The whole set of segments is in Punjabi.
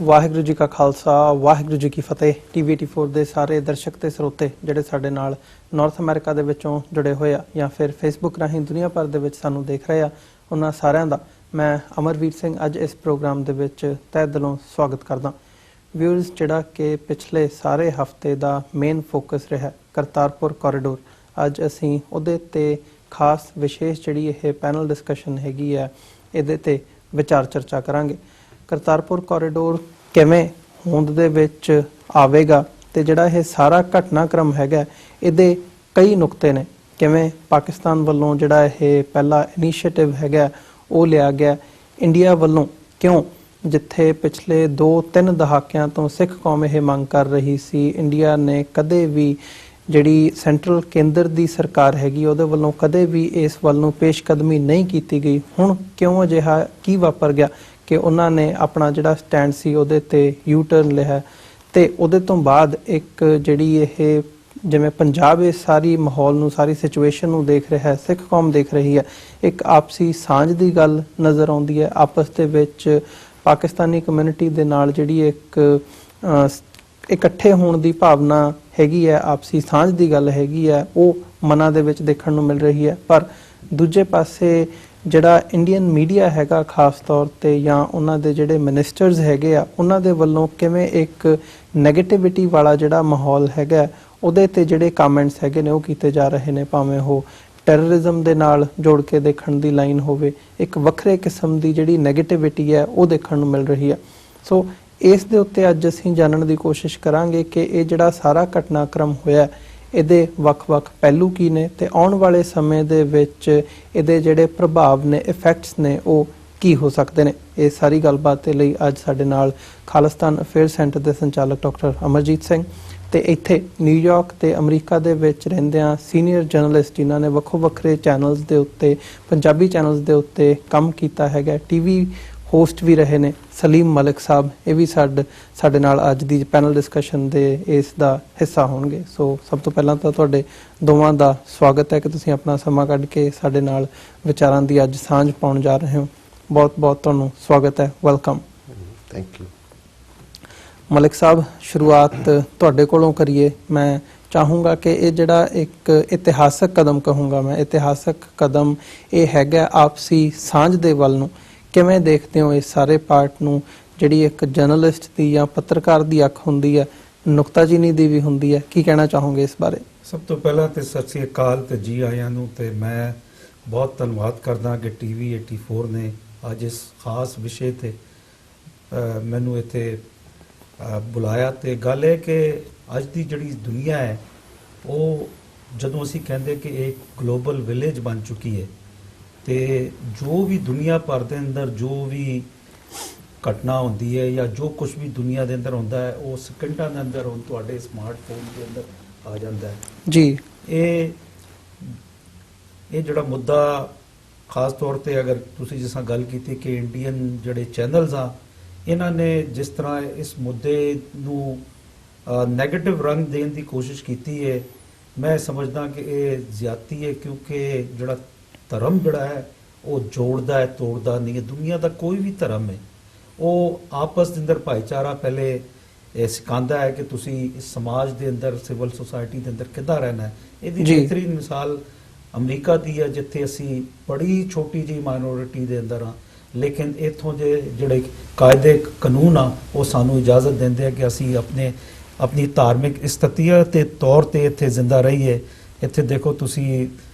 ਵਾਹਿਗੁਰੂ ਜੀ ਕਾ ਖਾਲਸਾ ਵਾਹਿਗੁਰੂ ਜੀ ਕੀ ਫਤਿਹ। TV84 ਦੇ ਸਾਰੇ ਦਰਸ਼ਕ ਤੇ ਸਰੋਤੇ ਜਿਹੜੇ ਸਾਡੇ ਨਾਲ ਨਾਰਥ ਅਮਰੀਕਾ ਦੇ ਵਿੱਚੋਂ ਜੁੜੇ ਹੋਏ ਆ ਜਾਂ ਫਿਰ ਫੇਸਬੁੱਕ ਰਾਹੀਂ ਦੁਨੀਆ ਭਰ ਦੇ ਵਿੱਚ ਸਾਨੂੰ ਦੇਖ ਰਹੇ ਆ, ਉਹਨਾਂ ਸਾਰਿਆਂ ਦਾ ਮੈਂ ਅਮਰਵੀਰ ਸਿੰਘ ਅੱਜ ਇਸ ਪ੍ਰੋਗਰਾਮ ਦੇ ਵਿੱਚ ਤਹਿ ਦਿਲੋਂ ਸਵਾਗਤ ਕਰਦਾ। ਵਿਊਅਰਸ, ਜਿਹੜਾ ਕਿ ਪਿਛਲੇ ਸਾਰੇ ਹਫਤੇ ਦਾ ਮੇਨ ਫੋਕਸ ਰਿਹਾ ਕਰਤਾਰਪੁਰ ਕੋਰੀਡੋਰ, ਅੱਜ ਅਸੀਂ ਉਹਦੇ ਤੇ ਖਾਸ ਵਿਸ਼ੇਸ਼ ਜਿਹੜੀ ਇਹ ਪੈਨਲ ਡਿਸਕਸ਼ਨ ਹੈਗੀ ਆ ਇਹਦੇ ਤੇ ਵਿਚਾਰ ਚਰਚਾ ਕਰਾਂਗੇ। ਕਰਤਾਰਪੁਰ ਕੋਰੀਡੋਰ ਕਿਵੇਂ ਹੋਂਦ ਦੇ ਵਿੱਚ ਆਵੇਗਾ ਤੇ ਜਿਹੜਾ ਇਹ ਸਾਰਾ ਘਟਨਾਕ੍ਰਮ ਹੈਗਾ ਇਹਦੇ ਕਈ ਨੁਕਤੇ ਨੇ। ਕਿਵੇਂ ਪਾਕਿਸਤਾਨ ਵੱਲੋਂ ਜਿਹੜਾ ਇਹ ਪਹਿਲਾ ਇਨੀਸ਼ੀਏਟਿਵ ਹੈਗਾ ਉਹ ਲਿਆ ਗਿਆ, ਇੰਡੀਆ ਵੱਲੋਂ ਕਿਉਂ, ਜਿੱਥੇ ਪਿਛਲੇ 2-3 ਦਹਾਕਿਆਂ ਤੋਂ ਸਿੱਖ ਕੌਮ ਇਹ ਮੰਗ ਕਰ ਰਹੀ ਸੀ, ਇੰਡੀਆ ਨੇ ਕਦੇ ਵੀ ਜਿਹੜੀ ਸੈਂਟਰਲ ਕੇਂਦਰ ਦੀ ਸਰਕਾਰ ਹੈਗੀ ਉਹਦੇ ਵੱਲੋਂ ਕਦੇ ਵੀ ਇਸ ਵੱਲ ਨੂੰ ਪੇਸ਼ਕਦਮੀ ਨਹੀਂ ਕੀਤੀ ਗਈ। ਹੁਣ ਕਿਉਂ ਅਜਿਹਾ ਕੀ ਵਾਪਰ ਗਿਆ ਕਿ ਉਹਨਾਂ ਨੇ ਆਪਣਾ ਜਿਹੜਾ ਸਟੈਂਡ ਸੀ ਉਹਦੇ ਤੇ ਯੂ ਟਰਨ ਲਿਆ ਤੇ ਉਹਦੇ ਤੋਂ ਬਾਅਦ ਇੱਕ ਜਿਹੜੀ ਇਹ ਜਿਵੇਂ ਪੰਜਾਬ ਇਸ ਸਾਰੀ ਮਾਹੌਲ ਨੂੰ, ਸਾਰੀ ਸਿਚੁਏਸ਼ਨ ਨੂੰ ਦੇਖ ਰਿਹਾ ਹੈ, ਸਿੱਖ ਕੌਮ ਦੇਖ ਰਹੀ ਹੈ, ਇੱਕ ਆਪਸੀ ਸਾਂਝ ਦੀ ਗੱਲ ਨਜ਼ਰ ਆਉਂਦੀ ਹੈ। ਆਪਸ ਦੇ ਵਿੱਚ ਪਾਕਿਸਤਾਨੀ ਕਮਿਊਨਿਟੀ ਦੇ ਨਾਲ ਜਿਹੜੀ ਇੱਕ ਇਕੱਠੇ ਹੋਣ ਦੀ ਭਾਵਨਾ ਹੈਗੀ ਹੈ, ਆਪਸੀ ਸਾਂਝ ਦੀ ਗੱਲ ਹੈਗੀ ਹੈ, ਉਹ ਮਨਾਂ ਦੇ ਵਿੱਚ ਦੇਖਣ ਨੂੰ ਮਿਲ ਰਹੀ ਹੈ। ਪਰ ਦੂਜੇ ਪਾਸੇ ਜਿਹੜਾ ਇੰਡੀਅਨ ਮੀਡੀਆ ਹੈਗਾ ਖਾਸ ਤੌਰ ਤੇ ਜਾਂ ਉਹਨਾਂ ਦੇ ਜਿਹੜੇ ਮਿਨਿਸਟਰਸ ਹੈਗੇ ਆ, ਉਹਨਾਂ ਦੇ ਵੱਲੋਂ ਕਿਵੇਂ ਇੱਕ ਨੈਗੇਟਿਵਿਟੀ ਵਾਲਾ ਜਿਹੜਾ ਮਾਹੌਲ ਹੈਗਾ ਉਹਦੇ ਤੇ ਜਿਹੜੇ ਕਮੈਂਟਸ ਹੈਗੇ ਨੇ ਉਹ ਕੀਤੇ ਜਾ ਰਹੇ ਨੇ, ਭਾਵੇਂ ਉਹ ਟੈਰਰਿਜ਼ਮ ਦੇ ਨਾਲ ਜੋੜ ਕੇ ਦੇਖਣ ਦੀ ਲਾਈਨ ਹੋਵੇ, ਇੱਕ ਵੱਖਰੇ ਕਿਸਮ ਦੀ ਜਿਹੜੀ ਨੈਗੇਟਿਵਿਟੀ ਹੈ ਉਹ ਦੇਖਣ ਨੂੰ ਮਿਲ ਰਹੀ ਹੈ। ਸੋ ਇਸ ਦੇ ਉੱਤੇ ਅੱਜ ਅਸੀਂ ਜਾਣਨ ਦੀ ਕੋਸ਼ਿਸ਼ ਕਰਾਂਗੇ ਕਿ ਇਹ ਜਿਹੜਾ ਸਾਰਾ ਘਟਨਾਕ੍ਰਮ ਹੋਇਆ ਇਹਦੇ ਵੱਖ-ਵੱਖ ਪਹਿਲੂ ਕੀ ਨੇ ਤੇ ਆਉਣ ਵਾਲੇ ਸਮੇਂ ਦੇ ਵਿੱਚ ਇਹਦੇ ਜਿਹੜੇ ਪ੍ਰਭਾਵ ਨੇ, ਇਫੈਕਟਸ ਨੇ, ਉਹ ਕੀ ਹੋ ਸਕਦੇ ਨੇ। ਇਹ ਸਾਰੀ ਗੱਲਬਾਤ ਦੇ ਲਈ ਅੱਜ ਸਾਡੇ ਨਾਲ ਖਾਲਿਸਤਾਨ ਅਫੇਅਰ ਸੈਂਟਰ ਦੇ ਸੰਚਾਲਕ ਡਾਕਟਰ ਅਮਰਜੀਤ ਸਿੰਘ ਤੇ ਇੱਥੇ ਨਿਊਯਾਰਕ ਤੇ ਅਮਰੀਕਾ ਦੇ ਵਿੱਚ ਰਹਿੰਦਿਆਂ ਸੀਨੀਅਰ ਜਰਨਲਿਸਟ ਜਿਨ੍ਹਾਂ ਨੇ ਵੱਖੋ-ਵੱਖਰੇ ਚੈਨਲਸ ਦੇ ਉੱਤੇ, ਪੰਜਾਬੀ ਚੈਨਲਸ ਦੇ ਉੱਤੇ ਕੰਮ ਕੀਤਾ ਹੈਗਾ, TV ਹੋਸਟ ਵੀ ਰਹੇ ਨੇ, ਸਲੀਮ ਮਲਿਕ ਸਾਹਿਬ, ਇਹ ਵੀ ਸਾਡੇ ਨਾਲ ਅੱਜ ਦੀ ਪੈਨਲ ਡਿਸਕਸ਼ਨ ਦੇ ਇਸ ਦਾ ਹਿੱਸਾ ਹੋਣਗੇ। ਸੋ ਸਭ ਤੋਂ ਪਹਿਲਾਂ ਤਾਂ ਤੁਹਾਡੇ ਦੋਵਾਂ ਦਾ ਸਵਾਗਤ ਹੈ ਕਿ ਤੁਸੀਂ ਆਪਣਾ ਸਮਾਂ ਕੱਢ ਕੇ ਸਾਡੇ ਨਾਲ ਵਿਚਾਰਾਂ ਦੀ ਅੱਜ ਸਾਂਝ ਪਾਉਣ ਜਾ ਰਹੇ ਹੋ। ਬਹੁਤ-ਬਹੁਤ ਤੁਹਾਨੂੰ ਸਵਾਗਤ ਹੈ, ਵੈਲਕਮ। Thank you. ਮਲਿਕ ਸਾਹਿਬ, ਸ਼ੁਰੂਆਤ ਤੁਹਾਡੇ ਕੋਲੋਂ ਕਰੀਏ। ਮੈਂ ਚਾਹੂੰਗਾ ਕਿ ਇਹ ਜਿਹੜਾ ਇੱਕ ਇਤਿਹਾਸਕ ਕਦਮ ਕਹੂੰਗਾ ਮੈਂ, ਇਤਿਹਾਸਕ ਕਦਮ ਇਹ ਹੈਗਾ ਆਪਸੀ ਸਾਂਝ ਦੇ ਵੱਲ ਨੂੰ। ਕਿਵੇਂ ਦੇਖਦੇ ਹੋ ਇਸ ਸਾਰੇ ਪਾਰਟ ਨੂੰ, ਜਿਹੜੀ ਇੱਕ ਜਰਨਲਿਸਟ ਦੀ ਜਾਂ ਪੱਤਰਕਾਰ ਦੀ ਅੱਖ ਹੁੰਦੀ ਹੈ, ਨੁਕਤਾਚੀਨੀ ਦੀ ਵੀ ਹੁੰਦੀ ਹੈ, ਕੀ ਕਹਿਣਾ ਚਾਹੋਗੇ ਇਸ ਬਾਰੇ? ਸਭ ਤੋਂ ਪਹਿਲਾਂ ਤੇ ਸਤਿ ਸ੍ਰੀ ਅਕਾਲ ਤੇ ਜੀ ਆਇਆਂ ਨੂੰ। ਤੇ ਮੈਂ ਬਹੁਤ ਧੰਨਵਾਦ ਕਰਦਾ ਕਿ TV84 ਨੇ ਅੱਜ ਇਸ ਖਾਸ ਵਿਸ਼ੇ ਤੇ ਮੈਨੂੰ ਇੱਥੇ ਬੁਲਾਇਆ। ਤੇ ਗੱਲ ਹੈ ਕਿ ਅੱਜ ਦੀ ਜਿਹੜੀ ਦੁਨੀਆ ਹੈ ਉਹ ਜਦੋਂ ਅਸੀਂ ਕਹਿੰਦੇ ਕਿ ਇਹ ਗਲੋਬਲ ਵਿਲੇਜ ਬਣ ਚੁੱਕੀ ਹੈ ਤੇ ਜੋ ਵੀ ਦੁਨੀਆ ਭਰ ਦੇ ਅੰਦਰ ਜੋ ਵੀ ਘਟਨਾ ਹੁੰਦੀ ਹੈ ਜਾਂ ਜੋ ਕੁਝ ਵੀ ਦੁਨੀਆ ਦੇ ਅੰਦਰ ਹੁੰਦਾ ਹੈ ਉਹ ਸਕਿੰਟਾਂ ਦੇ ਅੰਦਰ ਹੁਣ ਤੁਹਾਡੇ ਸਮਾਰਟਫੋਨ ਦੇ ਅੰਦਰ ਆ ਜਾਂਦਾ ਹੈ ਜੀ। ਇਹ ਜਿਹੜਾ ਮੁੱਦਾ ਖਾਸ ਤੌਰ ਤੇ ਅਗਰ ਤੁਸੀਂ ਜਿਸ ਤਰ੍ਹਾਂ ਗੱਲ ਕੀਤੀ ਕਿ ਇੰਡੀਅਨ ਜਿਹੜੇ ਚੈਨਲਸ ਆ, ਇਹਨਾਂ ਨੇ ਜਿਸ ਤਰ੍ਹਾਂ ਇਸ ਮੁੱਦੇ ਨੂੰ ਨੈਗੇਟਿਵ ਰੰਗ ਦੇਣ ਦੀ ਕੋਸ਼ਿਸ਼ ਕੀਤੀ ਹੈ, ਮੈਂ ਸਮਝਦਾ ਕਿ ਇਹ ਜ਼ਿਆਦਤੀ ਹੈ। ਕਿਉਂਕਿ ਜਿਹੜਾ ਧਰਮ ਜਿਹੜਾ ਹੈ ਉਹ ਜੋੜਦਾ ਹੈ, ਤੋੜਦਾ ਨਹੀਂ ਹੈ। ਦੁਨੀਆ ਦਾ ਕੋਈ ਵੀ ਧਰਮ ਹੈ ਉਹ ਆਪਸ ਦੇ ਅੰਦਰ ਭਾਈਚਾਰਾ ਪਹਿਲੇ ਸਿਖਾਉਂਦਾ ਹੈ ਕਿ ਤੁਸੀਂ ਇਸ ਸਮਾਜ ਦੇ ਅੰਦਰ, ਸਿਵਲ ਸੁਸਾਇਟੀ ਦੇ ਅੰਦਰ ਕਿੱਦਾਂ ਰਹਿਣਾ ਹੈ। ਇਹਦੀ ਬਿਹਤਰੀਨ ਮਿਸਾਲ ਅਮਰੀਕਾ ਦੀ ਹੈ, ਜਿੱਥੇ ਅਸੀਂ ਬੜੀ ਛੋਟੀ ਜਿਹੀ ਮਾਈਨੋਰਿਟੀ ਦੇ ਅੰਦਰ ਹਾਂ, ਲੇਕਿਨ ਇੱਥੋਂ ਦੇ ਜਿਹੜੇ ਕਾਇਦੇ ਕਾਨੂੰਨ ਆ ਉਹ ਸਾਨੂੰ ਇਜਾਜ਼ਤ ਦਿੰਦੇ ਆ ਕਿ ਅਸੀਂ ਆਪਣੀ ਧਾਰਮਿਕ ਇਸਤਤੀਅਤ ਦੇ ਤੌਰ ਤੇ ਇੱਥੇ ਜ਼ਿੰਦਾ ਰਹੀਏ। ਇੱਥੇ ਦੇਖੋ ਤੁਸੀਂ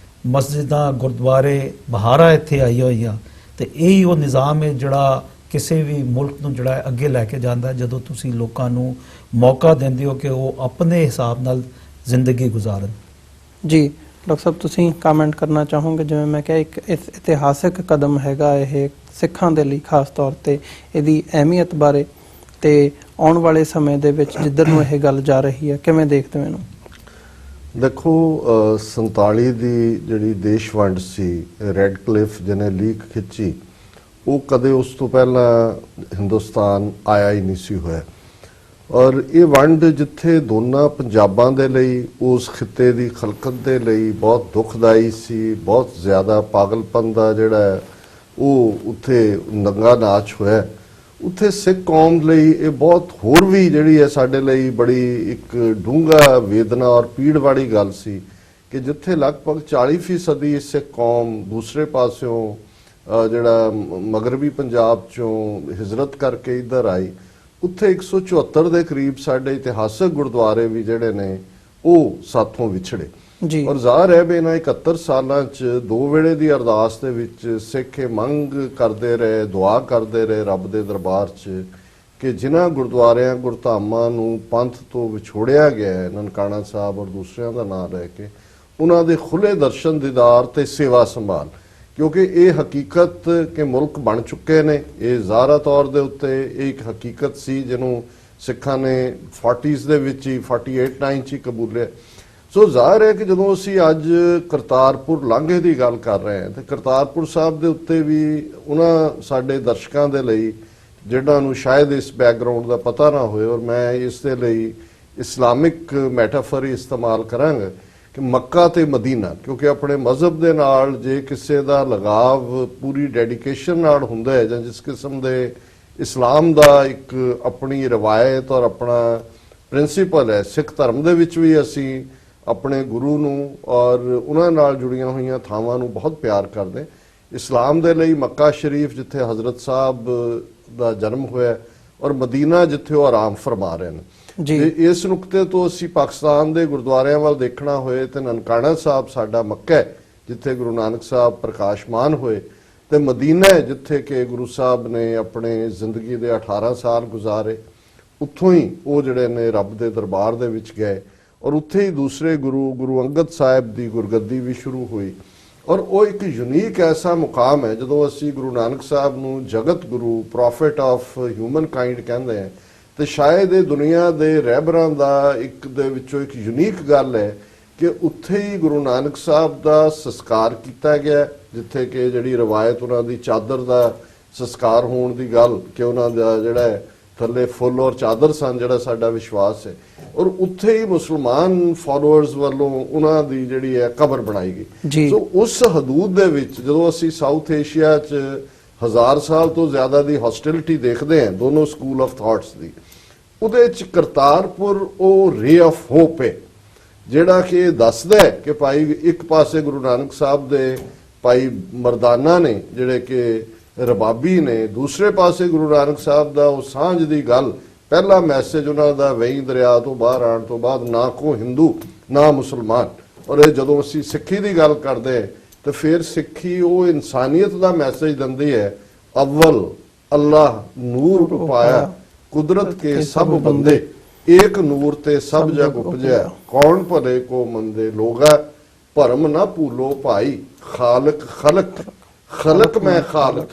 ਮਸਜਿਦਾਂ, ਗੁਰਦੁਆਰੇ, ਬਹਾਰਾਂ ਇੱਥੇ ਆਈ ਹੋਈਆਂ ਤੇ ਇਹੀ ਉਹ ਨਿਜ਼ਾਮ ਹੈ ਜਿਹੜਾ ਕਿਸੇ ਵੀ ਮੁਲਕ ਨੂੰ ਜਿਹੜਾ ਅੱਗੇ ਲੈ ਕੇ ਜਾਂਦਾ ਹੈ, ਜਦੋਂ ਤੁਸੀਂ ਲੋਕਾਂ ਨੂੰ ਮੌਕਾ ਦਿੰਦੇ ਹੋ ਕਿ ਉਹ ਆਪਣੇ ਹਿਸਾਬ ਨਾਲ ਜ਼ਿੰਦਗੀ ਗੁਜ਼ਾਰਨ। ਜੀ ਡਾਕਟਰ ਸਾਹਿਬ, ਤੁਸੀਂ ਕਮੈਂਟ ਕਰਨਾ ਚਾਹੋਗੇ? ਜਿਵੇਂ ਮੈਂ ਕਿਹਾ, ਇੱਕ ਇਤਿਹਾਸਕ ਕਦਮ ਹੈਗਾ ਇਹ ਸਿੱਖਾਂ ਦੇ ਲਈ, ਖਾਸ ਤੌਰ ਤੇ ਇਹਦੀ ਅਹਿਮੀਅਤ ਬਾਰੇ ਤੇ ਆਉਣ ਵਾਲੇ ਸਮੇਂ ਦੇ ਵਿੱਚ ਜਿੱਧਰ ਨੂੰ ਇਹ ਗੱਲ ਜਾ ਰਹੀ ਹੈ, ਕਿਵੇਂ ਦੇਖਦੇ ਹੋ ਇਹਨੂੰ? ਦੇਖੋ, 47 ਦੀ ਜਿਹੜੀ ਦੇਸ਼ ਵੰਡ ਸੀ, ਰੈੱਡ ਕਲਿਫ ਜਿਹਨੇ ਲੀਕ ਖਿੱਚੀ, ਉਹ ਕਦੇ ਉਸ ਤੋਂ ਪਹਿਲਾਂ ਹਿੰਦੁਸਤਾਨ ਆਇਆ ਹੀ ਨਹੀਂ ਸੀ ਹੋਇਆ। ਔਰ ਇਹ ਵੰਡ ਜਿੱਥੇ ਦੋਨਾਂ ਪੰਜਾਬਾਂ ਦੇ ਲਈ, ਉਸ ਖਿੱਤੇ ਦੀ ਖਲਕਤ ਦੇ ਲਈ ਬਹੁਤ ਦੁਖਦਾਈ ਸੀ, ਬਹੁਤ ਜ਼ਿਆਦਾ ਪਾਗਲਪਨ ਦਾ ਜਿਹੜਾ ਉਹ ਉੱਥੇ ਨੰਗਾ ਨਾਚ ਹੋਇਆ, ਉੱਥੇ ਸਿੱਖ ਕੌਮ ਲਈ ਇਹ ਬਹੁਤ ਹੋਰ ਵੀ ਜਿਹੜੀ ਹੈ ਸਾਡੇ ਲਈ ਬੜੀ ਇੱਕ ਡੂੰਘਾ ਵੇਦਨਾ ਔਰ ਪੀੜ ਵਾਲੀ ਗੱਲ ਸੀ ਕਿ ਜਿੱਥੇ ਲਗਭਗ 40% ਸਿੱਖ ਕੌਮ ਦੂਸਰੇ ਪਾਸਿਓਂ ਜਿਹੜਾ ਮਗਰਬੀ ਪੰਜਾਬ ਚੋਂ ਹਿਜਰਤ ਕਰਕੇ ਇੱਧਰ ਆਈ, ਉੱਥੇ 174 ਦੇ ਕਰੀਬ ਸਾਡੇ ਇਤਿਹਾਸਕ ਗੁਰਦੁਆਰੇ ਵੀ ਜਿਹੜੇ ਨੇ ਉਹ ਸਾਥੋਂ ਵਿਛੜੇ। ਜੀ ਔਰ ਜ਼ਾਹਰ ਹੈ ਵੀ ਇਹਨਾਂ 71 ਸਾਲਾਂ 'ਚ 2 ਵੇਲੇ ਦੀ ਅਰਦਾਸ ਦੇ ਵਿੱਚ ਸਿੱਖ ਇਹ ਮੰਗ ਕਰਦੇ ਰਹੇ, ਦੁਆ ਕਰਦੇ ਰਹੇ ਰੱਬ ਦੇ ਦਰਬਾਰ 'ਚ ਕਿ ਜਿਨ੍ਹਾਂ ਗੁਰਦੁਆਰਿਆਂ ਗੁਰਧਾਮਾਂ ਨੂੰ ਪੰਥ ਤੋਂ ਵਿਛੋੜਿਆ ਗਿਆ ਹੈ, ਨਨਕਾਣਾ ਸਾਹਿਬ ਔਰ ਦੂਸਰਿਆਂ ਦਾ ਨਾਮ ਲੈ ਕੇ, ਉਹਨਾਂ ਦੇ ਖੁੱਲੇ ਦਰਸ਼ਨ ਦੀਦਾਰ ਤੇ ਸੇਵਾ ਸੰਭਾਲ, ਕਿਉਂਕਿ ਇਹ ਹਕੀਕਤ ਕਿ ਮੁਲਕ ਬਣ ਚੁੱਕੇ ਨੇ, ਇਹ ਜ਼ਾਹਰਾ ਤੌਰ ਦੇ ਉੱਤੇ ਇਹ ਇੱਕ ਹਕੀਕਤ ਸੀ ਜਿਹਨੂੰ ਸਿੱਖਾਂ ਨੇ 40s ਦੇ ਵਿੱਚ ਹੀ 48-9 'ਚ ਹੀ ਕਬੂਲਿਆ। ਸੋ ਜ਼ਾਹਰ ਹੈ ਕਿ ਜਦੋਂ ਅਸੀਂ ਅੱਜ ਕਰਤਾਰਪੁਰ ਲਾਂਘੇ ਦੀ ਗੱਲ ਕਰ ਰਹੇ ਹਾਂ ਤੇ ਕਰਤਾਰਪੁਰ ਸਾਹਿਬ ਦੇ ਉੱਤੇ ਵੀ ਉਹਨਾਂ ਸਾਡੇ ਦਰਸ਼ਕਾਂ ਦੇ ਲਈ ਜਿਹਨਾਂ ਨੂੰ ਸ਼ਾਇਦ ਇਸ ਬੈਕਗ੍ਰਾਉਂਡ ਦਾ ਪਤਾ ਨਾ ਹੋਏ, ਔਰ ਮੈਂ ਇਸ ਦੇ ਲਈ ਇਸਲਾਮਿਕ ਮੈਟਾਫਰ ਇਸਤੇਮਾਲ ਕਰਾਂਗਾ ਕਿ ਮੱਕਾ ਤੇ ਮਦੀਨਾ, ਕਿਉਂਕਿ ਆਪਣੇ ਮਜ਼ਹਬ ਦੇ ਨਾਲ ਜੇ ਕਿਸੇ ਦਾ ਲਗਾਵ ਪੂਰੀ ਡੈਡੀਕੇਸ਼ਨ ਨਾਲ ਹੁੰਦਾ ਹੈ ਜਾਂ ਜਿਸ ਕਿਸਮ ਦੇ ਇਸਲਾਮ ਦਾ ਇੱਕ ਆਪਣੀ ਰਵਾਇਤ ਔਰ ਆਪਣਾ ਪ੍ਰਿੰਸੀਪਲ ਹੈ, ਸਿੱਖ ਧਰਮ ਦੇ ਵਿੱਚ ਵੀ ਅਸੀਂ ਆਪਣੇ ਗੁਰੂ ਨੂੰ ਔਰ ਉਹਨਾਂ ਨਾਲ ਜੁੜੀਆਂ ਹੋਈਆਂ ਥਾਵਾਂ ਨੂੰ ਬਹੁਤ ਪਿਆਰ ਕਰਦੇ। ਇਸਲਾਮ ਦੇ ਲਈ ਮੱਕਾ ਸ਼ਰੀਫ ਜਿੱਥੇ ਹਜ਼ਰਤ ਸਾਹਿਬ ਦਾ ਜਨਮ ਹੋਇਆ ਔਰ ਮਦੀਨਾ ਜਿੱਥੇ ਉਹ ਆਰਾਮ ਫਰਮਾ ਰਹੇ ਨੇ। ਜੀ ਇਸ ਨੁਕਤੇ ਤੋਂ ਅਸੀਂ ਪਾਕਿਸਤਾਨ ਦੇ ਗੁਰਦੁਆਰਿਆਂ ਵੱਲ ਦੇਖਣਾ ਹੋਏ ਤੇ ਨਨਕਾਣਾ ਸਾਹਿਬ ਸਾਡਾ ਮੱਕਾ ਹੈ ਜਿੱਥੇ ਗੁਰੂ ਨਾਨਕ ਸਾਹਿਬ ਪ੍ਰਕਾਸ਼ਮਾਨ ਹੋਏ, ਤੇ ਮਦੀਨਾ ਹੈ ਜਿੱਥੇ ਕਿ ਗੁਰੂ ਸਾਹਿਬ ਨੇ ਆਪਣੇ ਜ਼ਿੰਦਗੀ ਦੇ 18 ਸਾਲ ਗੁਜ਼ਾਰੇ। ਉੱਥੋਂ ਹੀ ਉਹ ਜਿਹੜੇ ਨੇ ਰੱਬ ਦੇ ਦਰਬਾਰ ਦੇ ਵਿੱਚ ਗਏ ਔਰ ਉੱਥੇ ਹੀ ਦੂਸਰੇ ਗੁਰੂ ਅੰਗਦ ਸਾਹਿਬ ਦੀ ਗੁਰਗੱਦੀ ਵੀ ਸ਼ੁਰੂ ਹੋਈ। ਔਰ ਉਹ ਇੱਕ ਯੂਨੀਕ ਐਸਾ ਮੁਕਾਮ ਹੈ ਜਦੋਂ ਅਸੀਂ ਗੁਰੂ ਨਾਨਕ ਸਾਹਿਬ ਨੂੰ ਜਗਤ ਗੁਰੂ, ਪ੍ਰੋਫਿਟ ਆਫ ਹਿਊਮਨ ਕਾਈਂਡ ਕਹਿੰਦੇ ਹਾਂ, ਤੇ ਸ਼ਾਇਦ ਇਹ ਦੁਨੀਆ ਦੇ ਰਹਿਬਰਾਂ ਦਾ ਇੱਕ ਦੇ ਵਿੱਚੋਂ ਇੱਕ ਯੂਨੀਕ ਗੱਲ ਹੈ ਕਿ ਉੱਥੇ ਹੀ ਗੁਰੂ ਨਾਨਕ ਸਾਹਿਬ ਦਾ ਸੰਸਕਾਰ ਕੀਤਾ ਗਿਆ, ਜਿੱਥੇ ਕਿ ਜਿਹੜੀ ਰਵਾਇਤ ਉਹਨਾਂ ਦੀ ਚਾਦਰ ਦਾ ਸੰਸਕਾਰ ਹੋਣ ਦੀ ਗੱਲ ਕਿ ਉਹਨਾਂ ਦਾ ਜਿਹੜਾ ਥੱਲੇ ਫੁੱਲ ਔਰ ਚਾਦਰ ਸਨ, ਜਿਹੜਾ ਸਾਡਾ ਵਿਸ਼ਵਾਸ ਹੈ, ਔਰ ਉੱਥੇ ਹੀ ਮੁਸਲਮਾਨ ਫਾਲੋਅਰਸ ਵੱਲੋਂ ਉਹਨਾਂ ਦੀ ਜਿਹੜੀ ਹੈ ਕਬਰ ਬਣਾਈ ਗਈ। ਸੋ ਉਸ ਹਦੂਦ ਦੇ ਵਿੱਚ ਜਦੋਂ ਅਸੀਂ ਸਾਊਥ ਏਸ਼ੀਆ 'ਚ 1000 ਸਾਲ ਤੋਂ ਜ਼ਿਆਦਾ ਦੀ ਹੌਸਟਿਲਿਟੀ ਦੇਖਦੇ ਹਾਂ ਦੋਨੋਂ ਸਕੂਲ ਆਫ ਥਾਟਸ ਦੀ, ਉਹਦੇ 'ਚ ਕਰਤਾਰਪੁਰ ਉਹ ਰੇ ਆਫ ਹੋਪ ਹੈ ਜਿਹੜਾ ਕਿ ਇਹ ਦੱਸਦਾ ਹੈ ਕਿ ਭਾਈ ਇੱਕ ਪਾਸੇ ਗੁਰੂ ਨਾਨਕ ਸਾਹਿਬ ਦੇ ਭਾਈ ਮਰਦਾਨਾ ਨੇ ਜਿਹੜੇ ਕਿ ਰਬਾਬੀ ਨੇ, ਦੂਸਰੇ ਪਾਸੇ ਗੁਰੂ ਨਾਨਕ ਸਾਹਿਬ ਦਾ ਉਹ ਸਾਂਝ ਦੀ ਗੱਲ, ਪਹਿਲਾ ਮੈਸੇਜ ਉਹਨਾਂ ਦਾ ਵਹੀਂ ਦਰਿਆ ਤੋਂ ਬਾਹਰ ਆਉਣ ਤੋਂ ਬਾਅਦ ਨਾ ਕੋ ਹਿੰਦੂ ਨਾ ਮੁਸਲਮਾਨ। ਔਰ ਇਹ ਜਦੋਂ ਅਸੀਂ ਸਿੱਖੀ ਦੀ ਗੱਲ ਕਰਦੇ ਤੇ ਫਿਰ ਸਿੱਖੀ ਉਹ ਇਨਸਾਨੀਅਤ ਦਾ ਮੈਸੇਜ ਦਿੰਦੀ ਹੈ, ਅਵਲ ਅੱਲਾਹ ਨੂਰ ਉਪਾਇਆ ਕੁਦਰਤ ਕੇ ਸਭ ਬੰਦੇ, ਏਕ ਨੂਰ ਤੇ ਸਭ ਜਗ ਉਪਜਿਆ, ਕੌਣ ਭਲੇ ਕੋ ਮੰਦੇ ਲੋਗਾ, ਭਰਮ ਨਾ ਭੂਲੋ ਭਾਈ, ਖਾਲਕ ਖਲਕ ਖਲਕ ਮੈਂ ਖਾਲਕ,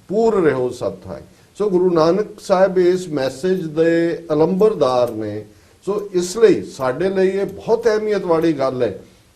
ਪੂਰ ਰਹੋ ਸਭ ਥਾਈ। ਸੋ ਗੁਰੂ ਨਾਨਕ ਸਾਹਿਬ ਇਸ ਮੈਸੇਜ ਦੇ ਅਲੰਬਰਦਾਰ ਨੇ। ਸੋ ਇਸ ਲਈ ਸਾਡੇ ਲਈ ਇਹ ਬਹੁਤ ਅਹਿਮੀਅਤ ਵਾਲੀ ਗੱਲ ਹੈ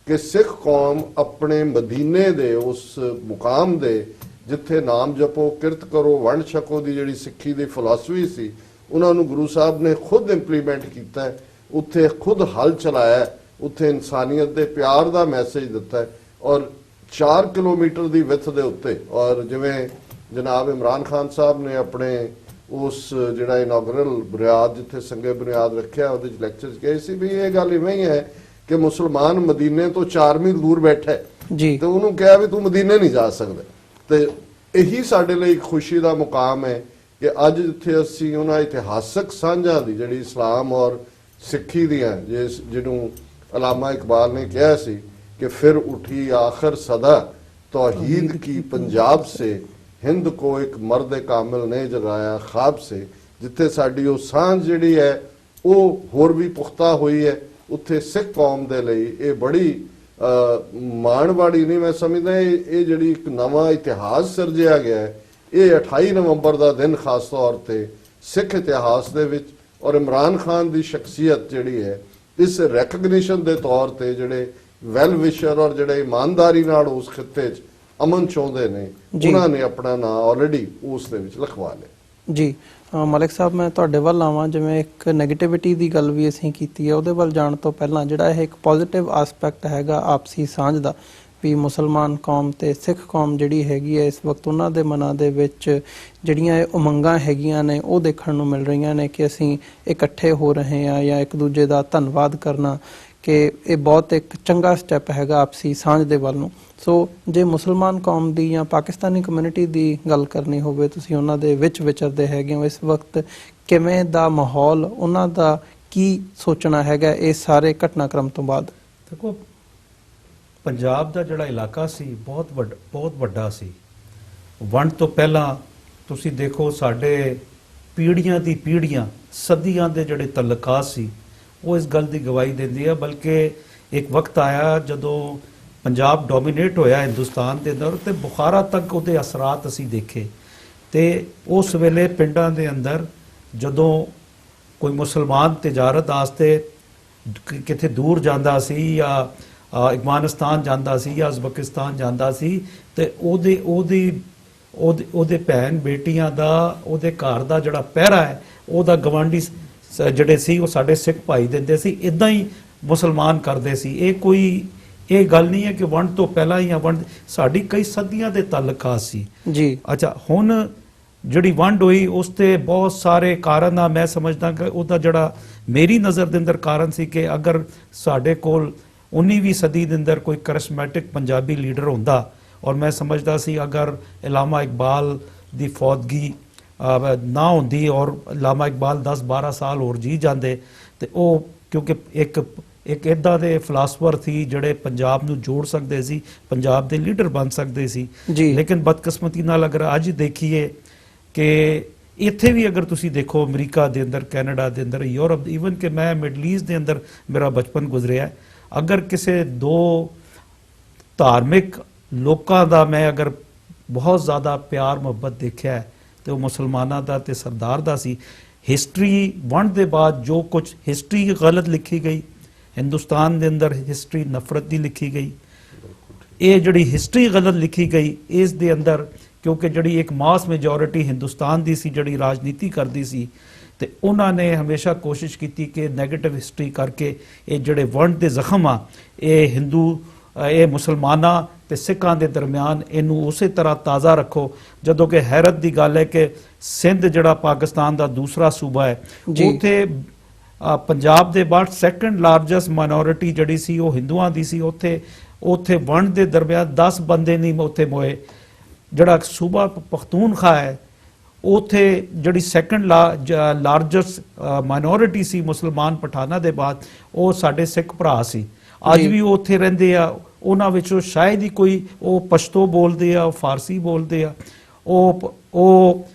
ਕਿ ਸਿੱਖ ਕੌਮ ਆਪਣੇ ਮਦੀਨੇ ਦੇ ਉਸ ਮੁਕਾਮ ਦੇ ਜਿੱਥੇ ਨਾਮ ਜਪੋ, ਕਿਰਤ ਕਰੋ, ਵੰਡ ਛਕੋ ਦੀ ਜਿਹੜੀ ਸਿੱਖੀ ਦੀ ਫਿਲਾਸਫੀ ਸੀ, ਉਹਨਾਂ ਨੂੰ ਗੁਰੂ ਸਾਹਿਬ ਨੇ ਖੁਦ ਇੰਪਲੀਮੈਂਟ ਕੀਤਾ ਹੈ, ਉੱਥੇ ਖੁਦ ਹਲ ਚਲਾਇਆ, ਉੱਥੇ ਇਨਸਾਨੀਅਤ ਦੇ ਪਿਆਰ ਦਾ ਮੈਸੇਜ ਦਿੱਤਾ ਔਰ 4 ਕਿਲੋਮੀਟਰ ਦੀ ਵਿੱਥ ਦੇ ਉੱਤੇ। ਔਰ ਜਿਵੇਂ ਜਨਾਬ ਇਮਰਾਨ ਖਾਨ ਸਾਹਿਬ ਨੇ ਆਪਣੇ ਉਸ ਜਿਹੜਾ ਇਨੌਗਰਲ ਬੁਨਿਆਦ ਜਿੱਥੇ ਸੰਗੇ ਬੁਨਿਆਦ ਰੱਖਿਆ ਉਹਦੇ ਚ ਲੈਕਚਰ ਗਏ ਸੀ ਵੀ ਇਹ ਗੱਲ ਇਵੇਂ ਹੀ ਹੈ ਕਿ ਮੁਸਲਮਾਨ ਮਦੀਨੇ ਤੋਂ 4 ਮੀਲ ਦੂਰ ਬੈਠਾ ਹੈ ਤੇ ਉਹਨੂੰ ਕਿਹਾ ਵੀ ਤੂੰ ਮਦੀਨੇ ਨਹੀਂ ਜਾ ਸਕਦਾ। ਤੇ ਇਹੀ ਸਾਡੇ ਲਈ ਇੱਕ ਖੁਸ਼ੀ ਦਾ ਮੁਕਾਮ ਹੈ ਕਿ ਅੱਜ ਜਿੱਥੇ ਅਸੀਂ ਉਹਨਾਂ ਇਤਿਹਾਸਕ ਸਾਂਝਾਂ ਦੀ ਜਿਹੜੀ ਇਸਲਾਮ ਔਰ ਸਿੱਖੀ ਦੀਆਂ ਜਿਹਨੂੰ ਅਲਾਮਾ ਇਕਬਾਲ ਨੇ ਕਿਹਾ ਸੀ ਕਿ ਫਿਰ ਉਠੀ ਆਖਰ ਸਦਾ ਤੌਹੀਦ ਕੀ ਪੰਜਾਬ ਸੇ, ਹਿੰਦ ਕੋ ਇੱਕ ਮਰਦ ਕਾਮਿਲ ਨੇ ਜਗਾਇਆ ਖਾਬ ਸੇ, ਜਿੱਥੇ ਸਾਡੀ ਉਹ ਸਾਂਝ ਜਿਹੜੀ ਹੈ ਉਹ ਹੋਰ ਵੀ ਪੁਖਤਾ ਹੋਈ ਹੈ, ਉੱਥੇ ਸਿੱਖ ਕੌਮ ਦੇ ਲਈ ਇਹ ਬੜੀ ਮਾਣ ਵਾਲੀ ਨਹੀਂ, ਮੈਂ ਸਮਝਦਾ ਇਹ ਜਿਹੜੀ ਇੱਕ ਨਵਾਂ ਇਤਿਹਾਸ ਸਿਰਜਿਆ ਗਿਆ ਹੈ, ਇਹ 28 ਨਵੰਬਰ ਦਾ ਦਿਨ ਖਾਸ ਤੌਰ ਤੇ ਸਿੱਖ ਇਤਿਹਾਸ ਦੇ ਵਿੱਚ ਔਰ ਇਮਰਾਨ ਖਾਨ ਦੀ ਸ਼ਖਸੀਅਤ ਜਿਹੜੀ ਹੈ ਇਸ ਰੈਕਗਨੀਸ਼ਨ ਦੇ ਤੌਰ ਤੇ ਜਿਹੜੇ ਵੈਲ ਵਿਸ਼ਰ ਔਰ ਜਿਹੜੇ ਇਮਾਨਦਾਰੀ ਨਾਲ ਉਸ ਖਿੱਤੇ 'ਚ ਅਮਨ ਚਾਹੁੰਦੇ ਨੇ ਉਹਨਾਂ ਨੇ ਆਪਣਾ ਨਾਂ ਆਲਰੇਡੀ ਉਸ ਦੇ ਵਿੱਚ ਲਿਖਵਾ ਲਿਆ। ਜੀ ਮਲਿਕ ਸਾਹਿਬ, ਮੈਂ ਤੁਹਾਡੇ ਵੱਲ ਆਵਾਂ, ਜਿਵੇਂ ਇੱਕ ਨੈਗੇਟਿਵਿਟੀ ਦੀ ਗੱਲ ਵੀ ਅਸੀਂ ਕੀਤੀ ਹੈ, ਉਹਦੇ ਵੱਲ ਜਾਣ ਤੋਂ ਪਹਿਲਾਂ ਜਿਹੜਾ ਇਹ ਇੱਕ ਪੋਜ਼ਿਟਿਵ ਐਸਪੈਕਟ ਹੈਗਾ ਆਪਸੀ ਸਾਂਝ ਦਾ, ਵੀ ਮੁਸਲਮਾਨ ਕੌਮ ਤੇ ਸਿੱਖ ਕੌਮ ਜਿਹੜੀ ਹੈਗੀ ਹੈ ਇਸ ਵਕਤ ਉਹਨਾਂ ਦੇ ਮਨਾਂ ਦੇ ਵਿੱਚ ਜਿਹੜੀਆਂ ਇਹ ਉਮੰਗਾਂ ਹੈਗੀਆਂ ਨੇ ਉਹ ਦੇਖਣ ਨੂੰ ਮਿਲ ਰਹੀਆਂ ਨੇ ਕਿ ਅਸੀਂ ਇਕੱਠੇ ਹੋ ਰਹੇ ਹਾਂ ਜਾਂ ਇੱਕ ਦੂਜੇ ਦਾ ਧੰਨਵਾਦ ਕਰਨਾ, ਕਿ ਇਹ ਬਹੁਤ ਇੱਕ ਚੰਗਾ ਸਟੈਪ ਹੈਗਾ ਆਪਸੀ ਸਾਂਝ ਦੇ ਵੱਲ ਨੂੰ। ਸੋ ਜੇ ਮੁਸਲਮਾਨ ਕੌਮ ਦੀ ਜਾਂ ਪਾਕਿਸਤਾਨੀ ਕਮਿਊਨਿਟੀ ਦੀ ਗੱਲ ਕਰਨੀ ਹੋਵੇ, ਤੁਸੀਂ ਉਹਨਾਂ ਦੇ ਵਿੱਚ ਵਿਚਰਦੇ ਹੈਗੇ ਹੋ, ਇਸ ਵਕਤ ਕਿਵੇਂ ਦਾ ਮਾਹੌਲ, ਉਹਨਾਂ ਦਾ ਕੀ ਸੋਚਣਾ ਹੈਗਾ ਇਸ ਸਾਰੇ ਘਟਨਾਕ੍ਰਮ ਤੋਂ ਬਾਅਦ? ਦੇਖੋ, ਪੰਜਾਬ ਦਾ ਜਿਹੜਾ ਇਲਾਕਾ ਸੀ ਬਹੁਤ ਵੱਡਾ ਸੀ। ਵੰਡ ਤੋਂ ਪਹਿਲਾਂ ਤੁਸੀਂ ਦੇਖੋ ਸਾਡੇ ਪੀੜ੍ਹੀਆਂ ਦੀ ਪੀੜ੍ਹੀਆਂ ਸਦੀਆਂ ਦੇ ਜਿਹੜੇ ਤਲਕਾਤ ਸੀ ਉਹ ਇਸ ਗੱਲ ਦੀ ਗਵਾਹੀ ਦਿੰਦੀ ਆ। ਬਲਕਿ ਇੱਕ ਵਕਤ ਆਇਆ ਜਦੋਂ ਪੰਜਾਬ ਡੋਮੀਨੇਟ ਹੋਇਆ ਹਿੰਦੁਸਤਾਨ ਦੇ ਅੰਦਰ ਤੇ ਬੁਖਾਰਾ ਤੱਕ ਉਹਦੇ ਅਸਰਾਤ ਅਸੀਂ ਦੇਖੇ। ਤੇ ਉਸ ਵੇਲੇ ਪਿੰਡਾਂ ਦੇ ਅੰਦਰ ਜਦੋਂ ਕੋਈ ਮੁਸਲਮਾਨ ਤਜਾਰਤ ਵਾਸਤੇ ਕਿਤੇ ਦੂਰ ਜਾਂਦਾ ਸੀ ਜਾਂ ਅਫਗਾਨਿਸਤਾਨ ਜਾਂਦਾ ਸੀ ਜਾਂ ਉਜ਼ਬੇਕਿਸਤਾਨ ਜਾਂਦਾ ਸੀ ਤੇ ਉਹਦੇ ਭੈਣ ਬੇਟੀਆਂ ਦਾ, ਉਹਦੇ ਘਰ ਦਾ ਜਿਹੜਾ ਪਹਿਰਾ ਹੈ ਉਹਦਾ ਗਵਾਂਢੀ ਜਿਹੜੇ ਸੀ ਉਹ ਸਾਡੇ ਸਿੱਖ ਭਾਈ ਦਿੰਦੇ ਸੀ। ਇਦਾਂ ਹੀ ਮੁਸਲਮਾਨ ਕਰਦੇ ਸੀ। ਇਹ ਗੱਲ ਨਹੀਂ ਹੈ ਕਿ ਵੰਡ ਤੋਂ ਪਹਿਲਾਂ ਹੀ ਵੰਡ ਸਾਡੀ ਕਈ ਸਦੀਆਂ ਦੇ ਤਾਲੁਕਾਤ ਸੀ ਜੀ। ਅੱਛਾ, ਹੁਣ ਜਿਹੜੀ ਵੰਡ ਹੋਈ ਉਸ ਤੇ ਬਹੁਤ ਸਾਰੇ ਕਾਰਨ ਆ। ਮੈਂ ਸਮਝਦਾ ਕਿ ਉਹਦਾ ਜਿਹੜਾ ਮੇਰੀ ਨਜ਼ਰ ਦੇ ਅੰਦਰ ਕਾਰਨ ਸੀ ਕਿ ਅਗਰ ਸਾਡੇ ਕੋਲ 19ਵੀਂ ਸਦੀ ਦੇ ਅੰਦਰ ਕੋਈ ਕਰਿਸ਼ਮੈਟਿਕ ਪੰਜਾਬੀ ਲੀਡਰ ਹੁੰਦਾ, ਔਰ ਮੈਂ ਸਮਝਦਾ ਸੀ ਅਗਰ ਇਲਾਮਾ ਇਕਬਾਲ ਦੀ ਫੌਤਗੀ ਨਾ ਹੁੰਦੀ ਔਰ ਇਲਾਮਾ ਇਕਬਾਲ 10-12 ਸਾਲ ਹੋਰ ਜੀ ਜਾਂਦੇ ਤੇ ਉਹ, ਕਿਉਂਕਿ ਇੱਕ ਇੱਦਾਂ ਦੇ ਫਿਲਾਸਫਰ ਸੀ ਜਿਹੜੇ ਪੰਜਾਬ ਨੂੰ ਜੋੜ ਸਕਦੇ ਸੀ, ਪੰਜਾਬ ਦੇ ਲੀਡਰ ਬਣ ਸਕਦੇ ਸੀ। ਲੇਕਿਨ ਬਦਕਿਸਮਤੀ ਨਾਲ ਅਗਰ ਅੱਜ ਦੇਖੀਏ ਕਿ ਇੱਥੇ ਵੀ ਅਗਰ ਤੁਸੀਂ ਦੇਖੋ ਅਮਰੀਕਾ ਦੇ ਅੰਦਰ, ਕੈਨੇਡਾ ਦੇ ਅੰਦਰ, ਯੂਰਪ, ਈਵਨ ਕਿ ਮੈਂ ਮਿਡਲ ਈਸਟ ਦੇ ਅੰਦਰ ਮੇਰਾ ਬਚਪਨ ਗੁਜ਼ਰਿਆ, ਅਗਰ ਕਿਸੇ ਦੋ ਧਾਰਮਿਕ ਲੋਕਾਂ ਦਾ ਮੈਂ ਅਗਰ ਬਹੁਤ ਜ਼ਿਆਦਾ ਪਿਆਰ ਮੁਹੱਬਤ ਦੇਖਿਆ ਤੇ ਉਹ ਮੁਸਲਮਾਨਾਂ ਦਾ ਤੇ ਸਰਦਾਰ ਦਾ ਸੀ। ਹਿਸਟਰੀ ਵੰਡ ਦੇ ਬਾਅਦ ਜੋ ਕੁਝ ਹਿਸਟਰੀ ਗਲਤ ਲਿਖੀ ਗਈ, ਹਿੰਦੁਸਤਾਨ ਦੇ ਅੰਦਰ ਹਿਸਟਰੀ ਨਫ਼ਰਤ ਦੀ ਲਿਖੀ ਗਈ। ਇਹ ਜਿਹੜੀ ਹਿਸਟਰੀ ਗਲਤ ਲਿਖੀ ਗਈ ਇਸ ਦੇ ਅੰਦਰ, ਕਿਉਂਕਿ ਜਿਹੜੀ ਇੱਕ ਮਾਸ ਮੈਜੋਰਿਟੀ ਹਿੰਦੁਸਤਾਨ ਦੀ ਸੀ ਜਿਹੜੀ ਰਾਜਨੀਤੀ ਕਰਦੀ ਸੀ ਤੇ ਉਹਨਾਂ ਨੇ ਹਮੇਸ਼ਾ ਕੋਸ਼ਿਸ਼ ਕੀਤੀ ਕਿ ਨੈਗੇਟਿਵ ਹਿਸਟਰੀ ਕਰਕੇ ਇਹ ਜਿਹੜੇ ਵੰਡ ਦੇ ਜ਼ਖਮ ਆ, ਇਹ ਮੁਸਲਮਾਨਾਂ ਤੇ ਸਿੱਖਾਂ ਦੇ ਦਰਮਿਆਨ ਇਹਨੂੰ ਉਸੇ ਤਰ੍ਹਾਂ ਤਾਜ਼ਾ ਰੱਖੋ। ਜਦੋਂ ਕਿ ਹੈਰਤ ਦੀ ਗੱਲ ਹੈ ਕਿ ਸਿੰਧ ਜਿਹੜਾ ਪਾਕਿਸਤਾਨ ਦਾ ਦੂਸਰਾ ਸੂਬਾ ਹੈ, ਉੱਥੇ ਪੰਜਾਬ ਦੇ ਬਾਅਦ ਸੈਕੰਡ ਲਾਰਜੈਸਟ ਮਾਈਨੋਰਿਟੀ ਜਿਹੜੀ ਸੀ ਉਹ ਹਿੰਦੂਆਂ ਦੀ ਸੀ। ਉੱਥੇ ਵੰਡ ਦੇ ਦਰਮਿਆਨ 10 ਬੰਦੇ ਨਹੀਂ ਉੱਥੇ ਮੋਏ। ਜਿਹੜਾ ਸੂਬਾ ਪਖਤੂਨਖਵਾ ਹੈ ਉੱਥੇ ਜਿਹੜੀ ਸੈਕੰਡ ਲਾਰਜੈਸਟ ਮਾਈਨੋਰਿਟੀ ਸੀ ਮੁਸਲਮਾਨ ਪਠਾਨਾਂ ਦੇ ਬਾਅਦ, ਉਹ ਸਾਡੇ ਸਿੱਖ ਭਰਾ ਸੀ। ਅੱਜ ਵੀ ਉਹ ਉੱਥੇ ਰਹਿੰਦੇ ਆ। ਉਹਨਾਂ ਵਿੱਚੋਂ ਸ਼ਾਇਦ ਹੀ ਕੋਈ ਉਹ ਪਸ਼ਤੋ ਬੋਲਦੇ ਆ, ਉਹ ਫਾਰਸੀ ਬੋਲਦੇ ਆ, ਉਹ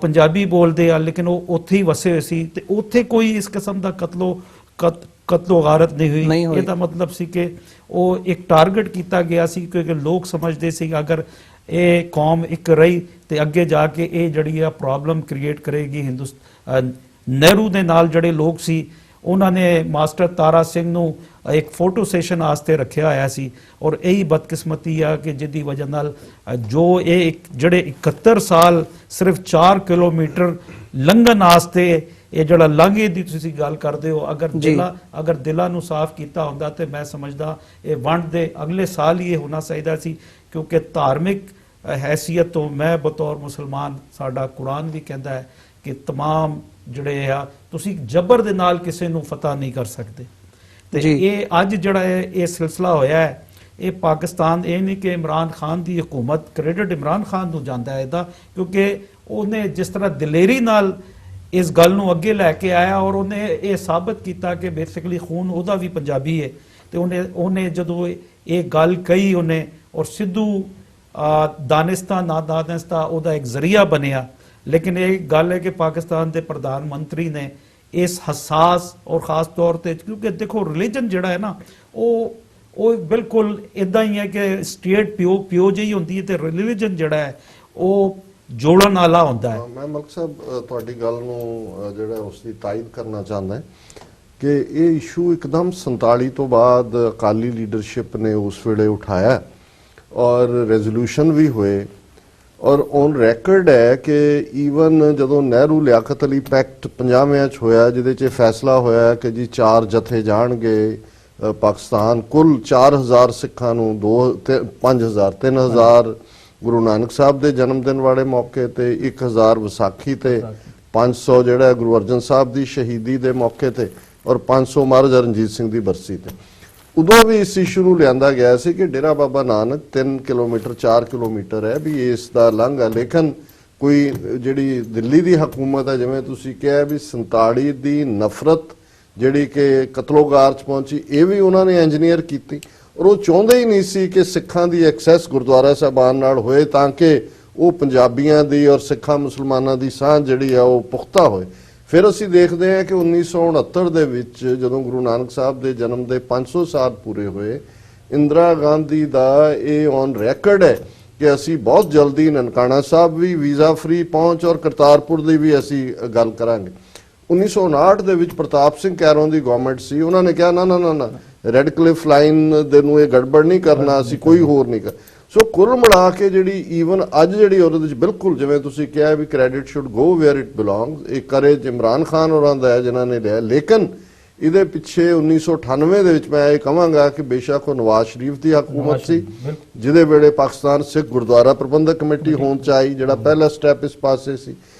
ਪੰਜਾਬੀ ਬੋਲਦੇ ਆ, ਲੇਕਿਨ ਉਹ ਉੱਥੇ ਹੀ ਵਸੇ ਹੋਏ ਸੀ ਤੇ ਉੱਥੇ ਕੋਈ ਇਸ ਕਿਸਮ ਦਾ ਕਤਲੋ ਗਾਰਤ ਨਹੀਂ ਹੋਈ। ਇਹਦਾ ਮਤਲਬ ਸੀ ਕਿ ਉਹ ਇੱਕ ਟਾਰਗੇਟ ਕੀਤਾ ਗਿਆ ਸੀ, ਕਿਉਂਕਿ ਲੋਕ ਸਮਝਦੇ ਸੀ ਅਗਰ ਇਹ ਕੌਮ ਇੱਕ ਰਹੀ ਤੇ ਅੱਗੇ ਜਾ ਕੇ ਇਹ ਜਿਹੜੀ ਆ ਪ੍ਰੋਬਲਮ ਕ੍ਰੀਏਟ ਕਰੇਗੀ ਹਿੰਦੁਸਤਾਨ। ਨਹਿਰੂ ਦੇ ਨਾਲ ਜਿਹੜੇ ਲੋਕ ਸੀ ਉਹਨਾਂ ਨੇ ਮਾਸਟਰ ਤਾਰਾ ਸਿੰਘ ਨੂੰ ਇੱਕ ਫੋਟੋ ਸੈਸ਼ਨ ਵਾਸਤੇ ਰੱਖਿਆ ਹੋਇਆ ਸੀ, ਔਰ ਇਹੀ ਬਦਕਿਸਮਤੀ ਆ ਕਿ ਜਿਹਦੀ ਵਜ੍ਹਾ ਨਾਲ ਜੋ ਇਹ ਜਿਹੜੇ 71 ਸਾਲ ਸਿਰਫ 4 ਕਿਲੋਮੀਟਰ ਲੰਘਣ ਵਾਸਤੇ ਇਹ ਜਿਹੜਾ ਲਾਂਘੇ ਦੀ ਤੁਸੀਂ ਗੱਲ ਕਰਦੇ ਹੋ, ਅਗਰ ਦਿਲਾਂ ਨੂੰ ਸਾਫ਼ ਕੀਤਾ ਹੁੰਦਾ ਤੇ ਮੈਂ ਸਮਝਦਾ ਇਹ ਵੰਡ ਦੇ ਅਗਲੇ ਸਾਲ ਹੀ ਇਹ ਹੋਣਾ ਚਾਹੀਦਾ ਸੀ। ਕਿਉਂਕਿ ਧਾਰਮਿਕ ਹੈਸੀਅਤ ਤੋਂ ਮੈਂ ਬਤੌਰ ਮੁਸਲਮਾਨ, ਸਾਡਾ ਕੁਰਾਨ ਵੀ ਕਹਿੰਦਾ ਹੈ ਕਿ ਤਮਾਮ ਜਿਹੜੇ ਆ ਤੁਸੀਂ ਜ਼ਬਰ ਦੇ ਨਾਲ ਕਿਸੇ ਨੂੰ ਫਤਹ ਨਹੀਂ ਕਰ ਸਕਦੇ। ਤੇ ਇਹ ਅੱਜ ਜਿਹੜਾ ਇਹ ਸਿਲਸਿਲਾ ਹੋਇਆ ਹੈ, ਇਹ ਪਾਕਿਸਤਾਨ, ਇਹ ਨਹੀਂ ਕਿ ਇਮਰਾਨ ਖਾਨ ਦੀ ਹਕੂਮਤ, ਕ੍ਰੈਡਿਟ ਇਮਰਾਨ ਖਾਨ ਨੂੰ ਜਾਂਦਾ ਹੈ ਇਹਦਾ, ਕਿਉਂਕਿ ਉਹਨੇ ਜਿਸ ਤਰ੍ਹਾਂ ਦਲੇਰੀ ਨਾਲ ਇਸ ਗੱਲ ਨੂੰ ਅੱਗੇ ਲੈ ਕੇ ਆਇਆ ਔਰ ਉਹਨੇ ਇਹ ਸਾਬਤ ਕੀਤਾ ਕਿ ਬੇਸਿਕਲੀ ਖੂਨ ਉਹਦਾ ਵੀ ਪੰਜਾਬੀ ਹੈ। ਤੇ ਉਹਨੇ ਜਦੋਂ ਇਹ ਗੱਲ ਕਹੀ ਉਹਨੇ, ਔਰ ਸਿੱਧੂ ਦਾਨਿਸਤਾ ਨਾ ਦਾਨਿਸਤਾ ਉਹਦਾ ਇੱਕ ਜ਼ਰੀਆ ਬਣਿਆ। ਲੇਕਿਨ ਇਹ ਗੱਲ ਹੈ ਕਿ ਪਾਕਿਸਤਾਨ ਦੇ ਪ੍ਰਧਾਨ ਮੰਤਰੀ ਨੇ ਇਸ ਹਸਾਸ ਔਰ ਖਾਸ ਤੌਰ ਤੇ, ਕਿਉਂਕਿ ਦੇਖੋ ਰਿਲੀਜਨ ਜਿਹੜਾ ਹੈ ਨਾ ਉਹ ਬਿਲਕੁਲ ਇਦਾਂ ਹੀ ਹੈ ਕਿ ਸਟੇਟ ਪਿਓ ਜਿਹੀ ਹੁੰਦੀ ਹੈ ਤੇ ਰਿਲੀਜਨ ਜਿਹੜਾ ਹੈ ਉਹ ਜੋੜਨ ਵਾਲਾ ਹੁੰਦਾ ਹੈ। ਮੈਂ ਮਲਕ ਸਾਹਿਬ ਤੁਹਾਡੀ ਗੱਲ ਨੂੰ ਜਿਹੜਾ ਉਸ ਦੀ ਤਾਇਦ ਕਰਨਾ ਚਾਹੁੰਦਾ ਕਿ ਇਹ ਇਸ਼ੂ ਇੱਕਦਮ 47 ਤੋਂ ਬਾਅਦ ਅਕਾਲੀ ਲੀਡਰਸ਼ਿਪ ਨੇ ਉਸ ਵੇਲੇ ਉਠਾਇਆ ਔਰ ਰੈਜ਼ੋਲੂਸ਼ਨ ਵੀ ਹੋਏ ਔਰ ਔਨ ਰੈਕਰਡ ਹੈ ਕਿ ਈਵਨ ਜਦੋਂ ਨਹਿਰੂ ਲਿਆਕਤ ਅਲੀ ਪੈਕਟ 50ਵੇਂ ਚ ਹੋਇਆ, ਜਿਹਦੇ 'ਚ ਫੈਸਲਾ ਹੋਇਆ ਕਿ ਜੀ 4 ਜਥੇ ਜਾਣਗੇ ਪਾਕਿਸਤਾਨ ਕੁੱਲ 4000 ਸਿੱਖਾਂ ਨੂੰ 5000 3000 ਗੁਰੂ ਨਾਨਕ ਸਾਹਿਬ ਦੇ ਜਨਮ ਦਿਨ ਵਾਲੇ ਮੌਕੇ ਤੇ, 1000 ਵਿਸਾਖੀ ਤੇ, 500 ਜਿਹੜਾ ਗੁਰੂ ਅਰਜਨ ਸਾਹਿਬ ਦੀ ਸ਼ਹੀਦੀ ਦੇ ਮੌਕੇ ਤੇ, ਔਰ 500 ਮਹਾਰਾਜਾ ਰਣਜੀਤ ਸਿੰਘ ਦੀ ਬਰਸੀ ਤੇ। ਉਦੋਂ ਵੀ ਇਸ ਇਸ਼ੂ ਨੂੰ ਲਿਆਂਦਾ ਗਿਆ ਸੀ ਕਿ ਡੇਰਾ ਬਾਬਾ ਨਾਨਕ 3 ਕਿਲੋਮੀਟਰ 4 ਕਿਲੋਮੀਟਰ ਹੈ ਵੀ ਇਸ ਦਾ ਲੰਘ ਹੈ, ਲੇਕਿਨ ਕੋਈ ਜਿਹੜੀ ਦਿੱਲੀ ਦੀ ਹਕੂਮਤ ਹੈ, ਜਿਵੇਂ ਤੁਸੀਂ ਕਿਹਾ ਵੀ 47 ਦੀ ਨਫ਼ਰਤ ਜਿਹੜੀ ਕਿ ਕਤਲੋਗਾਰ ਚ ਪਹੁੰਚੀ, ਇਹ ਵੀ ਉਹਨਾਂ ਨੇ ਇੰਜੀਨੀਅਰ ਕੀਤੀ ਔਰ ਉਹ ਚਾਹੁੰਦੇ ਹੀ ਨਹੀਂ ਸੀ ਕਿ ਸਿੱਖਾਂ ਦੀ ਐਕਸੈਸ ਗੁਰਦੁਆਰਾ ਸਾਹਿਬਾਨ ਨਾਲ ਹੋਏ ਤਾਂ ਕਿ ਉਹ ਪੰਜਾਬੀਆਂ ਦੀ ਔਰ ਸਿੱਖਾਂ ਮੁਸਲਮਾਨਾਂ ਦੀ ਸਾਂਝ ਜਿਹੜੀ ਆ ਉਹ ਪੁਖਤਾ ਹੋਏ। ਫਿਰ ਅਸੀਂ ਦੇਖਦੇ ਹਾਂ ਕਿ 1969 ਦੇ ਵਿੱਚ ਜਦੋਂ ਗੁਰੂ ਨਾਨਕ ਸਾਹਿਬ ਦੇ ਜਨਮ ਦੇ 500 ਸਾਲ ਪੂਰੇ ਹੋਏ, ਇੰਦਰਾ ਗਾਂਧੀ ਦਾ ਇਹ ਔਨ ਰੈਕਰਡ ਹੈ ਕਿ ਅਸੀਂ ਬਹੁਤ ਜਲਦੀ ਨਨਕਾਣਾ ਸਾਹਿਬ ਵੀ ਵੀਜ਼ਾ ਫ੍ਰੀ ਪਹੁੰਚ ਔਰ ਕਰਤਾਰਪੁਰ ਦੀ ਵੀ ਅਸੀਂ ਗੱਲ ਕਰਾਂਗੇ। 1959 ਦੇ ਵਿੱਚ ਪ੍ਰਤਾਪ ਸਿੰਘ ਕੈਰੋਂ ਦੀ ਗਵਰਨਮੈਂਟ ਸੀ, ਉਹਨਾਂ ਨੇ ਕਿਹਾ ਨਾ ਰੈੱਡ ਕਲਿਫ ਲਾਈਨ ਦੇ ਨੂੰ ਇਹ ਗੜਬੜ ਨਹੀਂ ਕਰਨਾ, ਅਸੀਂ ਕੋਈ ਹੋਰ ਨਹੀਂ ਕਰ। ਸੋ ਕੁੱਲ ਮਿਲਾ ਕੇ ਜਿਹੜੀ ਈਵਨ ਅੱਜ ਜਿਹੜੀ ਉਹਦੇ ਵਿੱਚ ਬਿਲਕੁਲ ਜਿਵੇਂ ਤੁਸੀਂ ਕਿਹਾ ਵੀ credit should go where it belongs, ਇਹ ਕਰੇਜ ਇਮਰਾਨ ਖਾਨ ਹੋਰਾਂ ਦਾ ਹੈ ਜਿਨ੍ਹਾਂ ਨੇ ਲਿਆ, ਲੇਕਿਨ ਇਹਦੇ ਪਿੱਛੇ 1998 ਦੇ ਵਿੱਚ ਮੈਂ ਇਹ ਕਹਾਂਗਾ ਕਿ ਬੇਸ਼ੱਕ ਉਹ ਨਵਾਜ਼ ਸ਼ਰੀਫ ਦੀ ਹਕੂਮਤ ਸੀ ਜਿਹਦੇ ਵੇਲੇ ਪਾਕਿਸਤਾਨ ਸਿੱਖ ਗੁਰਦੁਆਰਾ ਪ੍ਰਬੰਧਕ ਕਮੇਟੀ ਹੋਂਦ ਚ ਆਈ, ਜਿਹੜਾ ਪਹਿਲਾ ਸਟੈਪ ਇਸ ਪਾਸੇ ਸੀ।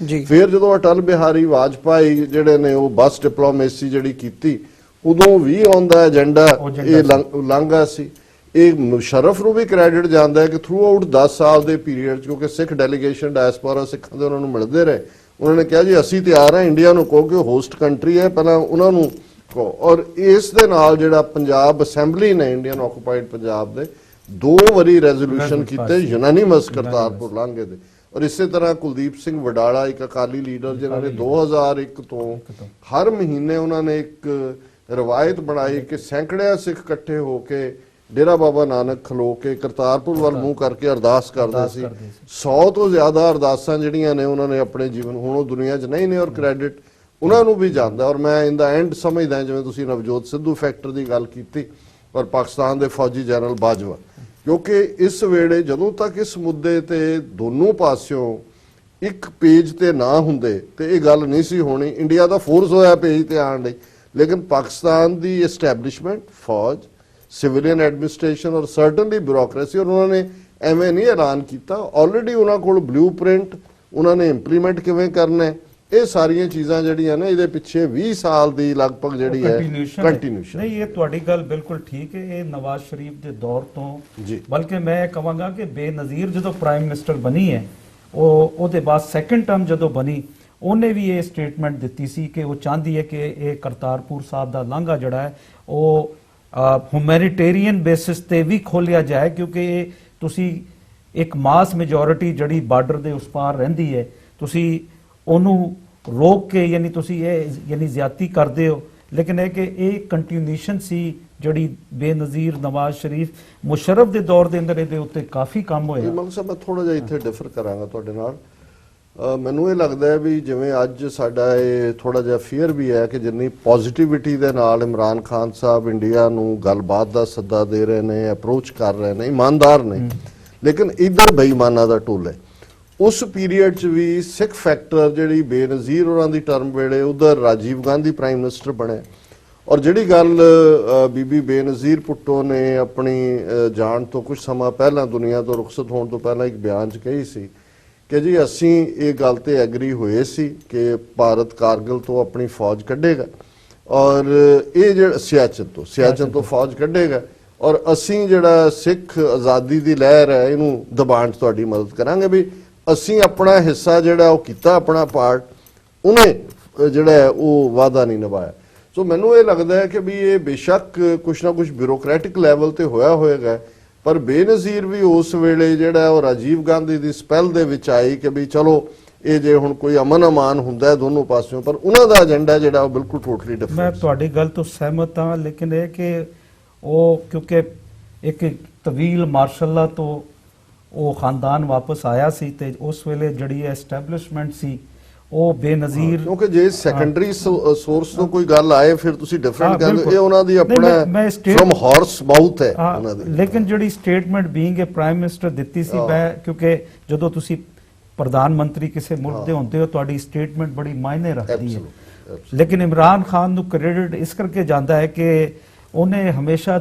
ਫਿਰ ਜਦੋਂ ਅਟਲ ਬਿਹਾਰੀ ਵਾਜਪਾਈ ਜਿਹੜੇ ਨੇ ਉਹ ਬਸ ਡਿਪਲੋਮੇਸੀ ਜਿਹੜੀ ਕੀਤੀ, ਉਦੋਂ ਵੀ ਆਉਂਦਾ ਏਜੰਡਾ ਇਹ ਲਾਂਘਾ ਸੀ। ਇਹ ਮੁਸ਼ਰਫ ਨੂੰ ਵੀ ਕ੍ਰੈਡਿਟ ਜਾਂਦਾ ਹੈ ਕਿ ਥਰੂ ਆਊਟ 10 ਸਾਲ ਦੇ ਪੀਰੀਅਡ 'ਚ, ਕਿਉਂਕਿ ਸਿੱਖ ਡੈਲੀਗੇਸ਼ਨ ਡਾਇਸਪੋਰਾ ਸਿੱਖਾਂ ਦੇ ਉਹਨਾਂ ਨੂੰ ਮਿਲਦੇ ਰਹੇ, ਉਹਨਾਂ ਨੇ ਕਿਹਾ ਜੀ ਅਸੀਂ ਤਿਆਰ ਹਾਂ, ਇੰਡੀਆ ਨੂੰ ਕਹੋ ਕਿ ਹੋਸਟ ਕੰਟਰੀ ਹੈ, ਪਹਿਲਾਂ ਉਹਨਾਂ ਨੂੰ ਕਹੋ। ਔਰ ਇਸ ਦੇ ਨਾਲ ਜਿਹੜਾ ਪੰਜਾਬ ਅਸੈਂਬਲੀ ਨੇ ਇੰਡੀਅਨ ਆਕੂਪਾਈਡ ਪੰਜਾਬ ਦੇ 2 ਵਾਰੀ ਰੈਜ਼ੋਲੂਸ਼ਨ ਕੀਤੇ ਯੂਨਾਨੀਮਸ ਕਰਤਾਰਪੁਰ ਲਾਂਘੇ ਦੇ। ਔਰ ਇਸੇ ਤਰ੍ਹਾਂ ਕੁਲਦੀਪ ਸਿੰਘ ਵਡਾਲਾ ਇੱਕ ਅਕਾਲੀ ਲੀਡਰ ਜਿਨ੍ਹਾਂ ਨੇ 2001 ਤੋਂ ਹਰ ਮਹੀਨੇ ਉਹਨਾਂ ਨੇ ਇੱਕ ਰਵਾਇਤ ਬਣਾਈ ਕਿ ਸੈਂਕੜਿਆਂ ਸਿੱਖ ਇਕੱਠੇ ਹੋ ਕੇ ਡੇਰਾ ਬਾਬਾ ਨਾਨਕ ਖਲੋ ਕੇ ਕਰਤਾਰਪੁਰ ਵੱਲ ਮੂੰਹ ਕਰਕੇ ਅਰਦਾਸ ਕਰਦੇ ਸੀ। 100 ਤੋਂ ਜ਼ਿਆਦਾ ਅਰਦਾਸਾਂ ਜਿਹੜੀਆਂ ਨੇ ਉਹਨਾਂ ਨੇ ਆਪਣੇ ਜੀਵਨ, ਹੁਣ ਉਹ ਦੁਨੀਆ 'ਚ ਨਹੀਂ ਨੇ ਔਰ ਕ੍ਰੈਡਿਟ ਉਹਨਾਂ ਨੂੰ ਵੀ ਜਾਂਦਾ। ਔਰ ਮੈਂ ਇਨ ਦਾ ਐਂਡ ਸਮਝਦਾ ਜਿਵੇਂ ਤੁਸੀਂ ਨਵਜੋਤ ਸਿੱਧੂ ਫੈਕਟਰ ਦੀ ਗੱਲ ਕੀਤੀ ਔਰ ਪਾਕਿਸਤਾਨ ਦੇ ਫੌਜੀ ਜਨਰਲ ਬਾਜਵਾ, ਕਿਉਂਕਿ ਇਸ ਵੇਲੇ ਜਦੋਂ ਤੱਕ ਇਸ ਮੁੱਦੇ ਤੇ ਦੋਨੋਂ ਪਾਸਿਓਂ ਇੱਕ ਪੇਜ ਤੇ ਨਾ ਹੁੰਦੇ ਤੇ ਇਹ ਗੱਲ ਨਹੀਂ ਸੀ ਹੋਣੀ। ਇੰਡੀਆ ਦਾ ਫੋਰਸ ਹੋਇਆ ਪੇਜ ਤੇ ਆਉਣ ਲਈ, ਲੇਕਿਨ ਪਾਕਿਸਤਾਨ ਦੀ ਐਸਟੈਬਲਿਸ਼ਮੈਂਟ, ਫੌਜ, ਸਿਵਿਲੀਅਨ ਐਡਮਿਨਿਸਟ੍ਰੇਸ਼ਨ ਔਰ ਸਰਟਨਲੀ ਬਿਊਰੋਕ੍ਰੇਸੀ, ਔਰ ਉਹਨਾਂ ਨੇ ਐਵੇਂ ਨਹੀਂ ਐਲਾਨ ਕੀਤਾ, ਆਲਰੇਡੀ ਉਹਨਾਂ ਕੋਲ ਬਲੂਪ੍ਰਿੰਟ, ਉਹਨਾਂ ਨੇ ਇੰਪਲੀਮੈਂਟ ਕਿਵੇਂ ਕਰਨਾ ਹੈ, ਇਹ ਸਾਰੀਆਂ ਚੀਜ਼ਾਂ ਜਿਹੜੀਆਂ ਨੇ ਇਹਦੇ ਪਿੱਛੇ 20 ਸਾਲ ਦੀ ਲਗਭਗ ਜਿਹੜੀ ਹੈ ਕੰਟੀਨਿਊਸ਼ਨ। ਨਹੀਂ, ਇਹ ਤੁਹਾਡੀ ਗੱਲ ਬਿਲਕੁਲ ਠੀਕ ਹੈ। ਇਹ ਨਵਾਜ਼ ਸ਼ਰੀਫ ਦੇ ਦੌਰ ਤੋਂ, ਬਲਕਿ ਮੈਂ ਕਹਾਂਗਾ ਕਿ ਬੇਨਜ਼ੀਰ ਜਦੋਂ ਪ੍ਰਾਈਮ ਮਿਨਿਸਟਰ ਬਣੀ ਹੈ, ਉਹਦੇ ਬਾਅਦ ਸੈਕੰਡ ਟਰਮ ਜਦੋਂ ਬਣੀ, ਉਹਨੇ ਵੀ ਇਹ ਸਟੇਟਮੈਂਟ ਦਿੱਤੀ ਸੀ ਕਿ ਉਹ ਚਾਹੁੰਦੀ ਹੈ ਕਿ ਇਹ ਕਰਤਾਰਪੁਰ ਸਾਹਿਬ ਦਾ ਲਾਂਘਾ ਜਿਹੜਾ ਹੈ ਉਹ ਹਿਊਮੈਨਿਟੇਰੀਅਨ ਬੇਸਿਸ ਤੇ ਵੀ ਖੋਲਿਆ ਜਾਏ, ਕਿਉਂਕਿ ਤੁਸੀਂ ਇੱਕ ਮਾਸ ਮੈਜੋਰਿਟੀ ਜਿਹੜੀ ਬਾਰਡਰ ਦੇ ਉਸ ਪਾਰ ਰਹਿੰਦੀ ਹੈ, ਤੁਸੀਂ ਉਹਨੂੰ ਰੋਕ ਕੇ ਯਾਨੀ ਤੁਸੀਂ ਇਹ ਯਾਨੀ ਜ਼ਿਆਦਤੀ ਕਰਦੇ ਹੋ। ਲੇਕਿਨ ਇਹ ਕਿ ਇਹ ਕੰਟੀਨਿਊਸ਼ਨ ਸੀ ਜਿਹੜੀ ਬੇਨਜ਼ੀਰ ਨਵਾਜ਼ ਸ਼ਰੀਫ ਮੁਸ਼ਰਫ ਦੇ ਦੌਰ ਦੇ ਅੰਦਰ ਇਹਦੇ ਉੱਤੇ ਕਾਫੀ ਕੰਮ ਹੋਇਆ। ਮਤਲਬ ਸਾਹਿਬ ਮੈਂ ਥੋੜਾ ਜਿਹਾ ਇੱਥੇ ਡਿਫਰ ਕਰਾਂਗਾ ਤੁਹਾਡੇ ਨਾਲ। ਮੈਨੂੰ ਇਹ ਲੱਗਦਾ ਹੈ ਵੀ ਜਿਵੇਂ ਅੱਜ ਸਾਡਾ ਇਹ ਥੋੜਾ ਜਿਹਾ ਫੀਅਰ ਵੀ ਹੈ ਕਿ ਜਿੰਨੀ ਪੋਜ਼ਿਟਿਵਿਟੀ ਦੇ ਨਾਲ ਇਮਰਾਨ ਖਾਨ ਸਾਹਿਬ ਇੰਡੀਆ ਨੂੰ ਗੱਲਬਾਤ ਦਾ ਸੱਦਾ ਦੇ ਰਹੇ ਨੇ, ਅਪਰੋਚ ਕਰ ਰਹੇ ਨੇ, ਇਮਾਨਦਾਰ ਨੇ, ਲੇਕਿਨ ਇਧਰ ਬੇਈਮਾਨਾਂ ਦਾ ਟੋਲ ਹੈ। ਉਸ ਪੀਰੀਅਡ 'ਚ ਵੀ ਸਿੱਖ ਫੈਕਟਰ ਜਿਹੜੀ ਬੇਨਜ਼ੀਰ ਉਹਨਾਂ ਦੀ ਟਰਮ ਵੇਲੇ ਉਧਰ ਰਾਜੀਵ ਗਾਂਧੀ ਪ੍ਰਾਈਮ ਮਿਨਿਸਟਰ ਬਣੇ, ਔਰ ਜਿਹੜੀ ਗੱਲ ਬੀਬੀ ਬੇਨਜ਼ੀਰ ਭੁੱਟੋ ਨੇ ਆਪਣੀ ਜਾਣ ਤੋਂ ਕੁਝ ਸਮਾਂ ਪਹਿਲਾਂ, ਦੁਨੀਆ ਤੋਂ ਰੁਖਸਤ ਹੋਣ ਤੋਂ ਪਹਿਲਾਂ ਇੱਕ ਬਿਆਨ 'ਚ ਕਹੀ ਸੀ ਕਿ ਜੀ ਅਸੀਂ ਇਹ ਗੱਲ ਤੇ ਐਗਰੀ ਹੋਏ ਸੀ ਕਿ ਭਾਰਤ ਕਾਰਗਿਲ ਤੋਂ ਆਪਣੀ ਫੌਜ ਕੱਢੇਗਾ ਔਰ ਇਹ ਜਿਹੜਾ ਸਿਆਚਨ ਤੋਂ ਫੌਜ ਕੱਢੇਗਾ ਔਰ ਅਸੀਂ ਜਿਹੜਾ ਸਿੱਖ ਆਜ਼ਾਦੀ ਦੀ ਲਹਿਰ ਹੈ ਇਹਨੂੰ ਦਬਾਉਣ 'ਚ ਤੁਹਾਡੀ ਮਦਦ ਕਰਾਂਗੇ। ਵੀ ਅਸੀਂ ਆਪਣਾ ਹਿੱਸਾ ਜਿਹੜਾ ਉਹ ਕੀਤਾ, ਆਪਣਾ ਪਾਰਟ, ਉਹਨੇ ਜਿਹੜਾ ਉਹ ਵਾਅਦਾ ਨਹੀਂ ਨਿਭਾਇਆ। ਸੋ ਮੈਨੂੰ ਇਹ ਲੱਗਦਾ ਹੈ ਕਿ ਵੀ ਇਹ ਬੇਸ਼ੱਕ ਕੁਛ ਨਾ ਕੁਛ ਬਿਊਰੋਕ੍ਰੈਟਿਕ ਲੈਵਲ ਤੇ ਹੋਇਆ ਹੋਏਗਾ, ਪਰ ਬੇਨਜ਼ੀਰ ਵੀ ਉਸ ਵੇਲੇ ਜਿਹੜਾ ਉਹ ਰਾਜੀਵ ਗਾਂਧੀ ਦੀ ਸਪੈਲ ਦੇ ਵਿੱਚ ਆਈ ਕਿ ਵੀ ਚਲੋ ਇਹ ਜੇ ਹੁਣ ਕੋਈ ਅਮਨ ਅਮਾਨ ਹੁੰਦਾ ਹੈ ਦੋਨੋਂ ਪਾਸਿਓਂ, ਪਰ ਉਹਨਾਂ ਦਾ ਏਜੰਡਾ ਜਿਹੜਾ ਉਹ ਬਿਲਕੁਲ ਟੋਟਲੀ ਡਿਫਰੈਂਟ। ਮੈਂ ਤੁਹਾਡੀ ਗੱਲ ਤੋਂ ਸਹਿਮਤ ਹਾਂ, ਲੇਕਿਨ ਇਹ ਕਿ ਉਹ ਕਿਉਂਕਿ ਇੱਕ ਤਵੀਲ ਮਾਰਸ਼ਲ ਤੋਂ ਉਹ ਖਾਨਦਾਨ ਵਾਪਸ ਆਇਆ ਸੀ ਤੇ ਉਸ ਵੇਲੇ ਜਿਹੜੀ ਐਸਟੈਬਲਿਸ਼ਮੈਂਟ ਸੀ ਉਹ ਬੇਨਜ਼ੀਰ, ਕਿਉਂਕਿ ਜੇ ਸੈਕੰਡਰੀ ਸੋਰਸ ਤੋਂ ਕੋਈ ਗੱਲ ਆਏ ਫਿਰ ਤੁਸੀਂ ਡਿਫਰੈਂਟ ਕਹਿੰਦੇ, ਇਹ ਉਹਨਾਂ ਦੀ ਆਪਣਾ ਫਰਮ ਹਾਰਸ ਮਾਊਥ ਹੈ ਉਹਨਾਂ ਦੀ। ਲੇਕਿਨ ਜਿਹੜੀ statement being a prime minister ਦਿੱਤੀ ਸੀ, ਮੈਂ ਕਿਉਂਕਿ ਜਦੋਂ ਤੁਸੀਂ ਪ੍ਰਧਾਨ ਮੰਤਰੀ ਕਿਸੇ ਮੁਲਕ ਦੇ ਹੁੰਦੇ ਹੋ ਤੁਹਾਡੀ ਸਟੇਟਮੈਂਟ ਬੜੀ ਮਾਇਨੇ ਰੱਖਦੀ ਹੈ। ਲੇਕਿਨ ਇਮਰਾਨ ਖਾਨ ਨੂੰ ਕ੍ਰੈਡਿਟ ਇਸ ਕਰਕੇ ਜਾਂਦਾ ਹੈ ਕਿ ਉਹਨੇ ਹਮੇਸ਼ਾ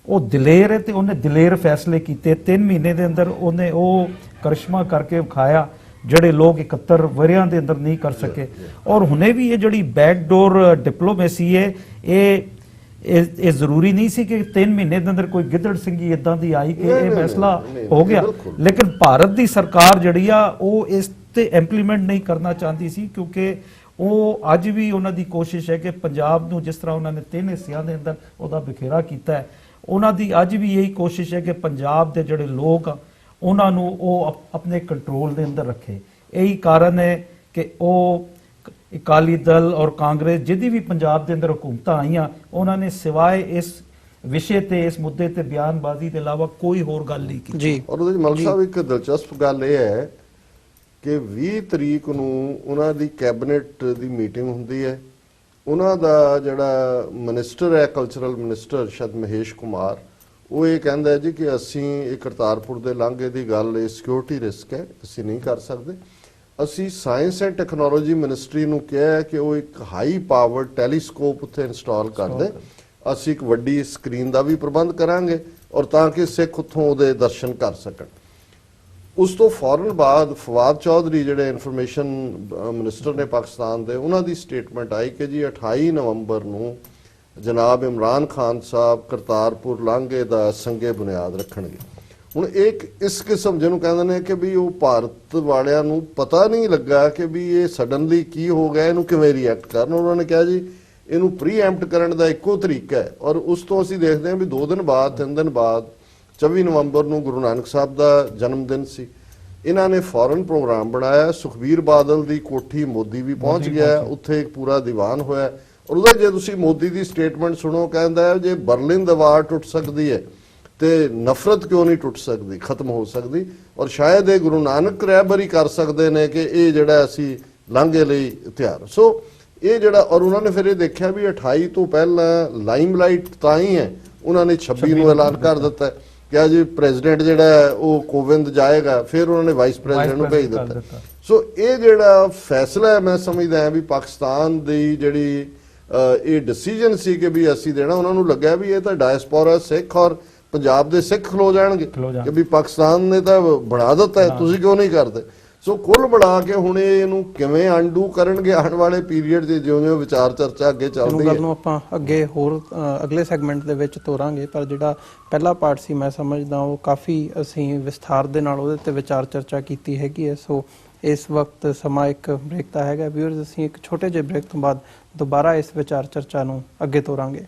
ਉਹ ਦਲੇਰ ਹੈ ਤੇ ਉਹਨੇ ਦਲੇਰ ਫੈਸਲੇ ਕੀਤੇ। 3 ਮਹੀਨੇ ਦੇ ਅੰਦਰ ਉਹਨੇ ਉਹ ਕਰਿਸ਼ਮਾ ਕਰਕੇ ਵਿਖਾਇਆ ਜਿਹੜੇ ਲੋਕ 71 ਵਰਿਆਂ ਦੇ ਅੰਦਰ ਨਹੀਂ ਕਰ ਸਕੇ। ਔਰ ਹੁਣੇ ਵੀ ਇਹ ਜਿਹੜੀ ਬੈਕਡੋਰ ਡਿਪਲੋਮੇਸੀ ਹੈ, ਇਹ ਜ਼ਰੂਰੀ ਨਹੀਂ ਸੀ ਕਿ 3 ਮਹੀਨੇ ਦੇ ਅੰਦਰ ਕੋਈ ਗਿੱਦੜ ਸਿੰਘੀ ਇਦਾਂ ਦੀ ਆਈ ਕਿ ਇਹ ਫੈਸਲਾ ਹੋ ਗਿਆ, ਲੇਕਿਨ ਭਾਰਤ ਦੀ ਸਰਕਾਰ ਜਿਹੜੀ ਆ ਉਹ ਇਸ ਤੇ ਇੰਪਲੀਮੈਂਟ ਨਹੀਂ ਕਰਨਾ ਚਾਹੁੰਦੀ ਸੀ, ਕਿਉਂਕਿ ਉਹ ਅੱਜ ਵੀ ਉਹਨਾਂ ਦੀ ਕੋਸ਼ਿਸ਼ ਹੈ ਕਿ ਪੰਜਾਬ ਨੂੰ ਜਿਸ ਤਰ੍ਹਾਂ ਉਹਨਾਂ ਨੇ 3 ਹਿੱਸਿਆਂ ਦੇ ਅੰਦਰ ਉਹਦਾ ਬਿਖੇਰਾ ਕੀਤਾ ਹੈ, ਉਹਨਾਂ ਦੀ ਅੱਜ ਵੀ ਇਹੀ ਕੋਸ਼ਿਸ਼ ਹੈ ਕਿ ਪੰਜਾਬ ਦੇ ਜਿਹੜੇ ਲੋਕ ਆ ਉਹਨਾਂ ਨੂੰ ਉਹ ਆਪਣੇ ਕੰਟਰੋਲ ਦੇ ਅੰਦਰ ਰੱਖੇ। ਇਹੀ ਕਾਰਨ ਹੈ ਕਿ ਉਹ ਅਕਾਲੀ ਦਲ ਔਰ ਕਾਂਗਰਸ ਜਿਹਦੀ ਵੀ ਪੰਜਾਬ ਦੇ ਅੰਦਰ ਹਕੂਮਤਾਂ ਆਈਆਂ, ਉਹਨਾਂ ਨੇ ਸਿਵਾਏ ਇਸ ਵਿਸ਼ੇ ਤੇ, ਇਸ ਮੁੱਦੇ ਤੇ ਬਿਆਨਬਾਜ਼ੀ ਦੇ ਇਲਾਵਾ ਕੋਈ ਹੋਰ ਗੱਲ ਨਹੀਂ ਕੀਤੀ ਜੀ। ਔਰ ਉਹਦੇ ਮਲਕ ਸਾਹਿਬ ਇੱਕ ਦਿਲਚਸਪ ਗੱਲ ਇਹ ਹੈ ਕਿ 20 ਤਰੀਕ ਨੂੰ ਉਹਨਾਂ ਦੀ ਕੈਬਨਿਟ ਦੀ ਮੀਟਿੰਗ ਹੁੰਦੀ ਹੈ। ਉਹਨਾਂ ਦਾ ਜਿਹੜਾ ਮਿਨਿਸਟਰ ਹੈ, ਕਲਚਰਲ ਮਿਨਿਸਟਰ ਸ਼ਾਇਦ ਮਹੇਸ਼ ਕੁਮਾਰ, ਉਹ ਇਹ ਕਹਿੰਦਾ ਹੈ ਜੀ ਕਿ ਅਸੀਂ ਇਹ ਕਰਤਾਰਪੁਰ ਦੇ ਲਾਂਘੇ ਦੀ ਗੱਲ, ਇਹ ਸਿਕਿਉਰਿਟੀ ਰਿਸਕ ਹੈ, ਅਸੀਂ ਨਹੀਂ ਕਰ ਸਕਦੇ। ਅਸੀਂ ਸਾਇੰਸ ਐਂਡ ਟੈਕਨੋਲੋਜੀ ਮਿਨਿਸਟਰੀ ਨੂੰ ਕਿਹਾ ਹੈ ਕਿ ਉਹ ਇੱਕ ਹਾਈ ਪਾਵਰਡ ਟੈਲੀਸਕੋਪ ਉੱਥੇ ਇੰਸਟਾਲ ਕਰ ਦੇ। ਅਸੀਂ ਇੱਕ ਵੱਡੀ ਸਕਰੀਨ ਦਾ ਵੀ ਪ੍ਰਬੰਧ ਕਰਾਂਗੇ ਔਰ ਤਾਂ ਕਿ ਸਿੱਖ ਉੱਥੋਂ ਉਹਦੇ ਦਰਸ਼ਨ ਕਰ ਸਕਣ। ਉਸ ਤੋਂ ਫੌਰਨ ਬਾਅਦ ਫਵਾਦ ਚੌਧਰੀ ਜਿਹੜੇ ਇਨਫੋਰਮੇਸ਼ਨ ਮਿਨਿਸਟਰ ਨੇ ਪਾਕਿਸਤਾਨ ਦੇ, ਉਹਨਾਂ ਦੀ ਸਟੇਟਮੈਂਟ ਆਈ ਕਿ ਜੀ 28 ਨਵੰਬਰ ਨੂੰ ਜਨਾਬ ਇਮਰਾਨ ਖਾਨ ਸਾਹਿਬ ਕਰਤਾਰਪੁਰ ਲਾਂਘੇ ਦਾ ਸੰਗੇ ਬੁਨਿਆਦ ਰੱਖਣਗੇ। ਹੁਣ ਇੱਕ ਇਸ ਕਿਸਮ ਜਿਹਨੂੰ ਕਹਿੰਦੇ ਨੇ ਕਿ ਵੀ ਉਹ ਭਾਰਤ ਵਾਲਿਆਂ ਨੂੰ ਪਤਾ ਨਹੀਂ ਲੱਗਾ ਕਿ ਵੀ ਇਹ ਸਡਨਲੀ ਕੀ ਹੋ ਗਿਆ, ਇਹਨੂੰ ਕਿਵੇਂ ਰਿਐਕਟ ਕਰਨ। ਉਹਨਾਂ ਨੇ ਕਿਹਾ ਜੀ ਇਹਨੂੰ ਪ੍ਰੀਐਮਪਟ ਕਰਨ ਦਾ ਇੱਕੋ ਤਰੀਕਾ ਹੈ। ਔਰ ਉਸ ਤੋਂ ਅਸੀਂ ਦੇਖਦੇ ਹਾਂ ਵੀ 2 ਦਿਨ ਬਾਅਦ 3 ਦਿਨ ਬਾਅਦ 24 ਨਵੰਬਰ ਨੂੰ ਗੁਰੂ ਨਾਨਕ ਸਾਹਿਬ ਦਾ ਜਨਮ ਦਿਨ ਸੀ। ਇਹਨਾਂ ਨੇ ਫੌਰਨ ਪ੍ਰੋਗਰਾਮ ਬਣਾਇਆ। ਸੁਖਬੀਰ ਬਾਦਲ ਦੀ ਕੋਠੀ ਮੋਦੀ ਵੀ ਪਹੁੰਚ ਗਿਆ, ਉੱਥੇ ਇੱਕ ਪੂਰਾ ਦੀਵਾਨ ਹੋਇਆ। ਔਰ ਉਹਦਾ ਜੇ ਤੁਸੀਂ ਮੋਦੀ ਦੀ ਸਟੇਟਮੈਂਟ ਸੁਣੋ, ਕਹਿੰਦਾ ਹੈ ਜੇ ਬਰਲਿਨ ਦੀਵਾਰ ਟੁੱਟ ਸਕਦੀ ਹੈ ਤੇ ਨਫ਼ਰਤ ਕਿਉਂ ਨਹੀਂ ਟੁੱਟ ਸਕਦੀ, ਖਤਮ ਹੋ ਸਕਦੀ। ਔਰ ਸ਼ਾਇਦ ਇਹ ਗੁਰੂ ਨਾਨਕ ਰਹਿਬਰੀ ਕਰ ਸਕਦੇ ਨੇ ਕਿ ਇਹ ਜਿਹੜਾ ਅਸੀਂ ਲਾਂਘੇ ਲਈ ਤਿਆਰ। ਸੋ ਇਹ ਜਿਹੜਾ, ਔਰ ਉਹਨਾਂ ਨੇ ਫਿਰ ਇਹ ਦੇਖਿਆ ਵੀ 28 ਤੋਂ ਪਹਿਲਾਂ ਲਾਈਮਲਾਈਟ ਤਾਂ ਹੀ ਹੈ। ਉਹਨਾਂ ਨੇ 26 ਨੂੰ ਐਲਾਨ ਕਰ ਦਿੱਤਾ ਕਿ ਜੀ ਪ੍ਰੈਜ਼ੀਡੈਂਟ ਜਿਹੜਾ ਉਹ ਕੋਵਿੰਦ ਜਾਏਗਾ, ਫਿਰ ਉਹਨਾਂ ਨੇ ਵਾਈਸ ਪ੍ਰੈਜ਼ੀਡੈਂਟ ਨੂੰ ਭੇਜ ਦਿੱਤਾ। ਸੋ ਇਹ ਜਿਹੜਾ ਫੈਸਲਾ ਹੈ, ਮੈਂ ਸਮਝਦਾ ਹਾਂ ਵੀ ਪਾਕਿਸਤਾਨ ਦੀ ਜਿਹੜੀ ਇਹ ਡਿਸੀਜਨ ਸੀ ਕਿ ਵੀ ਅਸੀਂ ਦੇਣਾ, ਉਹਨਾਂ ਨੂੰ ਲੱਗਿਆ ਵੀ ਇਹ ਤਾਂ ਡਾਇਸਪੋਰਾ ਸਿੱਖ ਔਰ ਪੰਜਾਬ ਦੇ ਸਿੱਖ ਖਲੋ ਜਾਣਗੇ ਕਿ ਵੀ ਪਾਕਿਸਤਾਨ ਨੇ ਤਾਂ ਬਣਾ ਦਿੱਤਾ ਹੈ, ਤੁਸੀਂ ਕਿਉਂ ਨਹੀਂ ਕਰਦੇ। ਸੋ ਕੁੱਲ ਬਣਾ ਕੇ ਹੁਣ ਇਹਨੂੰ ਕਿਵੇਂ ਅਨਡੂ ਕਰਨਗੇ ਆਉਣ ਵਾਲੇ ਪੀਰੀਅਡ 'ਚ, ਜਿਉਂ-ਜਿਉਂ ਵਿਚਾਰ ਚਰਚਾ ਅੱਗੇ ਚੱਲਦੀ ਹੈ। ਗੱਲ ਨੂੰ ਆਪਾਂ ਅੱਗੇ ਹੋਰ ਅਗਲੇ ਸੈਗਮੈਂਟ ਦੇ ਵਿੱਚ ਤੋਰਾਂਗੇ, ਪਰ ਜਿਹੜਾ ਪਹਿਲਾ ਪਾਰਟ ਸੀ ਮੈਂ ਸਮਝਦਾ ਉਹ ਕਾਫੀ ਅਸੀਂ ਵਿਸਥਾਰ ਦੇ ਨਾਲ ਉਹਦੇ ਤੇ ਵਿਚਾਰ ਚਰਚਾ ਕੀਤੀ ਹੈਗੀ ਹੈ। ਸੋ ਇਸ ਵਕਤ ਸਮਾਂ ਇੱਕ ਬ੍ਰੇਕ ਦਾ ਹੈਗਾ। ਵਿਊਅਰਸ, ਅਸੀਂ ਇੱਕ ਛੋਟੇ ਜਿਹੇ ਬ੍ਰੇਕ ਤੋਂ ਬਾਅਦ ਦੁਬਾਰਾ ਇਸ ਵਿਚਾਰ ਚਰਚਾ ਨੂੰ ਅੱਗੇ ਤੋਰਾਂਗੇ।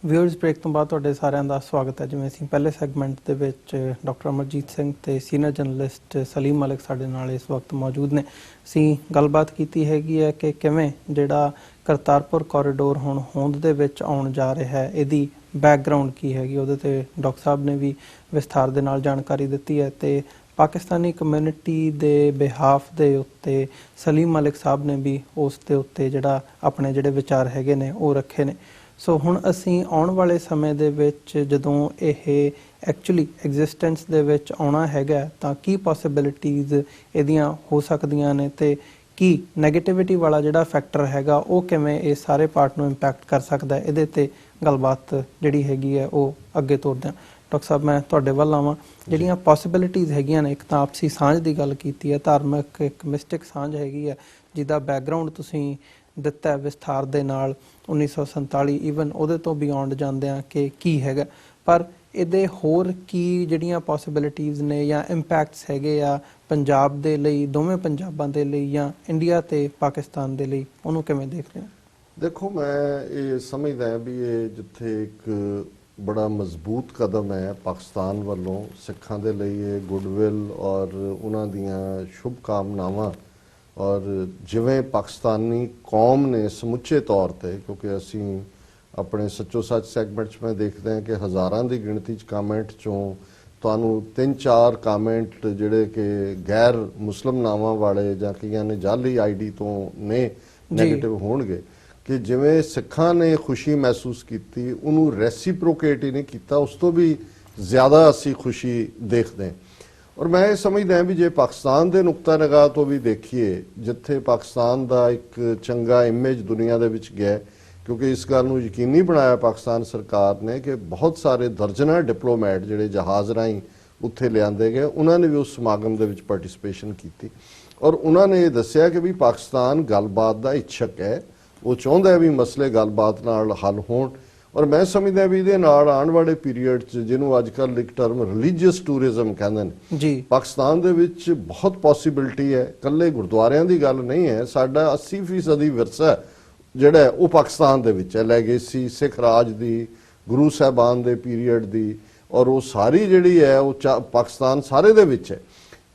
ਵਿਊਅਰਸ, ਬ੍ਰੇਕ ਤੋਂ ਬਾਅਦ ਤੁਹਾਡੇ ਸਾਰਿਆਂ ਦਾ ਸਵਾਗਤ ਹੈ। ਜਿਵੇਂ ਅਸੀਂ ਪਹਿਲੇ ਸੈਗਮੈਂਟ ਦੇ ਵਿੱਚ ਡਾਕਟਰ ਅਮਰਜੀਤ ਸਿੰਘ ਤੇ ਸੀਨੀਅਰ ਜਰਨਲਿਸਟ ਸਲੀਮ ਮਲਿਕ ਸਾਡੇ ਨਾਲ ਇਸ ਵਕਤ ਮੌਜੂਦ ਨੇ। ਅਸੀਂ ਗੱਲਬਾਤ ਕੀਤੀ ਹੈਗੀ ਹੈ ਕਿ ਕਿਵੇਂ ਜਿਹੜਾ ਕਰਤਾਰਪੁਰ ਕੋਰੀਡੋਰ ਹੁਣ ਹੋਂਦ ਦੇ ਵਿੱਚ ਆਉਣ ਜਾ ਰਿਹਾ ਹੈ, ਇਹਦੀ ਬੈਕਗਰਾਉਂਡ ਕੀ ਹੈਗੀ, ਉਹਦੇ ਤੇ ਡਾਕਟਰ ਸਾਹਿਬ ਨੇ ਵੀ ਵਿਸਥਾਰ ਦੇ ਨਾਲ ਜਾਣਕਾਰੀ ਦਿੱਤੀ ਹੈ। ਤੇ ਪਾਕਿਸਤਾਨੀ ਕਮਿਊਨਿਟੀ ਦੇ ਬਿਹਾਫ ਦੇ ਉੱਤੇ ਸਲੀਮ ਮਲਿਕ ਸਾਹਿਬ ਨੇ ਵੀ ਉਸ ਦੇ ਉੱਤੇ ਜਿਹੜਾ ਆਪਣੇ ਜਿਹੜੇ ਵਿਚਾਰ ਹੈਗੇ ਨੇ ਉਹ ਰੱਖੇ ਨੇ। ਸੋ ਹੁਣ ਅਸੀਂ ਆਉਣ ਵਾਲੇ ਸਮੇਂ ਦੇ ਵਿੱਚ ਜਦੋਂ ਇਹ ਐਕਚੁਅਲੀ ਐਗਜ਼ਿਸਟੈਂਸ ਦੇ ਵਿੱਚ ਆਉਣਾ ਹੈਗਾ ਤਾਂ ਕੀ ਪੋਸੀਬਿਲਿਟੀਜ਼ ਇਹਦੀਆਂ ਹੋ ਸਕਦੀਆਂ ਨੇ, ਤੇ ਕੀ ਨੈਗੇਟਿਵਿਟੀ ਵਾਲਾ ਜਿਹੜਾ ਫੈਕਟਰ ਹੈਗਾ ਉਹ ਕਿਵੇਂ ਇਹ ਸਾਰੇ ਪਾਰਟ ਨੂੰ ਇੰਪੈਕਟ ਕਰ ਸਕਦਾ ਹੈ। ਇਹਦੇ ਤੇ ਗੱਲਬਾਤ ਜਿਹੜੀ ਹੈਗੀ ਹੈ ਉਹ ਅੱਗੇ ਤੋਰਦੇ ਹਾਂ। ਡਾਕਟਰ ਸਾਹਿਬ, ਮੈਂ ਤੁਹਾਡੇ ਵੱਲ ਆਵਾਂ। ਜਿਹੜੀਆਂ ਪੋਸੀਬਿਲਿਟੀਜ਼ ਹੈਗੀਆਂ ਨੇ, ਇੱਕ ਤਾਂ ਆਪਸੀ ਸਾਂਝ ਦੀ ਗੱਲ ਕੀਤੀ ਹੈ, ਧਾਰਮਿਕ ਇੱਕ ਮਿਸਟਿਕ ਸਾਂਝ ਹੈਗੀ ਹੈ ਜਿਹਦਾ ਬੈਕਗਰਾਉਂਡ ਤੁਸੀਂ ਦਿੱਤਾ ਵਿਸਥਾਰ ਦੇ ਨਾਲ 1947 ਈਵਨ ਉਹਦੇ ਤੋਂ ਬਿਯੋਂਡ ਜਾਂਦੇ ਆ ਕਿ ਕੀ ਹੈਗਾ। ਪਰ ਇਹਦੇ ਹੋਰ ਕੀ ਜਿਹੜੀਆਂ ਪੋਸੀਬਿਲਿਟੀਜ਼ ਨੇ ਜਾਂ ਇੰਪੈਕਟਸ ਹੈਗੇ ਆ ਪੰਜਾਬ ਦੇ ਲਈ, ਦੋਵੇਂ ਪੰਜਾਬਾਂ ਦੇ ਲਈ ਜਾਂ ਇੰਡੀਆ ਤੇ ਪਾਕਿਸਤਾਨ ਦੇ ਲਈ, ਉਹਨੂੰ ਕਿਵੇਂ ਦੇਖਦੇ ਹੋ? ਦੇਖੋ, ਮੈਂ ਇਹ ਸਮਝਦਾ ਹਾਂ ਵੀ ਇਹ ਜਿੱਥੇ ਇੱਕ ਬੜਾ ਮਜ਼ਬੂਤ ਕਦਮ ਹੈ ਪਾਕਿਸਤਾਨ ਵੱਲੋਂ ਸਿੱਖਾਂ ਦੇ ਲਈ, ਇਹ ਗੁੱਡਵਿਲ ਔਰ ਉਹਨਾਂ ਦੀਆਂ ਸ਼ੁਭ ਕਾਮਨਾਵਾਂ, ਔਰ ਜਿਵੇਂ ਪਾਕਿਸਤਾਨੀ ਕੌਮ ਨੇ ਸਮੁੱਚੇ ਤੌਰ ਤੇ, ਕਿਉਂਕਿ ਅਸੀਂ ਆਪਣੇ ਸੱਚੋ ਸੱਚ ਸੈਗਮੈਂਟ 'ਚ ਮੈਂ ਦੇਖਦੇ ਹਾਂ ਕਿ ਹਜ਼ਾਰਾਂ ਦੀ ਗਿਣਤੀ 'ਚ ਕਾਮੈਂਟ 'ਚੋਂ ਤੁਹਾਨੂੰ 3-4 ਕਾਮੈਂਟ ਜਿਹੜੇ ਕਿ ਗੈਰ ਮੁਸਲਿਮ ਨਾਵਾਂ ਵਾਲੇ ਜਾਂ ਕਈਆਂ ਨੇ ਜਾਲੀ ਆਈਡੀ ਤੋਂ ਨੇ ਨੈਗੇਟਿਵ ਹੋਣਗੇ। ਕਿ ਜਿਵੇਂ ਸਿੱਖਾਂ ਨੇ ਖੁਸ਼ੀ ਮਹਿਸੂਸ ਕੀਤੀ ਉਹਨੂੰ ਰੈਸੀਪ੍ਰੋਕੇਟ ਹੀ ਨਹੀਂ ਕੀਤਾ, ਉਸ ਤੋਂ ਵੀ ਜ਼ਿਆਦਾ ਅਸੀਂ ਖੁਸ਼ੀ ਦੇਖਦੇ ਹਾਂ। ਔਰ ਮੈਂ ਇਹ ਸਮਝਦਾ ਵੀ ਜੇ ਪਾਕਿਸਤਾਨ ਦੇ ਨੁਕਤਾ ਨਿਗਾਹ ਤੋਂ ਵੀ ਦੇਖੀਏ, ਜਿੱਥੇ ਪਾਕਿਸਤਾਨ ਦਾ ਇੱਕ ਚੰਗਾ ਇਮੇਜ ਦੁਨੀਆ ਦੇ ਵਿੱਚ ਗਿਆ, ਕਿਉਂਕਿ ਇਸ ਗੱਲ ਨੂੰ ਯਕੀਨੀ ਬਣਾਇਆ ਪਾਕਿਸਤਾਨ ਸਰਕਾਰ ਨੇ ਕਿ ਬਹੁਤ ਸਾਰੇ ਦਰਜਨਾਂ ਡਿਪਲੋਮੈਟ ਜਿਹੜੇ ਜਹਾਜ਼ ਰਾਹੀਂ ਉੱਥੇ ਲਿਆਂਦੇ ਗਏ, ਉਹਨਾਂ ਨੇ ਵੀ ਉਸ ਸਮਾਗਮ ਦੇ ਵਿੱਚ ਪਾਰਟਿਸਿਪੇਸ਼ਨ ਕੀਤੀ ਔਰ ਉਹਨਾਂ ਨੇ ਇਹ ਦੱਸਿਆ ਕਿ ਵੀ ਪਾਕਿਸਤਾਨ ਗੱਲਬਾਤ ਦਾ ਇੱਛਕ ਹੈ, ਉਹ ਚਾਹੁੰਦਾ ਹੈ ਵੀ ਮਸਲੇ ਗੱਲਬਾਤ ਨਾਲ ਹੱਲ ਹੋਣ। ਔਰ ਮੈਂ ਸਮਝਦਾ ਵੀ ਇਹਦੇ ਨਾਲ ਆਉਣ ਵਾਲੇ ਪੀਰੀਅਡ 'ਚ, ਜਿਹਨੂੰ ਅੱਜ ਕੱਲ੍ਹ ਇੱਕ ਟਰਮ ਰਿਲੀਜੀਅਸ ਟੂਰਿਜ਼ਮ ਕਹਿੰਦੇ ਨੇ ਜੀ, ਪਾਕਿਸਤਾਨ ਦੇ ਵਿੱਚ ਬਹੁਤ ਪੋਸੀਬਿਲਿਟੀ ਹੈ। ਇਕੱਲੇ ਗੁਰਦੁਆਰਿਆਂ ਦੀ ਗੱਲ ਨਹੀਂ ਹੈ, ਸਾਡਾ 80% ਵਿਰਸਾ ਜਿਹੜਾ ਉਹ ਪਾਕਿਸਤਾਨ ਦੇ ਵਿੱਚ ਹੈ, ਲੈਗੇਸੀ ਸਿੱਖ ਰਾਜ ਦੀ, ਗੁਰੂ ਸਾਹਿਬਾਨ ਦੇ ਪੀਰੀਅਡ ਦੀ, ਔਰ ਉਹ ਸਾਰੀ ਜਿਹੜੀ ਹੈ ਉਹ ਪਾਕਿਸਤਾਨ ਸਾਰੇ ਦੇ ਵਿੱਚ ਹੈ।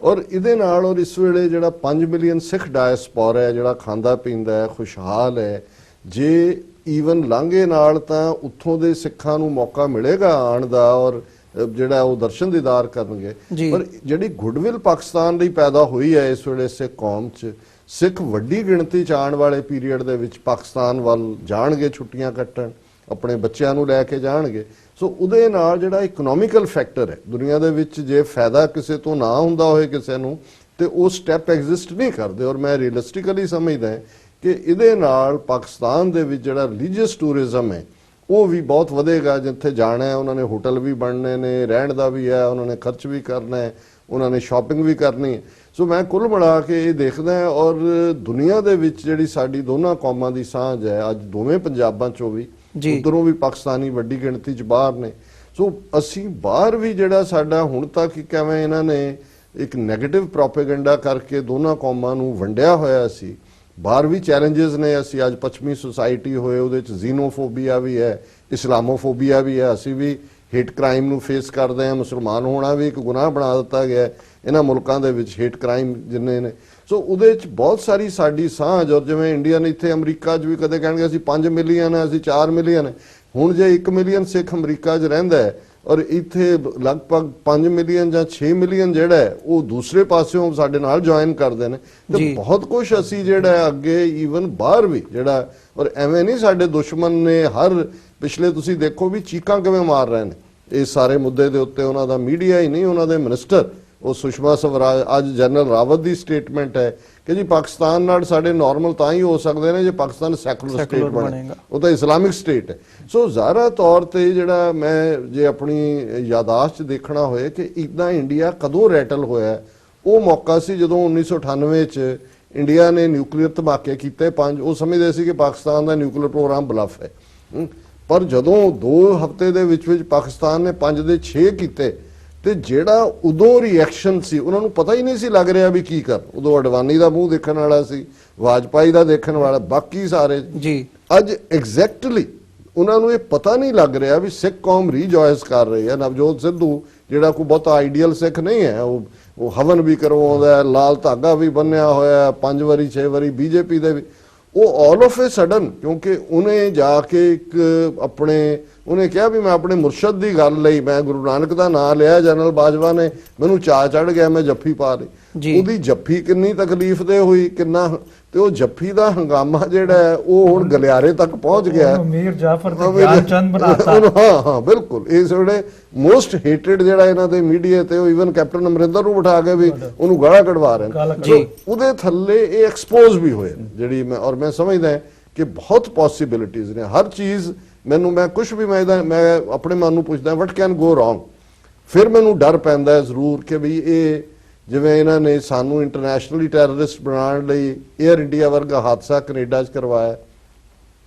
ਔਰ ਇਹਦੇ ਨਾਲ ਔਰ ਇਸ ਵੇਲੇ ਜਿਹੜਾ 5 ਮਿਲੀਅਨ ਸਿੱਖ ਡਾਇਸਪੋਰਾ ਹੈ, ਜਿਹੜਾ ਖਾਂਦਾ ਪੀਂਦਾ ਹੈ, ਖੁਸ਼ਹਾਲ ਹੈ, ਜੇ ਈਵਨ ਲਾਂਘੇ ਨਾਲ ਤਾਂ ਉੱਥੋਂ ਦੇ ਸਿੱਖਾਂ ਨੂੰ ਮੌਕਾ ਮਿਲੇਗਾ ਆਉਣ ਦਾ ਔਰ ਜਿਹੜਾ ਉਹ ਦਰਸ਼ਨ ਦੀਦਾਰ ਕਰਨਗੇ। ਪਰ ਜਿਹੜੀ ਗੁੱਡਵਿਲ ਪਾਕਿਸਤਾਨ ਲਈ ਪੈਦਾ ਹੋਈ ਹੈ ਇਸ ਵੇਲੇ ਸਿੱਖ ਕੌਮ 'ਚ, ਸਿੱਖ ਵੱਡੀ ਗਿਣਤੀ 'ਚ ਆਉਣ ਵਾਲੇ ਪੀਰੀਅਡ ਦੇ ਵਿੱਚ ਪਾਕਿਸਤਾਨ ਵੱਲ ਜਾਣਗੇ, ਛੁੱਟੀਆਂ ਕੱਟਣ, ਆਪਣੇ ਬੱਚਿਆਂ ਨੂੰ ਲੈ ਕੇ ਜਾਣਗੇ। ਸੋ ਉਹਦੇ ਨਾਲ ਜਿਹੜਾ ਇਕਨੋਮਿਕਲ ਫੈਕਟਰ ਹੈ ਦੁਨੀਆ ਦੇ ਵਿੱਚ, ਜੇ ਫਾਇਦਾ ਕਿਸੇ ਤੋਂ ਨਾ ਹੁੰਦਾ ਹੋਏ ਕਿਸੇ ਨੂੰ, ਤੇ ਉਹ ਸਟੈਪ ਐਗਜ਼ਿਸਟ ਨਹੀਂ ਕਰਦੇ। ਔਰ ਮੈਂ ਰੀਅਲਿਸਟਿਕਲੀ ਸਮਝਦਾ ਕਿ ਇਹਦੇ ਨਾਲ ਪਾਕਿਸਤਾਨ ਦੇ ਵਿੱਚ ਜਿਹੜਾ ਰਿਲੀਜੀਅਸ ਟੂਰਿਜ਼ਮ ਹੈ ਉਹ ਵੀ ਬਹੁਤ ਵਧੇਗਾ। ਜਿੱਥੇ ਜਾਣਾ ਹੈ ਉਹਨਾਂ ਨੇ ਹੋਟਲ ਵੀ ਬਣਨੇ ਨੇ, ਰਹਿਣ ਦਾ ਵੀ ਹੈ, ਉਹਨਾਂ ਨੇ ਖਰਚ ਵੀ ਕਰਨਾ ਹੈ, ਉਹਨਾਂ ਨੇ ਸ਼ਾਪਿੰਗ ਵੀ ਕਰਨੀ ਹੈ। ਸੋ ਮੈਂ ਕੁੱਲ ਮਿਲਾ ਕੇ ਇਹ ਦੇਖਦਾ ਔਰ ਦੁਨੀਆ ਦੇ ਵਿੱਚ ਜਿਹੜੀ ਸਾਡੀ ਦੋਨਾਂ ਕੌਮਾਂ ਦੀ ਸਾਂਝ ਹੈ, ਅੱਜ ਦੋਵੇਂ ਪੰਜਾਬਾਂ 'ਚੋਂ ਵੀ, ਉੱਧਰੋਂ ਵੀ ਪਾਕਿਸਤਾਨੀ ਵੱਡੀ ਗਿਣਤੀ 'ਚ ਬਾਹਰ ਨੇ। ਸੋ ਅਸੀਂ ਬਾਹਰ ਵੀ ਜਿਹੜਾ ਸਾਡਾ ਹੁਣ ਤੱਕ ਕਿਵੇਂ ਇਹਨਾਂ ਨੇ ਇੱਕ ਨੈਗੇਟਿਵ ਪ੍ਰੋਪੇਗੈਂਡਾ ਕਰਕੇ ਦੋਨਾਂ ਕੌਮਾਂ ਨੂੰ ਵੰਡਿਆ ਹੋਇਆ ਸੀ, ਬਾਹਰ ਵੀ ਚੈਲੰਜਸ ਨੇ। ਅਸੀਂ ਅੱਜ ਪੱਛਮੀ ਸੁਸਾਇਟੀ ਹੋਏ, ਉਹਦੇ 'ਚ ਜ਼ੀਨੋਫੋਬੀਆ ਵੀ ਹੈ, ਇਸਲਾਮੋਫੋਬੀਆ ਵੀ ਹੈ, ਅਸੀਂ ਵੀ ਹੇਟ ਕ੍ਰਾਈਮ ਨੂੰ ਫੇਸ ਕਰਦੇ ਹਾਂ। ਮੁਸਲਮਾਨ ਹੋਣਾ ਵੀ ਇੱਕ ਗੁਨਾਹ ਬਣਾ ਦਿੱਤਾ ਗਿਆ ਇਹਨਾਂ ਮੁਲਕਾਂ ਦੇ ਵਿੱਚ, ਹੇਟ ਕ੍ਰਾਈਮ ਜਿੰਨੇ ਨੇ। ਸੋ ਉਹਦੇ 'ਚ ਬਹੁਤ ਸਾਰੀ ਸਾਡੀ ਸਾਂਝ। ਔਰ ਜਿਵੇਂ ਇੰਡੀਆ ਨੇ ਇੱਥੇ ਅਮਰੀਕਾ 'ਚ ਵੀ ਕਦੇ ਕਹਿਣਗੇ ਅਸੀਂ 5 ਮਿਲੀਅਨ ਹੈ, ਅਸੀਂ 4 ਮਿਲੀਅਨ ਹੈ। ਹੁਣ ਜੇ 1 ਮਿਲੀਅਨ ਸਿੱਖ ਅਮਰੀਕਾ 'ਚ ਰਹਿੰਦਾ ਹੈ ਔਰ ਇੱਥੇ ਲਗਭਗ 5 ਮਿਲੀਅਨ ਜਾਂ 6 ਮਿਲੀਅਨ ਜਿਹੜਾ ਹੈ ਉਹ ਦੂਸਰੇ ਪਾਸਿਓਂ ਸਾਡੇ ਨਾਲ ਜੁਆਇਨ ਕਰਦੇ ਨੇ, ਤੇ ਬਹੁਤ ਕੁਝ ਅਸੀਂ ਜਿਹੜਾ ਅੱਗੇ ਈਵਨ ਬਾਹਰ ਵੀ ਜਿਹੜਾ। ਔਰ ਐਵੇਂ ਨਹੀਂ ਸਾਡੇ ਦੁਸ਼ਮਣ ਨੇ ਹਰ ਪਿਛਲੇ ਤੁਸੀਂ ਦੇਖੋ ਵੀ ਚੀਕਾਂ ਕਿਵੇਂ ਮਾਰ ਰਹੇ ਨੇ ਇਸ ਸਾਰੇ ਮੁੱਦੇ ਦੇ ਉੱਤੇ। ਉਹਨਾਂ ਦਾ ਮੀਡੀਆ ਹੀ ਨਹੀਂ, ਉਹਨਾਂ ਦੇ ਮਿਨਿਸਟਰ ਉਹ ਸੁਸ਼ਮਾ ਸਵਰਾਜ, ਅੱਜ ਜਨਰਲ ਰਾਵਤ ਦੀ ਸਟੇਟਮੈਂਟ ਹੈ ਕਿ ਜੀ ਪਾਕਿਸਤਾਨ ਨਾਲ ਸਾਡੇ ਨਾਰਮਲ ਤਾਂ ਹੀ ਹੋ ਸਕਦੇ ਨੇ ਜੇ ਪਾਕਿਸਤਾਨ ਸੈਕੂਲਰ ਸਟੇਟ ਬਣੇ, ਉਹ ਤਾਂ ਇਸਲਾਮਿਕ ਸਟੇਟ ਹੈ। ਸੋ ਜ਼ਾਹਰਾ ਤੌਰ ਤੇ ਜਿਹੜਾ ਮੈਂ ਜੇ ਆਪਣੀ ਯਾਦਾਸ਼ਤ ਦੇਖਣਾ ਹੋਏ ਕਿ ਇੱਦਾਂ ਇੰਡੀਆ ਕਦੋਂ ਰੈਟਲ ਹੋਇਆ, ਉਹ ਮੌਕਾ ਸੀ ਜਦੋਂ 1998 ਚ ਇੰਡੀਆ ਨੇ ਨਿਊਕਲੀਅਰ ਧਮਾਕੇ ਕੀਤੇ 5। ਉਹ ਸਮਝਦੇ ਸੀ ਕਿ ਪਾਕਿਸਤਾਨ ਦਾ ਨਿਊਕਲੀਅਰ ਪ੍ਰੋਗਰਾਮ ਬਲਫ ਹੈ, ਪਰ ਜਦੋਂ 2 ਹਫ਼ਤੇ ਦੇ ਵਿੱਚ ਪਾਕਿਸਤਾਨ ਨੇ 5 ਦੇ 6 ਕੀਤੇ ਤੇ ਜਿਹੜਾ ਉਦੋਂ ਰਿਐਕਸ਼ਨ ਸੀ, ਉਹਨਾਂ ਨੂੰ ਪਤਾ ਹੀ ਨਹੀਂ ਸੀ ਲੱਗ ਰਿਹਾ ਵੀ ਕੀ ਕਰ। ਉਦੋਂ ਅਡਵਾਨੀ ਦਾ ਮੂੰਹ ਦੇਖਣ ਵਾਲਾ ਸੀ, ਵਾਜਪਾਈ ਦਾ ਦੇਖਣ ਵਾਲਾ, ਬਾਕੀ ਸਾਰੇ ਜੀ। ਅੱਜ ਐਗਜ਼ੈਕਟਲੀ ਉਹਨਾਂ ਨੂੰ ਇਹ ਪਤਾ ਨਹੀਂ ਲੱਗ ਰਿਹਾ ਵੀ ਸਿੱਖ ਕੌਮ ਰੀਜੋਇਸ ਕਰ ਰਹੀ ਹੈ। ਨਵਜੋਤ ਸਿੱਧੂ ਜਿਹੜਾ ਕੋਈ ਬਹੁਤਾ ਆਈਡੀਅਲ ਸਿੱਖ ਨਹੀਂ ਹੈ, ਉਹ ਹਵਨ ਵੀ ਕਰਵਾਉਂਦਾ, ਲਾਲ ਧਾਗਾ ਵੀ ਬੰਨਿਆ ਹੋਇਆ 5 ਵਾਰੀ 6 ਵਾਰੀ ਬੀਜੇਪੀ ਦੇ ਵੀ। ਉਹ ਆਲ ਆਫ ਏ ਸਡਨ, ਕਿਉਂਕਿ ਉਹਨੇ ਜਾ ਕੇ ਇੱਕ ਉਹਨੇ ਕਿਹਾ ਵੀ ਮੈਂ ਆਪਣੇ ਮੁਰਸ਼ਦ ਦੀ ਗੱਲ ਲਈ, ਮੈਂ ਗੁਰੂ ਨਾਨਕ ਦਾ ਨਾਂ ਲਿਆ, ਜਨਰਲ ਬਾਜਵਾ ਨੇ, ਮੈਨੂੰ ਚਾਅ ਚੜ ਗਿਆ, ਮੈਂ ਜੱਫੀ ਪਾ ਲਈ। ਉਹਦੀ ਜੱਫੀ ਕਿੰਨੀ ਤਕਲੀਫ ਦੇ ਹੋਈ, ਕਿੰਨਾ, ਤੇ ਉਹ ਜੱਫੀ ਦਾ ਹੰਗਾਮਾ ਜਿਹੜਾ ਉਹ ਹੁਣ ਗਲਿਆਰੇ ਤੱਕ ਪਹੁੰਚ ਗਿਆ। ਮੀਰ ਜਾਫਰ ਤੇ ਗਿਆਨ ਚੰਦ ਬਣਾਤਾ। ਹਾਂ ਬਿਲਕੁਲ, ਇਸ ਵੇਲੇ ਮੋਸਟ ਹੇਟਡ ਜਿਹੜਾ ਇਹਨਾਂ ਦੇ ਮੀਡੀਆ ਤੇ, ਉਹ ਈਵਨ ਕੈਪਟਨ ਅਮਰਿੰਦਰ ਨੂੰ ਬਿਠਾ ਕੇ ਵੀ ਉਹਨੂੰ ਗਾਲਾਂ ਕਢਵਾ ਰਹੇ ਨੇ। ਉਹਦੇ ਥੱਲੇ ਇਹ ਐਕਸਪੋਜ਼ ਵੀ ਹੋਏ ਜਿਹੜੀ ਔਰ ਮੈਂ ਸਮਝਦਾ ਕਿ ਬਹੁਤ ਪੋਸੀਬਿਲਿਟੀਜ਼ ਨੇ ਹਰ ਚੀਜ਼। ਮੈਂ ਕੁਝ ਵੀ ਮੈਂ ਆਪਣੇ ਮਨ ਨੂੰ ਪੁੱਛਦਾ ਵਟ ਕੈਨ ਗੋ ਰੋਂਗ, ਫਿਰ ਮੈਨੂੰ ਡਰ ਪੈਂਦਾ ਹੈ ਜ਼ਰੂਰ ਕਿ ਵੀ ਇਹ ਜਿਵੇਂ ਇਹਨਾਂ ਨੇ ਸਾਨੂੰ ਇੰਟਰਨੈਸ਼ਨਲੀ ਟੈਰਰਿਸਟ ਬਣਾਉਣ ਲਈ ਏਅਰ ਇੰਡੀਆ ਵਰਗਾ ਹਾਦਸਾ ਕੈਨੇਡਾ 'ਚ ਕਰਵਾਇਆ,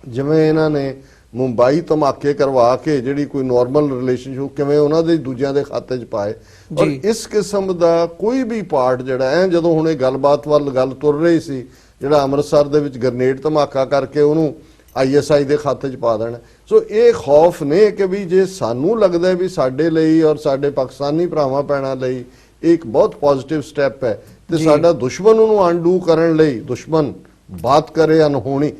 ਜਿਵੇਂ ਇਹਨਾਂ ਨੇ ਮੁੰਬਈ ਧਮਾਕੇ ਕਰਵਾ ਕੇ ਜਿਹੜੀ ਕੋਈ ਨਾਰਮਲ ਰਿਲੇਸ਼ਨਸ਼ਿਪ ਕਿਵੇਂ ਉਹਨਾਂ ਦੇ ਦੂਜਿਆਂ ਦੇ ਖਾਤੇ 'ਚ ਪਾਏ। ਔਰ ਇਸ ਕਿਸਮ ਦਾ ਕੋਈ ਵੀ ਪਾਰਟ ਜਿਹੜਾ ਜਦੋਂ ਹੁਣ ਇਹ ਗੱਲਬਾਤ ਵੱਲ ਗੱਲ ਤੁਰ ਰਹੀ ਸੀ, ਜਿਹੜਾ ਅੰਮ੍ਰਿਤਸਰ ਦੇ ਵਿੱਚ ਗ੍ਰਨੇਡ ਧਮਾਕਾ ਕਰਕੇ ਉਹਨੂੰ ISI ਦੇ ਖਾਤੇ 'ਚ ਪਾ ਦੇਣਾ। ਸੋ ਇਹ ਖੌਫ ਨੇ ਕਿ ਵੀ ਜੇ ਸਾਨੂੰ ਲੱਗਦਾ ਵੀ ਸਾਡੇ ਲਈ ਔਰ ਸਾਡੇ ਪਾਕਿਸਤਾਨੀ ਭਰਾਵਾਂ ਭੈਣਾਂ ਲਈ ਇਹ ਇੱਕ ਬਹੁਤ ਪੋਜ਼ਿਟਿਵ ਸਟੈਪ ਹੈ, ਤੇ ਸਾਡਾ ਦੁਸ਼ਮਣ ਉਹਨੂੰ ਅਨਡੂ ਕਰਨ ਲਈ, ਦੁਸ਼ਮਣ ਬਾਤ ਕਰੇ ਅਨਹੋਣੀ,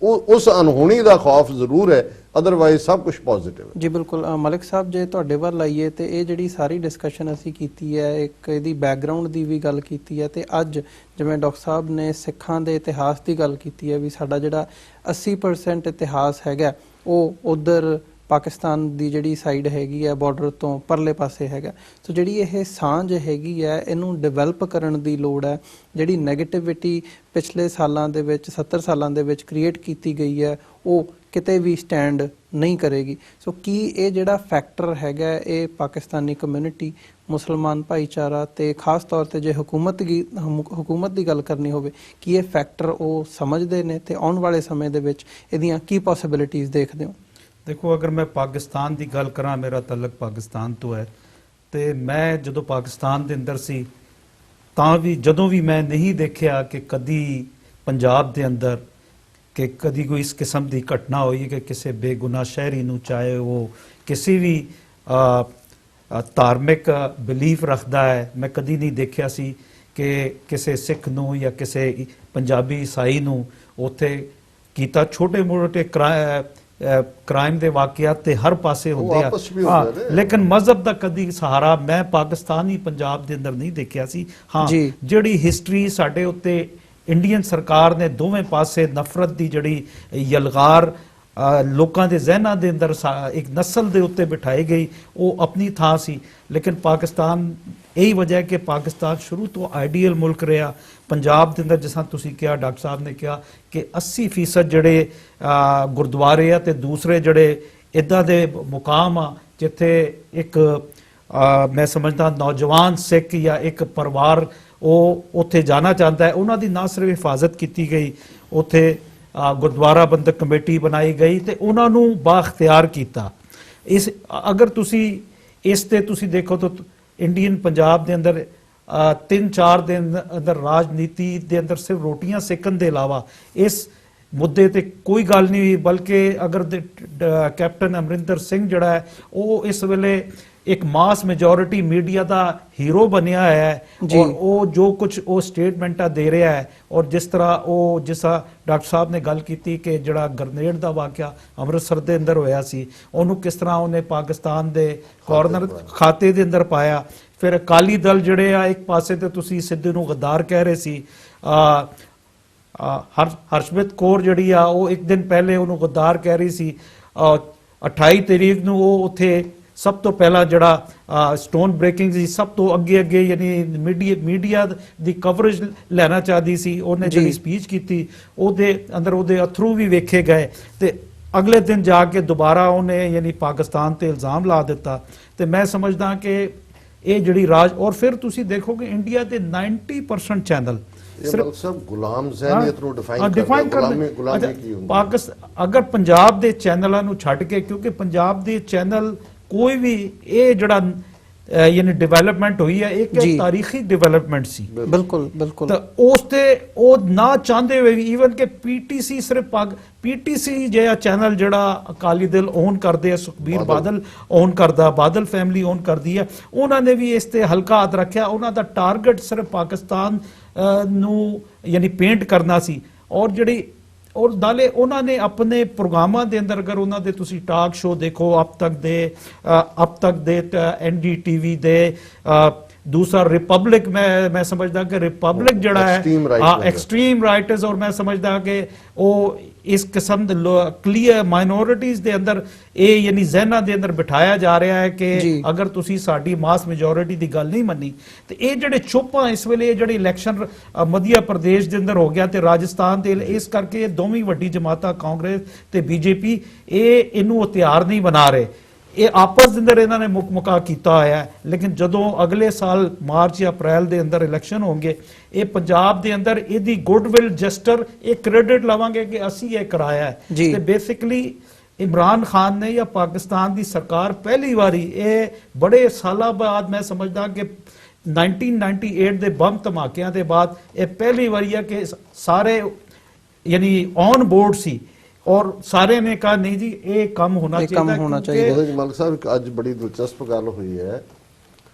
ਉਸ ਅਨਹੋਣੀ ਦਾ ਖੌਫ ਜ਼ਰੂਰ ਹੈ, ਅਦਰਵਾਈਜ਼ ਸਭ ਕੁਝ ਪੋਜ਼ਿਟਿਵ ਹੈ। ਜੀ ਬਿਲਕੁਲ। ਮਲਿਕ ਸਾਹਿਬ, ਜੇ ਤੁਹਾਡੇ ਵੱਲ ਆਈਏ ਤੇ ਇਹ ਜਿਹੜੀ ਸਾਰੀ ਡਿਸਕਸ਼ਨ ਅਸੀਂ ਕੀਤੀ ਹੈ, ਇੱਕ ਇਹਦੀ ਬੈਕਗ੍ਰਾਉਂਡ ਦੀ ਵੀ ਗੱਲ ਕੀਤੀ ਹੈ, ਤੇ ਅੱਜ ਜਿਵੇਂ ਡਾਕਟਰ ਸਾਹਿਬ ਨੇ ਸਿੱਖਾਂ ਦੇ ਇਤਿਹਾਸ ਦੀ ਗੱਲ ਕੀਤੀ ਹੈ ਵੀ ਸਾਡਾ ਜਿਹੜਾ 80% ਇਤਿਹਾਸ ਹੈਗਾ ਉਹ ਉਧਰ ਪਾਕਿਸਤਾਨ ਦੀ ਜਿਹੜੀ ਸਾਈਡ ਹੈਗੀ ਹੈ ਬਾਰਡਰ ਤੋਂ ਪਰਲੇ ਪਾਸੇ ਹੈਗਾ। ਸੋ ਜਿਹੜੀ ਇਹ ਸਾਂਝ ਹੈਗੀ ਹੈ ਇਹਨੂੰ ਡਿਵੈਲਪ ਕਰਨ ਦੀ ਲੋੜ ਹੈ। ਜਿਹੜੀ ਨੈਗੇਟਿਵਿਟੀ ਪਿਛਲੇ ਸਾਲਾਂ ਦੇ ਵਿੱਚ 70 ਸਾਲਾਂ ਦੇ ਵਿੱਚ ਕ੍ਰੀਏਟ ਕੀਤੀ ਗਈ ਹੈ ਉਹ ਕਿਤੇ ਵੀ ਸਟੈਂਡ ਨਹੀਂ ਕਰੇਗੀ। ਸੋ ਕੀ ਇਹ ਜਿਹੜਾ ਫੈਕਟਰ ਹੈਗਾ ਇਹ ਪਾਕਿਸਤਾਨੀ ਕਮਿਊਨਿਟੀ, ਮੁਸਲਮਾਨ ਭਾਈਚਾਰਾ ਤੇ ਖਾਸ ਤੌਰ ਤੇ ਜੇ ਹਕੂਮਤ ਦੀ ਗੱਲ ਕਰਨੀ ਹੋਵੇ, ਕੀ ਇਹ ਫੈਕਟਰ ਉਹ ਸਮਝਦੇ ਨੇ ਤੇ ਆਉਣ ਵਾਲੇ ਸਮੇਂ ਦੇ ਵਿੱਚ ਇਹਦੀਆਂ ਕੀ ਪੋਸਿਬਿਲਿਟੀਜ਼ ਦੇਖਦੇ ਹੋ? ਦੇਖੋ, ਅਗਰ ਮੈਂ ਪਾਕਿਸਤਾਨ ਦੀ ਗੱਲ ਕਰਾਂ, ਮੇਰਾ ਤਾਲੁਕ ਪਾਕਿਸਤਾਨ ਤੋਂ ਹੈ, ਤੇ ਮੈਂ ਜਦੋਂ ਪਾਕਿਸਤਾਨ ਦੇ ਅੰਦਰ ਸੀ ਤਾਂ ਵੀ ਜਦੋਂ ਵੀ ਮੈਂ ਨਹੀਂ ਦੇਖਿਆ ਕਿ ਕਦੀ ਪੰਜਾਬ ਦੇ ਅੰਦਰ ਕਿ ਕਦੀ ਕੋਈ ਇਸ ਕਿਸਮ ਦੀ ਘਟਨਾ ਹੋਈ ਕਿ ਕਿਸੇ ਬੇਗੁਨਾਹ ਸ਼ਹਿਰੀ ਨੂੰ, ਚਾਹੇ ਉਹ ਕਿਸੇ ਵੀ ਧਾਰਮਿਕ ਬਿਲੀਫ ਰੱਖਦਾ ਹੈ, ਮੈਂ ਕਦੀ ਨਹੀਂ ਦੇਖਿਆ ਸੀ ਕਿ ਕਿਸੇ ਸਿੱਖ ਨੂੰ ਜਾਂ ਕਿਸੇ ਪੰਜਾਬੀ ਈਸਾਈ ਨੂੰ ਉੱਥੇ ਕੀਤਾ। ਛੋਟੇ ਮੋਟੇ ਕ੍ਰਾਈਮ ਦੇ ਵਾਕਿਆਤ ਤੇ ਹਰ ਪਾਸੇ ਹੁੰਦੇ ਆ, ਲੇਕਿਨ ਮਜ਼ਹਬ ਦਾ ਕਦੀ ਸਹਾਰਾ ਮੈਂ ਪਾਕਿਸਤਾਨੀ ਪੰਜਾਬ ਦੇ ਅੰਦਰ ਨਹੀਂ ਦੇਖਿਆ ਸੀ। ਹਾਂ, ਜਿਹੜੀ ਹਿਸਟਰੀ ਸਾਡੇ ਉੱਤੇ ਇੰਡੀਅਨ ਸਰਕਾਰ ਨੇ ਦੋਵੇਂ ਪਾਸੇ ਨਫ਼ਰਤ ਦੀ ਜਿਹੜੀ ਯਲਗਾਰ ਲੋਕਾਂ ਦੇ ਜ਼ਿਹਨਾਂ ਦੇ ਅੰਦਰ ਇੱਕ ਨਸਲ ਦੇ ਉੱਤੇ ਬਿਠਾਈ ਗਈ, ਉਹ ਆਪਣੀ ਥਾਂ ਸੀ। ਲੇਕਿਨ ਪਾਕਿਸਤਾਨ, ਇਹੀ ਵਜ੍ਹਾ ਹੈ ਕਿ ਪਾਕਿਸਤਾਨ ਸ਼ੁਰੂ ਤੋਂ ਆਈਡੀਅਲ ਮੁਲਕ ਰਿਹਾ। ਪੰਜਾਬ ਦੇ ਅੰਦਰ ਜਿਸ ਤਰ੍ਹਾਂ ਤੁਸੀਂ ਕਿਹਾ, ਡਾਕਟਰ ਸਾਹਿਬ ਨੇ ਕਿਹਾ ਕਿ 80% ਜਿਹੜੇ ਗੁਰਦੁਆਰੇ ਆ ਤੇ ਦੂਸਰੇ ਜਿਹੜੇ ਇੱਦਾਂ ਦੇ ਮੁਕਾਮ ਆ ਜਿੱਥੇ ਇੱਕ ਮੈਂ ਸਮਝਦਾ ਨੌਜਵਾਨ ਸਿੱਖ ਜਾਂ ਇੱਕ ਪਰਿਵਾਰ ਉਹ ਉੱਥੇ ਜਾਣਾ ਚਾਹੁੰਦਾ ਹੈ, ਉਹਨਾਂ ਦੀ ਨਾ ਸਿਰਫ ਹਿਫਾਜ਼ਤ ਕੀਤੀ ਗਈ, ਉੱਥੇ ਗੁਰਦੁਆਰਾ ਬੰਦਕ ਕਮੇਟੀ ਬਣਾਈ ਗਈ ਤੇ ਉਹਨਾਂ ਨੂੰ ਬਾਖਤਿਆਰ ਕੀਤਾ। ਇਸ ਅਗਰ ਤੁਸੀਂ ਇਸ ਤੇ ਤੁਸੀਂ ਦੇਖੋ ਤਾਂ ਇੰਡੀਅਨ ਪੰਜਾਬ ਦੇ ਅੰਦਰ 3-4 ਦਿਨ ਅੰਦਰ ਰਾਜਨੀਤੀ ਦੇ ਅੰਦਰ ਸਿਰਫ ਰੋਟੀਆਂ ਸੇਕਣ ਦੇ ਇਲਾਵਾ ਇਸ ਮੁੱਦੇ ਤੇ ਕੋਈ ਗੱਲ ਨਹੀਂ ਹੋਈ, ਬਲਕਿ ਅਗਰ ਕੈਪਟਨ ਅਮਰਿੰਦਰ ਸਿੰਘ ਜਿਹੜਾ ਹੈ ਉਹ ਇਸ ਵੇਲੇ ਇੱਕ ਮਾਸ ਮੈਜੋਰਿਟੀ ਮੀਡੀਆ ਦਾ ਹੀਰੋ ਬਣਿਆ ਹੈ, ਔਰ ਉਹ ਜੋ ਕੁਝ ਉਹ ਸਟੇਟਮੈਂਟਾਂ ਦੇ ਰਿਹਾ ਹੈ, ਔਰ ਜਿਸ ਤਰ੍ਹਾਂ ਉਹ ਡਾਕਟਰ ਸਾਹਿਬ ਨੇ ਗੱਲ ਕੀਤੀ ਕਿ ਜਿਹੜਾ ਗ੍ਰਨੇਡ ਦਾ ਵਾਕਿਆ ਅੰਮ੍ਰਿਤਸਰ ਦੇ ਅੰਦਰ ਹੋਇਆ ਸੀ, ਉਹਨੂੰ ਕਿਸ ਤਰ੍ਹਾਂ ਉਹਨੇ ਪਾਕਿਸਤਾਨ ਦੇ ਗਵਰਨਰ ਖਾਤੇ ਦੇ ਅੰਦਰ ਪਾਇਆ। ਫਿਰ ਅਕਾਲੀ ਦਲ ਜਿਹੜੇ ਆ, ਇੱਕ ਪਾਸੇ ਤੇ ਤੁਸੀਂ ਸਿੱਧੂ ਨੂੰ ਗੱਦਾਰ ਕਹਿ ਰਹੇ ਸੀ, ਹਰਸ਼ਮਿਤ ਕੌਰ ਜਿਹੜੀ ਆ ਉਹ ਇੱਕ ਦਿਨ ਪਹਿਲੇ ਉਹਨੂੰ ਗੱਦਾਰ ਕਹਿ ਰਹੀ ਸੀ। 28 ਤਰੀਕ ਨੂੰ ਉਹ ਉੱਥੇ ਸਭ ਤੋਂ ਪਹਿਲਾਂ ਜਿਹੜਾ ਸਟੋਨ ਬ੍ਰੇਕਿੰਗ ਸੀ, ਸਭ ਤੋਂ ਅੱਗੇ ਯਾਨੀ ਮੀਡੀਆ ਦੀ ਕਵਰੇਜ ਲੈਣਾ ਚਾਹਦੀ ਸੀ। ਉਹਨੇ ਜਿਹੜੀ ਸਪੀਚ ਕੀਤੀ ਉਹਦੇ ਅੰਦਰ ਉਹਦੇ ਅਥਰੂ ਵੀ ਵੇਖੇ ਗਏ, ਤੇ ਅਗਲੇ ਦਿਨ ਜਾ ਕੇ ਦੁਬਾਰਾ ਉਹਨੇ ਯਾਨੀ ਪਾਕਿਸਤਾਨ ਤੇ ਇਲਜ਼ਾਮ ਲਾ ਦਿੱਤਾ। ਤੇ ਮੈਂ ਸਮਝਦਾ ਕਿ ਇਹ ਜਿਹੜੀ ਔਰ ਫਿਰ ਤੁਸੀਂ ਦੇਖੋਗੇ ਇੰਡੀਆ ਦੇ 90% ਚੈਨਲ ਗੁਲਾਮ ਜ਼ਹਿਨੀਅਤ ਨੂੰ ਡਿਫਾਈਨ ਕਰਦੇ। ਅਗਰ ਪੰਜਾਬ ਦੇ ਚੈਨਲਾਂ ਨੂੰ ਛੱਡ ਕੇ, ਕਿਉਂਕਿ ਪੰਜਾਬ ਦੇ ਚੈਨਲ ਕੋਈ ਵੀ ਇਹ ਜਿਹੜਾ ਯਾਨੀ ਡਿਵੈਲਪਮੈਂਟ ਹੋਈ ਹੈ ਇੱਕ ਤਾਰੀਖੀ ਡਿਵੈਲਪਮੈਂਟ ਸੀ। ਬਿਲਕੁਲ ਬਿਲਕੁਲ। ਤਾਂ ਉਸ ਤੇ ਉਹ ਨਾ ਚਾਹੁੰਦੇ ਹੋਏ ਵੀ ਈਵਨ ਕਿ ਪੀਟੀਸੀ ਸਿਰਫ ਪੀਟੀਸੀ ਜਿਹੜਾ ਚੈਨਲ ਜਿਹੜਾ ਅਕਾਲੀ ਦਲ ਓਨ ਕਰਦੇ ਆ, ਸੁਖਬੀਰ ਬਾਦਲ ਓਨ ਕਰਦਾ, ਬਾਦਲ ਫੈਮਿਲੀ ਓਨ ਕਰਦੀ ਹੈ, ਉਹਨਾਂ ਨੇ ਵੀ ਇਸ ਤੇ ਹਲਕਾ ਹੱਥ ਰੱਖਿਆ। ਉਹਨਾਂ ਦਾ ਟਾਰਗੇਟ ਸਿਰਫ ਪਾਕਿਸਤਾਨ ਨੂੰ ਯਾਨੀ ਪੇਂਟ ਕਰਨਾ ਸੀ। ਔਰ ਨਾਲੇ ਉਹਨਾਂ ਨੇ ਆਪਣੇ ਪ੍ਰੋਗਰਾਮਾਂ ਦੇ ਅੰਦਰ ਅਗਰ ਉਹਨਾਂ ਦੇ ਤੁਸੀਂ ਟਾਕ ਸ਼ੋ ਦੇਖੋ, ਅਬ ਤੱਕ ਦੇ NDTV ਦੇ ਦੂਸਰਾ ਰਿਪਬਲਿਕ, ਮੈਂ ਸਮਝਦਾ ਕਿ ਰਿਪਬਲਿਕ ਜਿਹੜਾ ਹੈ ਐਕਸਟ੍ਰੀਮ ਰਾਈਟਰਸ, ਔਰ ਮੈਂ ਸਮਝਦਾ ਕਿ ਉਹ ਇਸ ਕਿਸਮ ਦੇ ਕਲੀਅਰ ਮਾਈਨੋਰਿਟੀਜ਼ ਦੇ ਅੰਦਰ ਇਹ ਯਾਨੀ ਜ਼ਿਹਨਾਂ ਦੇ ਅੰਦਰ ਬਿਠਾਇਆ ਜਾ ਰਿਹਾ ਹੈ ਕਿ ਅਗਰ ਤੁਸੀਂ ਸਾਡੀ ਮਾਸ ਮੈਜੋਰਿਟੀ ਦੀ ਗੱਲ ਨਹੀਂ ਮੰਨੀ ਤੇ ਇਹ ਜਿਹੜੇ ਚੁੱਪਾਂ ਇਸ ਵੇਲੇ ਇਹ ਜਿਹੜੇ ਇਲੈਕਸ਼ਨ ਮੱਧ ਪ੍ਰਦੇਸ਼ ਦੇ ਅੰਦਰ ਹੋ ਗਿਆ ਤੇ ਰਾਜਸਥਾਨ ਦੇ, ਇਸ ਕਰਕੇ ਇਹ ਦੋਵੇਂ ਵੱਡੀ ਜਮਾਤਾਂ ਕਾਂਗਰਸ ਤੇ BJP ਇਹਨੂੰ ਹਥਿਆਰ ਨਹੀਂ ਬਣਾ ਰਹੇ। ਇਹ ਆਪਸ ਦੇ ਅੰਦਰ ਇਹਨਾਂ ਨੇ ਮੁਕਾ ਕੀਤਾ ਹੋਇਆ ਹੈ। ਲੇਕਿਨ ਜਦੋਂ ਅਗਲੇ ਸਾਲ ਮਾਰਚ ਜਾਂ ਅਪ੍ਰੈਲ ਦੇ ਅੰਦਰ ਇਲੈਕਸ਼ਨ ਹੋਣਗੇ, ਇਹ ਪੰਜਾਬ ਦੇ ਅੰਦਰ ਇਹਦੀ ਗੁੱਡਵਿਲ ਜਸਟਰ ਇਹ ਕ੍ਰੈਡਿਟ ਲਵਾਂਗੇ ਕਿ ਅਸੀਂ ਇਹ ਕਰਾਇਆ ਹੈ। ਤੇ ਬੇਸਿਕਲੀ ਇਮਰਾਨ ਖਾਨ ਨੇ ਜਾਂ ਪਾਕਿਸਤਾਨ ਦੀ ਸਰਕਾਰ ਪਹਿਲੀ ਵਾਰੀ ਇਹ ਬੜੇ ਸਾਲਾਂ ਬਾਅਦ, ਮੈਂ ਸਮਝਦਾ ਕਿ 1998 ਦੇ ਬੰਬ ਧਮਾਕਿਆਂ ਦੇ ਬਾਅਦ ਇਹ ਪਹਿਲੀ ਵਾਰੀ ਹੈ ਕਿ ਸਾਰੇ ਯਾਨੀ ਔਨ ਬੋਰਡ ਸੀ ਔਰ ਸਾਰੇ ਨੇ ਕਹਾ ਨਹੀਂ ਜੀ ਇਹ ਕੰਮ ਹੋਣਾ ਚਾਹੀਦਾ। ਮਲਕ ਸਾਹਿਬ, ਅੱਜ ਬੜੀ ਦਿਲਚਸਪ ਗੱਲ ਹੋਈ ਹੈ।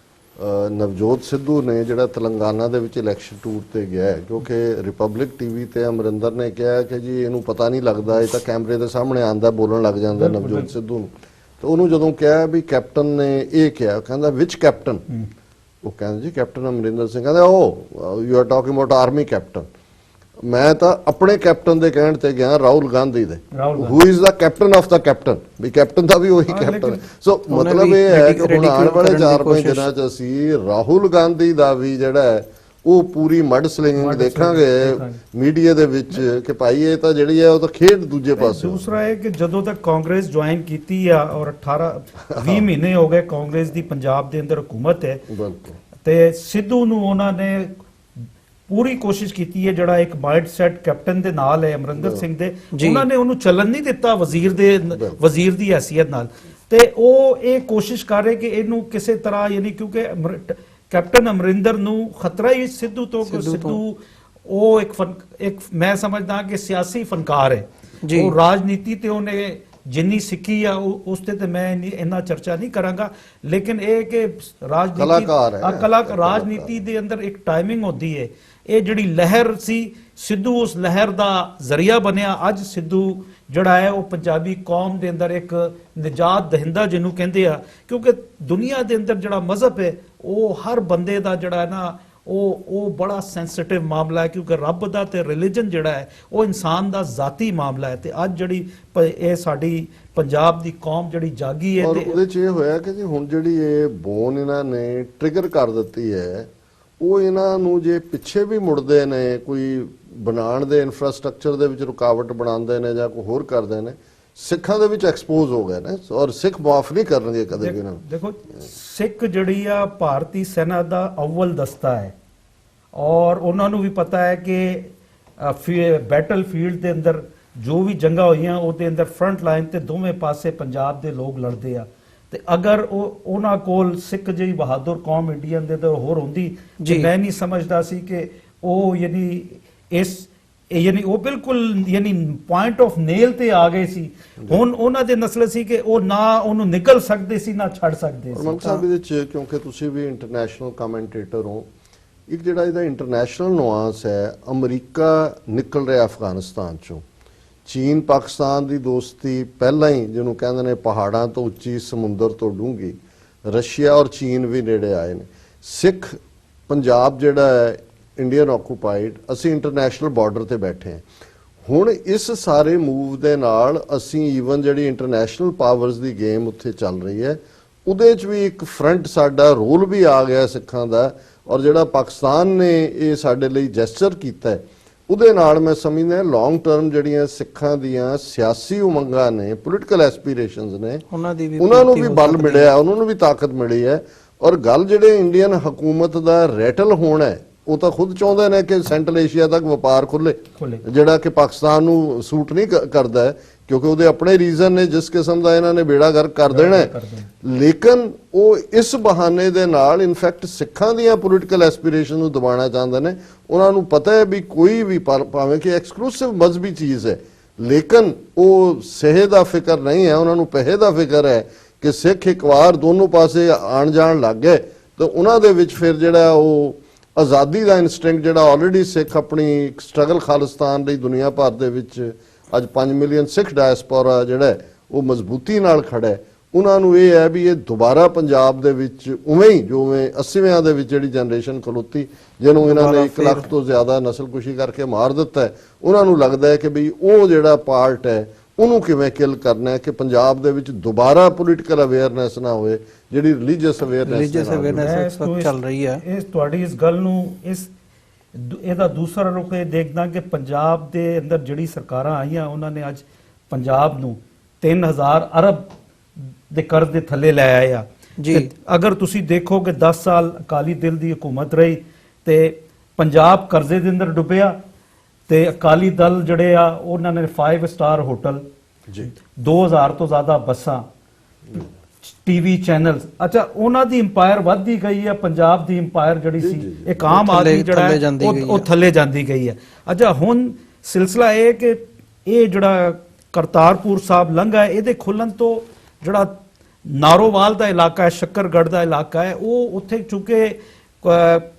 ਨਵਜੋਤ ਸਿੱਧੂ ਨੇ ਜਿਹੜਾ ਤੇਲੰਗਾਨਾ ਦੇ ਵਿੱਚ ਇਲੈਕਸ਼ਨ ਟੂਰ ਤੇ ਗਿਆ ਹੈ, ਕਿਉਂਕਿ ਰਿਪਬਲਿਕ ਟੀਵੀ ਤੇ ਅਮਰਿੰਦਰ ਨੇ ਕਿਹਾ ਕਿ ਜੀ ਇਹਨੂੰ ਪਤਾ ਨਹੀਂ ਲੱਗਦਾ, ਇਹ ਤਾਂ ਕੈਮਰੇ ਦੇ ਸਾਹਮਣੇ ਆਂਦਾ ਬੋਲਣ ਲੱਗ ਜਾਂਦਾ ਨਵਜੋਤ ਸਿੱਧੂ ਨੂੰ। ਤੇ ਉਹਨੂੰ ਜਦੋਂ ਕਿਹਾ ਵੀ ਕੈਪਟਨ ਨੇ ਇਹ ਕਿਹਾ, ਕਹਿੰਦਾ ਵਿਚ ਕੈਪਟਨ? ਉਹ ਕਹਿੰਦਾ ਜੀ ਕੈਪਟਨ ਅਮਰਿੰਦਰ ਸਿੰਘ। ਕਹਿੰਦਾ ਉਹ you are talking about army captain. ਮੈਂ ਤਾਂ ਆਪਣੇ ਕੈਪਟਨ ਦੇ ਕਹਿਣ ਤੇ ਗਿਆ, ਰਾਹੁਲ ਗਾਂਧੀ ਦੇ, who is the captain of the captain, ਵੀ ਕੈਪਟਨ ਦਾ ਵੀ ਉਹੀ ਕੈਪਟਨ। ਸੋ ਮਤਲਬ ਇਹ ਹੈ ਕਿ ਹੁਣ ਆਉਣ ਵਾਲੇ 4-5 ਦਿਨਾਂ ਚ ਅਸੀਂ ਰਾਹੁਲ ਗਾਂਧੀ ਦਾ ਵੀ ਜਿਹੜਾ ਹੈ ਉਹ ਪੂਰੀ ਮੱਡ ਸਲਿੰਗਿੰਗ ਦੇਖਾਂਗੇ ਮੀਡੀਆ ਦੇ ਵਿੱਚ ਕਿ ਭਾਈ ਇਹ ਤਾਂ ਜਿਹੜੀ ਹੈ ਉਹ ਤਾਂ ਖੇਡ ਦੂਜੇ ਪਾਸੇ। ਦੂਸਰਾ ਹੈ ਕਿ ਜਦੋਂ ਤੱਕ ਕਾਂਗਰਸ ਜੁਆਇਨ ਕੀਤੀ ਆ ਔਰ 18-20 ਮਹੀਨੇ ਹੋ ਗਏ ਕਾਂਗਰਸ ਦੀ ਪੰਜਾਬ ਦੇ ਅੰਦਰ ਹਕੂਮਤ ਹੈ, ਤੇ ਸਿੱਧੂ ਨੂੰ ਉਹਨਾਂ ਨੇ ਪੂਰੀ ਕੋਸ਼ਿਸ਼ ਕੀਤੀ ਹੈ, ਜਿਹੜਾ ਇੱਕ ਮਾਈਂਡ ਸੈਟ ਕੈਪਟਨ ਦੇ ਨਾਲ ਹੈ ਅਮਰਿੰਦਰ ਸਿੰਘ ਦੇ, ਉਹਨਾਂ ਨੇ ਉਹਨੂੰ ਚੱਲਣ ਨਹੀਂ ਦਿੱਤਾ ਵਜ਼ੀਰ ਦੀ ਹੈਸੀਅਤ ਨਾਲ। ਤੇ ਉਹ ਇਹ ਕੋਸ਼ਿਸ਼ ਕਰ ਰਹੇ ਕਿ ਇਹਨੂੰ ਕਿਸੇ ਤਰ੍ਹਾਂ, ਯਾਨੀ ਕਿਉਂਕਿ ਕੈਪਟਨ ਅਮਰਿੰਦਰ ਨੂੰ ਖਤਰਾ ਹੀ ਸਿੱਧੂ ਤੋਂ, ਸਿੱਧੂ ਉਹ ਇੱਕ ਮੈਂ ਸਮਝਦਾ ਕਿ ਸਿਆਸੀ ਫਨਕਾਰ ਹੈ, ਉਹ ਰਾਜਨੀਤੀ ਤੇ ਉਹਨੇ ਜਿੰਨੀ ਸਿੱਖੀ ਆ ਉਸ ਤੇ ਮੈਂ ਇੰਨਾ ਚਰਚਾ ਨਹੀਂ ਕਰਾਂਗਾ, ਲੇਕਿਨ ਇਹ ਕਿ ਰਾਜਨੀਤੀ ਦੇ ਅੰਦਰ ਇੱਕ ਟਾਈਮਿੰਗ ਹੁੰਦੀ ਹੈ। ਇਹ ਜਿਹੜੀ ਲਹਿਰ ਸੀ, ਸਿੱਧੂ ਉਸ ਲਹਿਰ ਦਾ ਜ਼ਰੀਆ ਬਣਿਆ। ਅੱਜ ਸਿੱਧੂ ਜਿਹੜਾ ਹੈ ਉਹ ਪੰਜਾਬੀ ਕੌਮ ਦੇ ਅੰਦਰ ਇੱਕ ਨਿਜਾਤ ਦਹਿੰਦਾ ਜਿਹਨੂੰ ਕਹਿੰਦੇ ਆ, ਕਿਉਂਕਿ ਦੁਨੀਆ ਦੇ ਅੰਦਰ ਜਿਹੜਾ ਮਜ਼ਹਬ ਹੈ ਉਹ ਹਰ ਬੰਦੇ ਦਾ ਜਿਹੜਾ ਹੈ ਨਾ ਉਹ ਬੜਾ ਸੈਂਸਿਟਿਵ ਮਾਮਲਾ ਹੈ, ਕਿਉਂਕਿ ਰੱਬ ਦਾ ਤੇ ਰਿਲੀਜਨ ਜਿਹੜਾ ਹੈ ਉਹ ਇਨਸਾਨ ਦਾ ਜ਼ਾਤੀ ਮਾਮਲਾ ਹੈ। ਤੇ ਅੱਜ ਜਿਹੜੀ ਇਹ ਸਾਡੀ ਪੰਜਾਬ ਦੀ ਕੌਮ ਜਿਹੜੀ ਜਾਗੀ ਹੈ, ਔਰ ਉਹਦੇ ਚ ਇਹ ਹੋਇਆ ਕਿ ਜੀ ਹੁਣ ਜਿਹੜੀ ਇਹ ਬੋਨ ਇਹਨਾਂ ਨੇ ਟ੍ਰਿਗਰ ਕਰ ਦਿੱਤੀ ਹੈ, ਉਹ ਇਹਨਾਂ ਨੂੰ ਜੇ ਪਿੱਛੇ ਵੀ ਮੁੜਦੇ ਨੇ, ਕੋਈ ਬਣਾਉਣ ਦੇ ਇਨਫਰਾਸਟ੍ਰਕਚਰ ਦੇ ਵਿੱਚ ਰੁਕਾਵਟ ਬਣਾਉਂਦੇ ਨੇ ਜਾਂ ਕੋਈ ਹੋਰ ਕਰਦੇ ਨੇ, ਸਿੱਖਾਂ ਦੇ ਵਿੱਚ ਐਕਸਪੋਜ਼ ਹੋ ਗਏ ਨੇ ਔਰ ਸਿੱਖ ਮਾਫ ਨਹੀਂ ਕਰਨਗੇ ਕਦੇ ਵੀ ਇਹਨਾਂ ਨੂੰ। ਦੇਖੋ ਸਿੱਖ ਜਿਹੜੀ ਆ ਭਾਰਤੀ ਸੈਨਾ ਦਾ ਅਵਲ ਦਸਤਾ ਹੈ, ਔਰ ਉਹਨਾਂ ਨੂੰ ਵੀ ਪਤਾ ਹੈ ਕਿ ਬੈਟਲ ਫੀਲਡ ਦੇ ਅੰਦਰ ਜੋ ਵੀ ਜੰਗਾਂ ਹੋਈਆਂ ਉਹਦੇ ਅੰਦਰ ਫਰੰਟ ਲਾਈਨ ਤੇ ਦੋਵੇਂ ਪਾਸੇ ਪੰਜਾਬ ਦੇ ਲੋਕ ਲੜਦੇ ਆ। ਤੇ ਅਗਰ ਉਹਨਾਂ ਕੋਲ ਸਿੱਖ ਜਿਹੀ ਬਹਾਦਰ ਕੌਮ ਇੰਡੀਅਨ ਦੇ ਅੰਦਰ ਹੋਰ ਹੁੰਦੀ, ਮੈਂ ਨਹੀਂ ਸਮਝਦਾ ਸੀ ਕਿ ਉਹ ਯਾਨੀ ਉਹ ਬਿਲਕੁਲ ਪੁਆਇੰਟ ਆਫ ਨੇਲ ਤੇ ਆ ਗਏ ਸੀ। ਹੁਣ ਉਹਨਾਂ ਦੇ ਨਸਲ ਸੀ ਕਿ ਉਹ ਨਾ ਉਹਨੂੰ ਨਿਕਲ ਸਕਦੇ ਸੀ ਨਾ ਛੱਡ ਸਕਦੇ ਸੀ। ਮਨਕ ਸਾਹਿਬ, ਇਹਦੇ ਚ ਕਿਉਂਕਿ ਤੁਸੀਂ ਵੀ ਇੰਟਰਨੈਸ਼ਨਲ ਕਮੈਂਟੇਟਰ ਹੋ, ਇੱਕ ਜਿਹੜਾ ਇਹਦਾ ਇੰਟਰਨੈਸ਼ਨਲ ਨੁਆਂਸ ਹੈ, ਅਮਰੀਕਾ ਨਿਕਲ ਰਿਹਾ ਅਫਗਾਨਿਸਤਾਨ ਚੋਂ, ਚੀਨ ਪਾਕਿਸਤਾਨ ਦੀ ਦੋਸਤੀ ਪਹਿਲਾਂ ਹੀ ਜਿਹਨੂੰ ਕਹਿੰਦੇ ਨੇ ਪਹਾੜਾਂ ਤੋਂ ਉੱਚੀ ਸਮੁੰਦਰ ਤੋਂ ਡੂੰਘੀ, ਰਸ਼ੀਆ ਔਰ ਚੀਨ ਵੀ ਨੇੜੇ ਆਏ ਨੇ, ਸਿੱਖ ਪੰਜਾਬ ਜਿਹੜਾ ਹੈ ਇੰਡੀਅਨ ਆਕੂਪਾਈਡ, ਅਸੀਂ ਇੰਟਰਨੈਸ਼ਨਲ ਬਾਰਡਰ ਤੇ ਬੈਠੇ ਹਾਂ। ਹੁਣ ਇਸ ਸਾਰੇ ਮੂਵ ਦੇ ਨਾਲ ਅਸੀਂ ਈਵਨ ਜਿਹੜੀ ਇੰਟਰਨੈਸ਼ਨਲ ਪਾਵਰਸ ਦੀ ਗੇਮ ਉੱਥੇ ਚੱਲ ਰਹੀ ਹੈ, ਉਹਦੇ 'ਚ ਵੀ ਇੱਕ ਫਰੰਟ ਸਾਡਾ ਰੋਲ ਵੀ ਆ ਗਿਆ ਸਿੱਖਾਂ ਦਾ, ਔਰ ਜਿਹੜਾ ਪਾਕਿਸਤਾਨ ਨੇ ਇਹ ਸਾਡੇ ਲਈ ਜੈਸਚਰ ਕੀਤਾ ਹੈ, ਉਹਦੇ ਨਾਲ ਮੈਂ ਸਮਝਦਾ ਲੌਂਗ ਟਰਮ ਜਿਹੜੀਆਂ ਸਿੱਖਾਂ ਦੀਆਂ ਸਿਆਸੀ ਉਮੰਗਾਂ ਨੇ, ਪੋਲੀਟੀਕਲ ਐਸਪੀਰੇਸ਼ਨਸ ਨੇ, ਉਹਨਾਂ ਨੂੰ ਵੀ ਬਲ ਮਿਲਿਆ, ਉਹਨਾਂ ਨੂੰ ਵੀ ਤਾਕਤ ਮਿਲੀ ਹੈ। ਔਰ ਗੱਲ ਜਿਹੜੇ ਇੰਡੀਅਨ ਹਕੂਮਤ ਦਾ ਰੈਟਲ ਹੋਣਾ ਹੈ, ਉਹ ਤਾਂ ਖੁਦ ਚਾਹੁੰਦੇ ਨੇ ਕਿ ਸੈਂਟਰਲ ਏਸ਼ੀਆ ਤੱਕ ਵਪਾਰ ਖੁੱਲੇ, ਜਿਹੜਾ ਕਿ ਪਾਕਿਸਤਾਨ ਨੂੰ ਸੂਟ ਨਹੀਂ ਕਰਦਾ ਹੈ, ਕਿਉਂਕਿ ਉਹਦੇ ਆਪਣੇ ਰੀਜ਼ਨ ਨੇ ਜਿਸ ਕਿਸਮ ਦਾ ਇਹਨਾਂ ਨੇ ਬੇੜਾ ਗਰਕ ਕਰ ਦੇਣਾ ਹੈ। ਲੇਕਿਨ ਉਹ ਇਸ ਬਹਾਨੇ ਦੇ ਨਾਲ ਇਨਫੈਕਟ ਸਿੱਖਾਂ ਦੀਆਂ ਪੋਲੀਟੀਕਲ ਐਸਪੀਰੇਸ਼ਨ ਨੂੰ ਦਬਾਉਣਾ ਚਾਹੁੰਦੇ ਨੇ। ਉਹਨਾਂ ਨੂੰ ਪਤਾ ਹੈ ਵੀ ਕੋਈ ਵੀ ਭਾਵੇਂ ਕਿ ਐਕਸਕਲੂਸਿਵ ਮਜ਼ਹਬੀ ਚੀਜ਼ ਹੈ, ਲੇਕਿਨ ਉਹ ਸਹੇ ਦਾ ਫਿਕਰ ਨਹੀਂ ਹੈ, ਉਹਨਾਂ ਨੂੰ ਪੈਸੇ ਦਾ ਫਿਕਰ ਹੈ ਕਿ ਸਿੱਖ ਇੱਕ ਵਾਰ ਦੋਨੋਂ ਪਾਸੇ ਆਣ ਜਾਣ ਲੱਗ ਗਏ ਤਾਂ ਉਹਨਾਂ ਦੇ ਵਿੱਚ ਫਿਰ ਜਿਹੜਾ ਉਹ ਆਜ਼ਾਦੀ ਦਾ ਇਨਸਟਿੰਕਟ ਜਿਹੜਾ ਆਲਰੇਡੀ ਸਿੱਖ ਆਪਣੀ ਸਟਰਗਲ ਖਾਲਿਸਤਾਨ ਲਈ ਦੁਨੀਆ ਭਰ ਦੇ ਵਿੱਚ ਅੱਜ 5 ਮਿਲੀਅਨ ਸਿੱਖ ਡਾਇਸਪੋਰਾ ਜਿਹੜਾ ਉਹ ਮਜ਼ਬੂਤੀ ਨਾਲ ਖੜਾ ਹੈ, ਉਹਨਾਂ ਨੂੰ ਇਹ ਹੈ ਵੀ ਇਹ ਦੁਬਾਰਾ ਪੰਜਾਬ ਦੇ ਵਿੱਚ ਉਵੇਂ ਹੀ ਜਿਵੇਂ 80ਵਿਆਂ ਦੇ ਵਿੱਚ ਜਿਹੜੀ ਜਨਰੇਸ਼ਨ ਖਲੋਤੀ ਜਿਹਨੂੰ ਇਹਨਾਂ ਨੇ 1 ਲੱਖ ਤੋਂ ਜ਼ਿਆਦਾ ਨਸਲਕੁਸ਼ੀ ਕਰਕੇ ਮਾਰ ਦਿੱਤਾ ਹੈ, ਉਹਨਾਂ ਨੂੰ ਲੱਗਦਾ ਹੈ ਕਿ ਵੀ ਉਹ ਜਿਹੜਾ ਪਾਰਟ ਹੈ ਉਹਨੂੰ ਕਿਵੇਂ ਕਿਲ ਕਰਨਾ ਹੈ ਕਿ ਪੰਜਾਬ ਦੇ ਵਿੱਚ ਦੁਬਾਰਾ ਪੋਲੀਟੀਕਲ ਅਵੇਅਰਨੈਸ ਨਾ ਹੋਵੇ, ਜਿਹੜੀ ਰਿਲੀਜੀਅਸ ਅਵੇਅਰਨੈਸ ਚੱਲ ਰਹੀ ਹੈ। ਇਸ ਤੁਹਾਡੀ ਇਸ ਗੱਲ ਨੂੰ ਇਹਦਾ ਦੂਸਰਾ ਰੁਖ ਇਹ ਦੇਖਦਾ ਕਿ ਪੰਜਾਬ ਦੇ ਅੰਦਰ ਜਿਹੜੀ ਸਰਕਾਰਾਂ ਆਈਆਂ ਉਹਨਾਂ ਨੇ ਅੱਜ ਪੰਜਾਬ ਨੂੰ 3000 ਅਰਬ ਦੇ ਕਰਜ਼ ਦੇ ਥੱਲੇ ਲੈ ਆਇਆ ਜੀ। ਅਗਰ ਤੁਸੀਂ ਦੇਖੋ ਕਿ 10 ਸਾਲ ਅਕਾਲੀ ਦਲ ਦੀ ਹਕੂਮਤ ਰਹੀ ਤੇ ਪੰਜਾਬ ਕਰਜ਼ੇ ਦੇ ਅੰਦਰ ਡੁੱਬਿਆ, ਤੇ ਅਕਾਲੀ ਦਲ ਜਿਹੜੇ ਆ ਉਹਨਾਂ ਨੇ 5 ਸਟਾਰ ਹੋਟਲ ਜੀ, 2000 ਤੋਂ ਜ਼ਿਆਦਾ ਬੱਸਾਂ, ਟੀਵੀ ਚੈਨਲਸ, ਅੱਛਾ ਉਹਨਾਂ ਦੀ ਇੰਪਾਇਰ ਵੱਧਦੀ ਗਈ ਹੈ, ਪੰਜਾਬ ਦੀ ਇੰਪਾਇਰ ਜਿਹੜੀ ਸੀ ਇੱਕ ਆਮ ਆਦਮੀ ਜਿਹੜਾ ਉਹ ਥੱਲੇ ਜਾਂਦੀ ਗਈ ਹੈ। ਅੱਛਾ ਹੁਣ ਸਿਲਸਿਲਾ ਇਹ ਕਿ ਇਹ ਜਿਹੜਾ ਕਰਤਾਰਪੁਰ ਸਾਹਿਬ ਲੰਘਾ ਹੈ, ਇਹਦੇ ਖੁੱਲਣ ਤੋਂ ਜਿਹੜਾ ਨਾਰੋਵਾਲ ਦਾ ਇਲਾਕਾ ਹੈ, ਸ਼ੱਕਰਗੜ੍ਹ ਦਾ ਇਲਾਕਾ ਹੈ, ਉਹ ਉੱਥੇ ਚੁੱਕੇ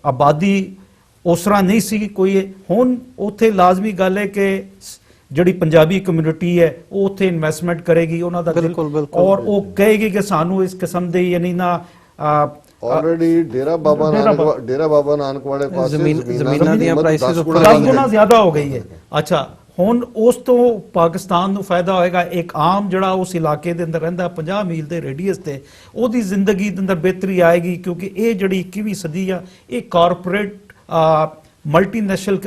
ਆਬਾਦੀ ਉਸ ਤਰ੍ਹਾਂ ਨਹੀਂ ਸੀ ਕੋਈ। ਹੁਣ ਉੱਥੇ ਲਾਜ਼ਮੀ ਗੱਲ ਹੈ ਕਿ ਜਿਹੜੀ ਪੰਜਾਬੀ ਕਮਿਊਨਿਟੀ ਹੈ ਉਹ ਉੱਥੇ ਇਨਵੈਸਟਮੈਂਟ ਕਰੇਗੀ, ਉਹਨਾਂ ਦਾ ਬਿਲਕੁਲ, ਬਿਲਕੁਲ। ਔਰ ਉਹ ਕਹੇਗੀ ਕਿ ਸਾਨੂੰ ਇਸ ਕਿਸਮ ਦੇ ਯਾਨੀ ਨਾ ਆਲਰੇਡੀ ਡੇਰਾ ਬਾਬਾ ਨਾਨਕ ਵਾਲੇ ਪਾਸੇ ਜ਼ਮੀਨਾਂ ਦੀਆਂ prices ਉੱਪਰ 10 ਗੁਣਾ ਜ਼ਿਆਦਾ ਹੋ ਗਈ ਹੈ। ਅੱਛਾ, ਹੁਣ ਉਸ ਤੋਂ ਪਾਕਿਸਤਾਨ ਨੂੰ ਫਾਇਦਾ ਹੋਏਗਾ। ਇੱਕ ਆਮ ਜਿਹੜਾ ਉਸ ਇਲਾਕੇ ਦੇ ਅੰਦਰ ਰਹਿੰਦਾ 50 ਮੀਲ ਦੇ ਰੇਡੀਅਸ ਤੇ, ਉਹਦੀ ਜ਼ਿੰਦਗੀ ਦੇ ਅੰਦਰ ਬਿਹਤਰੀ ਆਏਗੀ, ਕਿਉਂਕਿ ਇਹ ਜਿਹੜੀ 21ਵੀਂ ਸਦੀ ਆ ਇਹ ਕਾਰਪੋਰੇਟ ਮਲਟੀਨੈਸ਼ਨਲ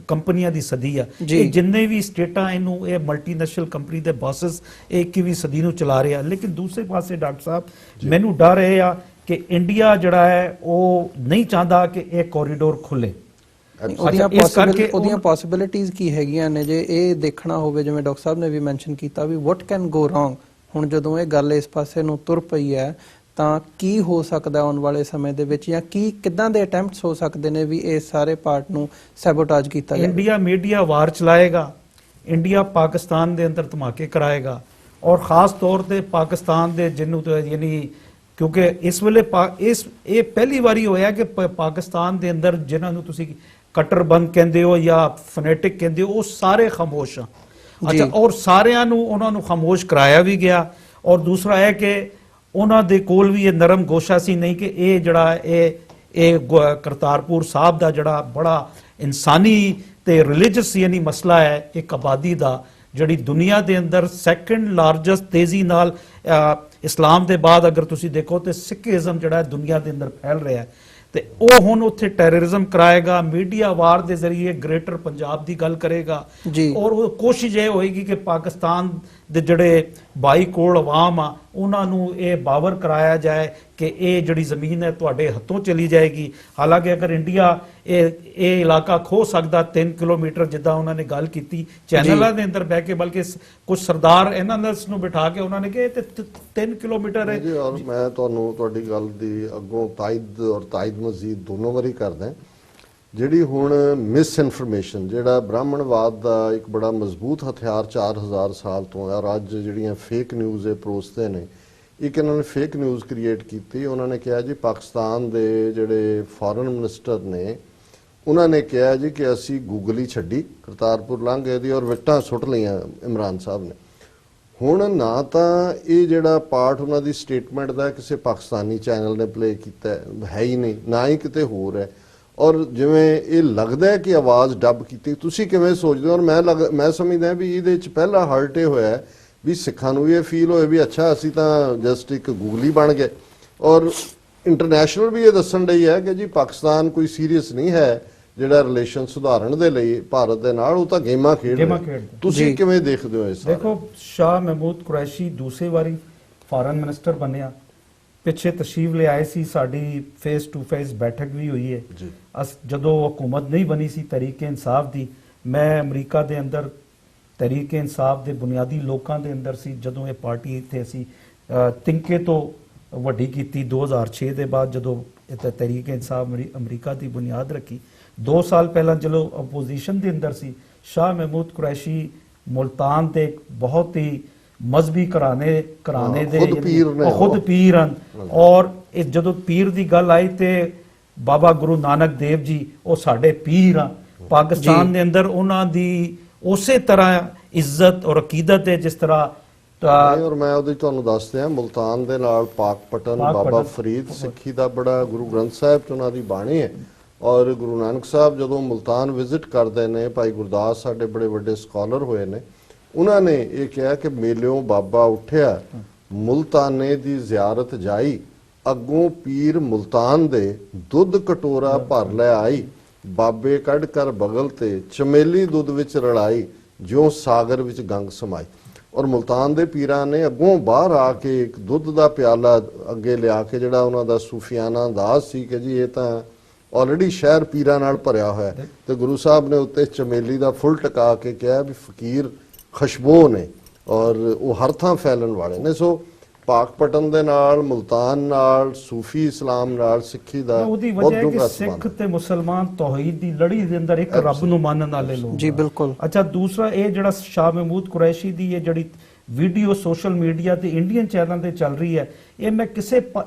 ਕੰਪਨੀਆਂ ਦੀ ਸਦੀ ਆ। ਇਹ ਜਿੰਨੇ ਵੀ ਸਟੇਟਾਂ ਇਹਨੂੰ ਇਹ ਮਲਟੀਨੈਸ਼ਨਲ ਕੰਪਨੀ ਦੇ ਬਾਸਸ ਇਹ 21ਵੀਂ ਸਦੀ ਨੂੰ ਚਲਾ ਰਹੇ ਆ। ਲੇਕਿਨ ਦੂਸਰੇ ਪਾਸੇ ਡਾਕਟਰ ਸਾਹਿਬ ਮੈਨੂੰ ਡਰ ਇਹ ਆ ਕਿ ਇੰਡੀਆ ਜਿਹੜਾ ਹੈ ਉਹ ਨਹੀਂ ਚਾਹੁੰਦਾ ਕਿ ਇਹ ਕੋਰੀਡੋਰ ਖੁੱਲੇ। ਉਹਦੀਆਂ ਪੋਸਿਬਿਲਿਟੀਆਂ ਕੀ ਹੈਗੀਆਂ ਨੇ ਜੇ ਇਹ ਦੇਖਣਾ ਹੋਵੇ, ਜਿਵੇਂ ਡਾਕਟਰ ਸਾਹਿਬ ਨੇ ਵੀ ਮੈਂਸ਼ਨ ਕੀਤਾ ਵੀ ਵਾਟ ਕੈਨ ਗੋ ਰੋਂਗ। ਹੁਣ ਜਦੋਂ ਇਹ ਗੱਲ ਇਸ ਪਾਸੇ ਨੂੰ ਤੁਰ ਪਈ ਹੈ ਤਾਂ ਕੀ ਹੋ ਸਕਦਾ ਆਉਣ ਵਾਲੇ ਸਮੇਂ ਦੇ ਵਿੱਚ, ਜਾਂ ਕਿੱਦਾਂ ਦੇ ਅਟੈਂਪਟਸ ਹੋ ਸਕਦੇ ਨੇ ਵੀ ਇਸ ਸਾਰੇ ਪਾਰਟ ਨੂੰ ਸੈਬੋਟਾਜ ਕੀਤਾ ਜਾਵੇ? ਇੰਡੀਆ ਮੀਡੀਆ ਵਾਰ ਚਲਾਏਗਾ, ਇੰਡੀਆ ਪਾਕਿਸਤਾਨ ਦੇ ਅੰਦਰ ਧਮਾਕੇ ਕਰਾਏਗਾ, ਔਰ ਖਾਸ ਤੌਰ ਤੇ ਪਾਕਿਸਤਾਨ ਦੇ ਜਿਹਨੂੰ ਯਾਨੀ ਕਿਉਂਕਿ ਇਸ ਵੇਲੇ ਇਹ ਪਹਿਲੀ ਵਾਰੀ ਹੋਇਆ ਕਿ ਪਾਕਿਸਤਾਨ ਦੇ ਅੰਦਰ ਜਿਨ੍ਹਾਂ ਨੂੰ ਤੁਸੀਂ ਕਟਰਬੰਦ ਕਹਿੰਦੇ ਹੋ ਜਾਂ ਫਨੈਟਿਕ ਕਹਿੰਦੇ ਹੋ, ਉਹ ਸਾਰੇ ਖਾਮੋਸ਼ ਆ। ਅੱਛਾ, ਔਰ ਸਾਰਿਆਂ ਨੂੰ ਉਹਨਾਂ ਨੂੰ ਖਾਮੋਸ਼ ਕਰਾਇਆ ਵੀ ਗਿਆ। ਔਰ ਦੂਸਰਾ ਹੈ ਕਿ ਉਹਨਾਂ ਦੇ ਕੋਲ ਵੀ ਇਹ ਨਰਮ ਗੋਸ਼ਾ ਸੀ ਨਹੀਂ ਕਿ ਇਹ ਜਿਹੜਾ ਇਹ ਕਰਤਾਰਪੁਰ ਸਾਹਿਬ ਦਾ ਜਿਹੜਾ ਬੜਾ ਇਨਸਾਨੀ ਤੇ ਰਿਲੀਜੀਅਸ ਯਾਨੀ ਮਸਲਾ ਹੈ, ਇੱਕ ਆਬਾਦੀ ਦਾ ਜਿਹੜੀ ਦੁਨੀਆ ਦੇ ਅੰਦਰ ਸੈਕੰਡ ਲਾਰਜੈਸਟ ਤੇਜ਼ੀ ਨਾਲ ਇਸਲਾਮ ਦੇ ਬਾਅਦ ਅਗਰ ਤੁਸੀਂ ਦੇਖੋ ਤੇ ਸਿੱਖੀਜ਼ਮ ਜਿਹੜਾ ਦੁਨੀਆ ਦੇ ਅੰਦਰ ਫੈਲ ਰਿਹਾ ਹੈ, ਤੇ ਉਹ ਹੁਣ ਉੱਥੇ ਟੈਰਰਿਜ਼ਮ ਕਰਾਏਗਾ। ਮੀਡੀਆ ਵਾਰ ਦੇ ਜ਼ਰੀਏ ਗ੍ਰੇਟਰ ਪੰਜਾਬ ਦੀ ਗੱਲ ਕਰੇਗਾ, ਔਰ ਉਹ ਕੋਸ਼ਿਸ਼ ਇਹ ਹੋਏਗੀ ਕਿ ਪਾਕਿਸਤਾਨ ਦੇ ਜਿਹੜੇ 22 ਕਰੋੜ ਆਵਾਮ ਆ ਉਹਨਾਂ ਨੂੰ ਇਹ ਬਾਵਰ ਕਰਾਇਆ ਜਾਏ ਕਿ ਇਹ ਜਿਹੜੀ ਜ਼ਮੀਨ ਹੈ ਤੁਹਾਡੇ ਹੱਥੋਂ ਚਲੀ ਜਾਏਗੀ। ਹਾਲਾਂਕਿ ਅਗਰ ਇੰਡੀਆ ਇਹ ਇਲਾਕਾ ਖੋ ਸਕਦਾ 3 ਕਿਲੋਮੀਟਰ ਜਿੱਦਾਂ ਉਹਨਾਂ ਨੇ ਗੱਲ ਕੀਤੀ ਚੈਨਲਾਂ ਦੇ ਅੰਦਰ ਬਹਿ ਕੇ, ਬਲਕਿ ਕੁਝ ਸਰਦਾਰ ਐਨਾਲਿਸਟ ਨੂੰ ਬਿਠਾ ਕੇ ਉਹਨਾਂ ਨੇ ਕਿ ਇਹ 3 ਕਿਲੋਮੀਟਰ ਹੈ। ਜੀ, ਔਰ ਮੈਂ ਤੁਹਾਨੂੰ ਤੁਹਾਡੀ ਗੱਲ ਦੀ ਅੱਗੋਂ ਤਾਇਦ ਮਜ਼ੀਦ ਦੋਨੋਂ ਵਾਰੀ ਕਰਦਾ। ਜਿਹੜੀ ਹੁਣ ਮਿਸ ਇਨਫੋਰਮੇਸ਼ਨ, ਜਿਹੜਾ ਬ੍ਰਾਹਮਣਵਾਦ ਦਾ ਇੱਕ ਬੜਾ ਮਜ਼ਬੂਤ ਹਥਿਆਰ 4000 ਸਾਲ ਤੋਂ ਹੈ, ਔਰ ਅੱਜ ਜਿਹੜੀਆਂ ਫੇਕ ਨਿਊਜ਼ ਇਹ ਪਰੋਸਦੇ ਨੇ, ਇੱਕ ਇਹਨਾਂ ਨੇ ਫੇਕ ਨਿਊਜ਼ ਕ੍ਰੀਏਟ ਕੀਤੀ। ਉਹਨਾਂ ਨੇ ਕਿਹਾ ਜੀ ਪਾਕਿਸਤਾਨ ਦੇ ਜਿਹੜੇ ਫੋਰਨ ਮਿਨਿਸਟਰ ਨੇ ਉਹਨਾਂ ਨੇ ਕਿਹਾ ਜੀ ਕਿ ਅਸੀਂ ਗੂਗਲ ਹੀ ਛੱਡੀ, ਕਰਤਾਰਪੁਰ ਲੰਘ ਗਏ ਦੀ ਔਰ ਵਿਟਾਂ ਸੁੱਟ ਲਈਆਂ ਇਮਰਾਨ ਸਾਹਿਬ ਨੇ। ਹੁਣ ਨਾ ਤਾਂ ਇਹ ਜਿਹੜਾ ਪਾਰਟ ਉਹਨਾਂ ਦੀ ਸਟੇਟਮੈਂਟ ਦਾ ਕਿਸੇ ਪਾਕਿਸਤਾਨੀ ਚੈਨਲ ਨੇ ਪਲੇ ਕੀਤਾ ਹੈ ਹੀ ਨਹੀਂ, ਨਾ ਹੀ ਕਿਤੇ ਹੋਰ ਹੈ। ਔਰ ਜਿਵੇਂ ਇਹ ਲੱਗਦਾ ਹੈ ਕਿ ਆਵਾਜ਼ ਡੱਬ ਕੀਤੀ, ਤੁਸੀਂ ਕਿਵੇਂ ਸੋਚਦੇ ਹੋ? ਔਰ ਮੈਂ ਸਮਝਦਾ ਵੀ ਇਹਦੇ ਵਿੱਚ ਪਹਿਲਾ ਹਰਟ ਇਹ ਹੋਇਆ ਵੀ ਸਿੱਖਾਂ ਨੂੰ ਵੀ ਇਹ ਫੀਲ ਹੋਏ ਵੀ ਅੱਛਾ ਅਸੀਂ ਤਾਂ ਜਸਟ ਇੱਕ ਗੂਗਲੀ ਬਣ ਗਏ। ਔਰ ਇੰਟਰਨੈਸ਼ਨਲ ਵੀ ਇਹ ਦੱਸਣ ਲਈ ਹੈ ਕਿ ਜੀ ਪਾਕਿਸਤਾਨ ਕੋਈ ਸੀਰੀਅਸ ਨਹੀਂ ਹੈ ਜਿਹੜਾ ਰਿਲੇਸ਼ਨ ਸੁਧਾਰਨ ਦੇ ਲਈ ਭਾਰਤ ਦੇ ਨਾਲ, ਉਹ ਤਾਂ ਗੇਮਾਂ ਖੇਡ ਰਿਹਾ। ਤੁਸੀਂ ਕਿਵੇਂ ਦੇਖਦੇ ਹੋ ਇਸ? ਦੇਖੋ, ਸ਼ਾਹ ਮਹਿਮੂਦ ਕੁਰੈਸ਼ੀ ਦੂਸਰੀ ਵਾਰੀ ਫੋਰਨ ਮਿਨਿਸਟਰ ਬਣਿਆ, ਪਿੱਛੇ ਤਸ਼ਰੀਫ ਲੈ ਆਏ ਸੀ, ਸਾਡੀ ਫੇਸ ਟੂ ਫੇਸ ਬੈਠਕ ਵੀ ਹੋਈ ਹੈ। ਜਦੋਂ ਹਕੂਮਤ ਨਹੀਂ ਬਣੀ ਸੀ ਤਹਿਰੀਕ ਇਨਸਾਫ ਦੀ, ਮੈਂ ਅਮਰੀਕਾ ਦੇ ਅੰਦਰ ਤਹਿਰੀਕ ਇਨਸਾਫ ਦੇ ਬੁਨਿਆਦੀ ਲੋਕਾਂ ਦੇ ਅੰਦਰ ਸੀ। ਜਦੋਂ ਇਹ ਪਾਰਟੀ ਇੱਥੇ ਅਸੀਂ ਤਿੰਕੇ ਤੋਂ ਵੱਡੀ ਕੀਤੀ 2006 ਦੇ ਬਾਅਦ, ਜਦੋਂ ਤਹਿਰੀਕ ਇਨਸਾਫ ਅਮਰੀਕਾ ਦੀ ਬੁਨਿਆਦ ਰੱਖੀ। 2 ਸਾਲ ਪਹਿਲਾਂ ਜਦੋਂ ਆਪੋਜੀਸ਼ਨ ਦੇ ਅੰਦਰ ਸੀ, ਸ਼ਾਹ ਮਹਿਮੂਦ ਕੁਰੈਸ਼ੀ ਮੁਲਤਾਨ ਦੇ ਬਹੁਤ ਹੀ ਮਜ਼ਹਬੀ ਘਰਾਣੇ ਦੇ ਖੁਦ ਪੀਰ ਹਨ। ਔਰ ਇਹ ਜਦੋਂ ਪੀਰ ਦੀ ਗੱਲ ਆਈ ਤੇ ਬਾਬਾ ਗੁਰੂ ਨਾਨਕ ਦੇਵ ਜੀ ਉਹ ਸਾਡੇ ਪੀਰ ਆ। ਪਾਕਿਸਤਾਨ ਦੇ ਅੰਦਰ ਉਹਨਾਂ ਦੀ ਉਸੇ ਤਰ੍ਹਾਂ ਇੱਜ਼ਤ ਔਰ ਅਕੀਦਤ ਹੈ ਜਿਸ ਤਰ੍ਹਾਂ। ਔਰ ਮੈਂ ਉਹਦੀ ਤੁਹਾਨੂੰ ਦੱਸ ਦਿਆਂ, ਮੁਲਤਾਨ ਦੇ ਨਾਲ ਪਾਕਪਟਨ ਬਾਬਾ ਫਰੀਦ ਸਿੱਖੀ ਦਾ ਬੜਾ, ਗੁਰੂ ਗ੍ਰੰਥ ਸਾਹਿਬ ਚ ਉਹਨਾਂ ਦੀ ਬਾਣੀ ਹੈ। ਔਰ ਗੁਰੂ ਨਾਨਕ ਸਾਹਿਬ ਜਦੋਂ ਮੁਲਤਾਨ ਵਿਜ਼ਿਟ ਕਰਦੇ ਨੇ, ਭਾਈ ਗੁਰਦਾਸ ਸਾਡੇ ਬੜੇ ਵੱਡੇ ਸਕਾਲਰ ਹੋਏ ਨੇ, ਉਹਨਾਂ ਨੇ ਇਹ ਕਿਹਾ ਕਿ ਮੇਲਿਓਂ ਬਾਬਾ ਉੱਠਿਆ ਮੁਲਤਾਨੇ ਦੀ ਜ਼ਿਆਰਤ ਜਾਈ, ਅੱਗੋਂ ਪੀਰ ਮੁਲਤਾਨ ਦੇ ਦੁੱਧ ਕਟੋਰਾ ਭਰ ਲੈ ਆਈ, ਬਾਬੇ ਕੱਢ ਕਰ ਬਗਲ ਤੇ ਚਮੇਲੀ ਦੁੱਧ ਵਿੱਚ ਰਲਾਈ, ਜਿਉਂ ਸਾਗਰ ਵਿੱਚ ਗੰਗ ਸਮਾਈ। ਔਰ ਮੁਲਤਾਨ ਦੇ ਪੀਰਾਂ ਨੇ ਅੱਗੋਂ ਬਾਹਰ ਆ ਕੇ ਇੱਕ ਦੁੱਧ ਦਾ ਪਿਆਲਾ ਅੱਗੇ ਲਿਆ ਕੇ, ਜਿਹੜਾ ਉਹਨਾਂ ਦਾ ਸੂਫੀਆਨਾ ਅੰਦਾਜ਼ ਸੀ ਕਿ ਜੀ ਇਹ ਤਾਂ ਆਲਰੇਡੀ ਸ਼ਹਿਰ ਪੀਰਾਂ ਨਾਲ ਭਰਿਆ ਹੋਇਆ, ਤੇ ਗੁਰੂ ਸਾਹਿਬ ਨੇ ਉੱਤੇ ਚਮੇਲੀ ਦਾ ਫੁੱਲ ਟਿਕਾ ਕੇ ਕਿਹਾ ਵੀ ਫਕੀਰ ਖੁਸ਼ਬੂ ਨੇ ਔਰ ਉਹ ਹਰ ਥਾਂ ਫੈਲਣ ਵਾਲੇ ਨੇ। ਸੋ ਪਾਕਪਟਨ ਦੇ ਨਾਲ, ਮੁਲਤਾਨ ਨਾਲ, ਸੂਫੀ ਇਸਲਾਮ ਨਾਲ ਸਿੱਖੀ ਦਾ ਉਹਦੀ ਵਜ੍ਹਾ ਹੈ ਕਿ ਸਿੱਖ ਤੇ ਮੁਸਲਮਾਨ ਤੌਹੀਦ ਦੀ ਲੜੀ ਦੇ ਅੰਦਰ ਇੱਕ ਰੱਬ ਨੂੰ ਮੰਨਣ ਵਾਲੇ ਲੋਕ। ਜੀ ਬਿਲਕੁਲ। ਅੱਛਾ, ਦੂਸਰਾ ਇਹ ਜਿਹੜਾ ਸ਼ਾਹ ਮਹਿਮੂਦ ਕੁਰੈਸ਼ੀ ਦੀ ਇਹ ਜਿਹੜੀ ਵੀਡੀਓ ਸੋਸ਼ਲ ਮੀਡੀਆ ਤੇ ਇੰਡੀਅਨ ਚੈਨਲ ਤੇ ਚੱਲ ਰਹੀ ਹੈ, ਮੈਂ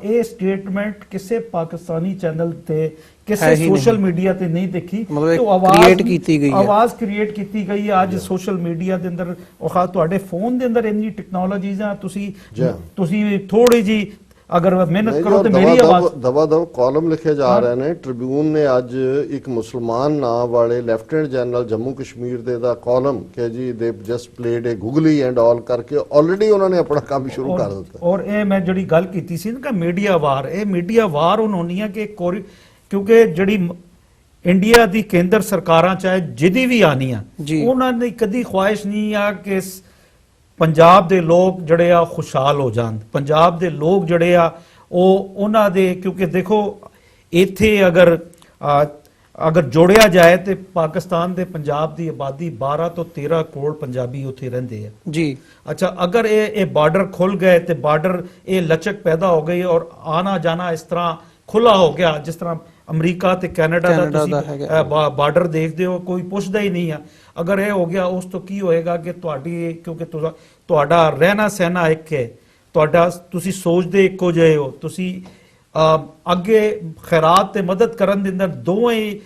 ਇਹ ਸਟੇਟਮੈਂਟ ਕਿਸੇ ਪਾਕਿਸਤਾਨੀ ਚੈਨਲ ਤੇ ਹੈ ਕਿਸੇ ਹੀ ਸੋਸ਼ਲ ਨਹੀਂ। ਮੀਡੀਆ ਤੇ ਨਹੀਂ ਦੇਖੀ। ਮਤਲਬ ਇਹ ਤੇ ਆਵਾਜ਼ create ਕੀਤੀ ਗਈ ਹੈ। ਆਵਾਜ਼ ਕ੍ਰੀਏਟ ਕੀਤੀ ਗਈ ਹੈ ਅੱਜ ਸੋਸ਼ਲ ਮੀਡੀਆ ਦੇ ਅੰਦਰ। ਉਹ ਤੁਹਾਡੇ ਫੋਨ ਦੇ ਅੰਦਰ ਇੰਨੀ ਟੈਕਨੋਲੋਜੀਜ਼ ਆ, ਤੁਸੀਂ ਥੋੜੀ ਜੀ ਅਗਰ ਮਿਹਨਤ ਕਰੋ ਤੇ ਮੇਰੀ ਆਵਾਜ਼ ਦਵਾ ਕਾਲਮ ਲਿਖੇ ਜਾ ਰਹੇ ਨੇ। ਟ੍ਰਿਬਿਊਨ ਨੇ ਅੱਜ ਇੱਕ ਮੁਸਲਮਾਨ ਨਾਂ ਵਾਲੇ ਲੈਫਟੀਨੈਂਟ ਜਨਰਲ ਜੰਮੂ ਕਸ਼ਮੀਰ ਦੇ ਦਾ ਕਾਲਮ ਕਿ ਜੀ they just played a googly and all ਕਰਕੇ ਆਲਰੇਡੀ ਉਹਨਾਂ ਨੇ ਆਪਣਾ ਕੰਮ ਸ਼ੁਰੂ ਕਰ ਦਿੱਤਾ। ਔਰ ਇਹ ਮੈਂ ਜਿਹੜੀ ਗੱਲ ਕੀਤੀ ਸੀ ਨਾ ਕਿ ਮੀਡੀਆ ਵਾਰ, ਇਹ ਮੀਡੀਆ ਵਾਰ ਹੋਣੀ ਆ ਕਿ ਕਿਉਂਕਿ ਜਿਹੜੀ ਇੰਡੀਆ ਦੀ ਕੇਂਦਰ ਸਰਕਾਰਾਂ ਚਾਹੇ ਜਿਹਦੀ ਵੀ ਆਣੀਆਂ, ਉਹਨਾਂ ਨੇ ਕਦੀ ਖੁਆਇਸ਼ ਨਹੀਂ ਆ ਕਿ ਪੰਜਾਬ ਦੇ ਲੋਕ ਜਿਹੜੇ ਆ ਖੁਸ਼ਹਾਲ ਹੋ ਜਾਣ। ਪੰਜਾਬ ਦੇ ਲੋਕ ਜਿਹੜੇ ਆ ਉਹ ਉਹਨਾਂ ਦੇ, ਕਿਉਂਕਿ ਦੇਖੋ ਇੱਥੇ ਅਗਰ ਜੋੜਿਆ ਜਾਏ ਤੇ ਪਾਕਿਸਤਾਨ ਦੇ ਪੰਜਾਬ ਦੀ ਆਬਾਦੀ 12 ਤੋਂ 13 ਕਰੋੜ ਪੰਜਾਬੀ ਉੱਥੇ ਰਹਿੰਦੇ ਆ ਜੀ। ਅੱਛਾ, ਅਗਰ ਇਹ ਬਾਰਡਰ ਖੁੱਲ ਗਏ ਤੇ ਬਾਰਡਰ ਇਹ ਲਚਕ ਪੈਦਾ ਹੋ ਗਈ ਔਰ ਆਣਾ ਜਾਣਾ ਇਸ ਤਰ੍ਹਾਂ ਖੁੱਲਾ ਹੋ ਗਿਆ, ਜਿਸ ਤਰ੍ਹਾਂ ਅਮਰੀਕਾ ਤੇ ਕੈਨੇਡਾ ਦਾ ਤੁਸੀਂ ਬਾਰਡਰ ਦੇਖਦੇ ਹੋ, ਕੋਈ ਪੁੱਛਦਾ ਹੀ ਨਹੀਂ ਆ। ਅਗਰ ਇਹ ਹੋ ਗਿਆ, ਉਸ ਤੋਂ ਕੀ ਹੋਏਗਾ ਕਿ ਕਿਉਂਕਿ ਤੁਹਾਡਾ ਰਹਿਣਾ ਸਹਿਣਾ ਇੱਕ ਹੈ, ਤੁਸੀਂ ਸੋਚਦੇ ਇੱਕੋ ਜਿਹੇ ਹੋ, ਤੁਸੀਂ ਅੱਗੇ ਖੈਰਾਤ ਤੇ ਮਦਦ ਕਰਨ ਦੇ ਅੰਦਰ ਦੋਵੇਂ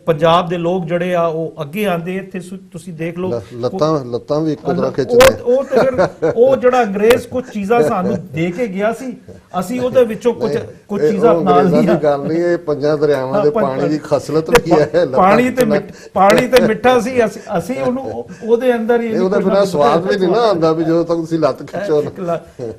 ਪੰਜਾਬ ਦੇ ਲੋਕ ਜਿਹੜੇ ਆ ਉਹ ਅੱਗੇ ਆਂਦੇ। ਇੱਥੇ ਤੁਸੀਂ ਦੇਖ ਲਓ ਲੱਤਾਂ ਵੀ ਇੱਕੋ ਤਰ੍ਹਾਂ ਖਿੱਚਦੇ। ਉਹ ਤੇ ਫਿਰ ਉਹ ਜਿਹੜਾ ਅੰਗਰੇਜ਼ ਕੁਝ ਚੀਜ਼ਾਂ ਸਾਨੂੰ ਦੇ ਕੇ ਗਿਆ ਸੀ, ਅਸੀਂ ਉਹਦੇ ਵਿੱਚੋਂ ਕੁਝ ਚੀਜ਼ਾਂ ਨਾਲ ਨਹੀਂ ਗੱਲ ਨਹੀਂ। ਇਹ ਪੰਜਾਂ ਦਰਿਆਵਾਂ ਦੇ ਪਾਣੀ ਦੀ ਖਸਲਤ ਵੀ ਹੈ। ਪਾਣੀ ਤੇ ਮਿੱਠਾ ਸੀ, ਅਸੀਂ ਉਹਨੂੰ ਉਹਦੇ ਅੰਦਰ ਹੀ ਉਹਦੇ ਬਿਨਾਂ ਸਵਾਦ ਵੀ ਨਹੀਂ ਨਾ ਆਉਂਦਾ ਵੀ ਜਦੋਂ ਤੱਕ ਤੁਸੀਂ ਲੱਤ ਖਿੱਚੋ।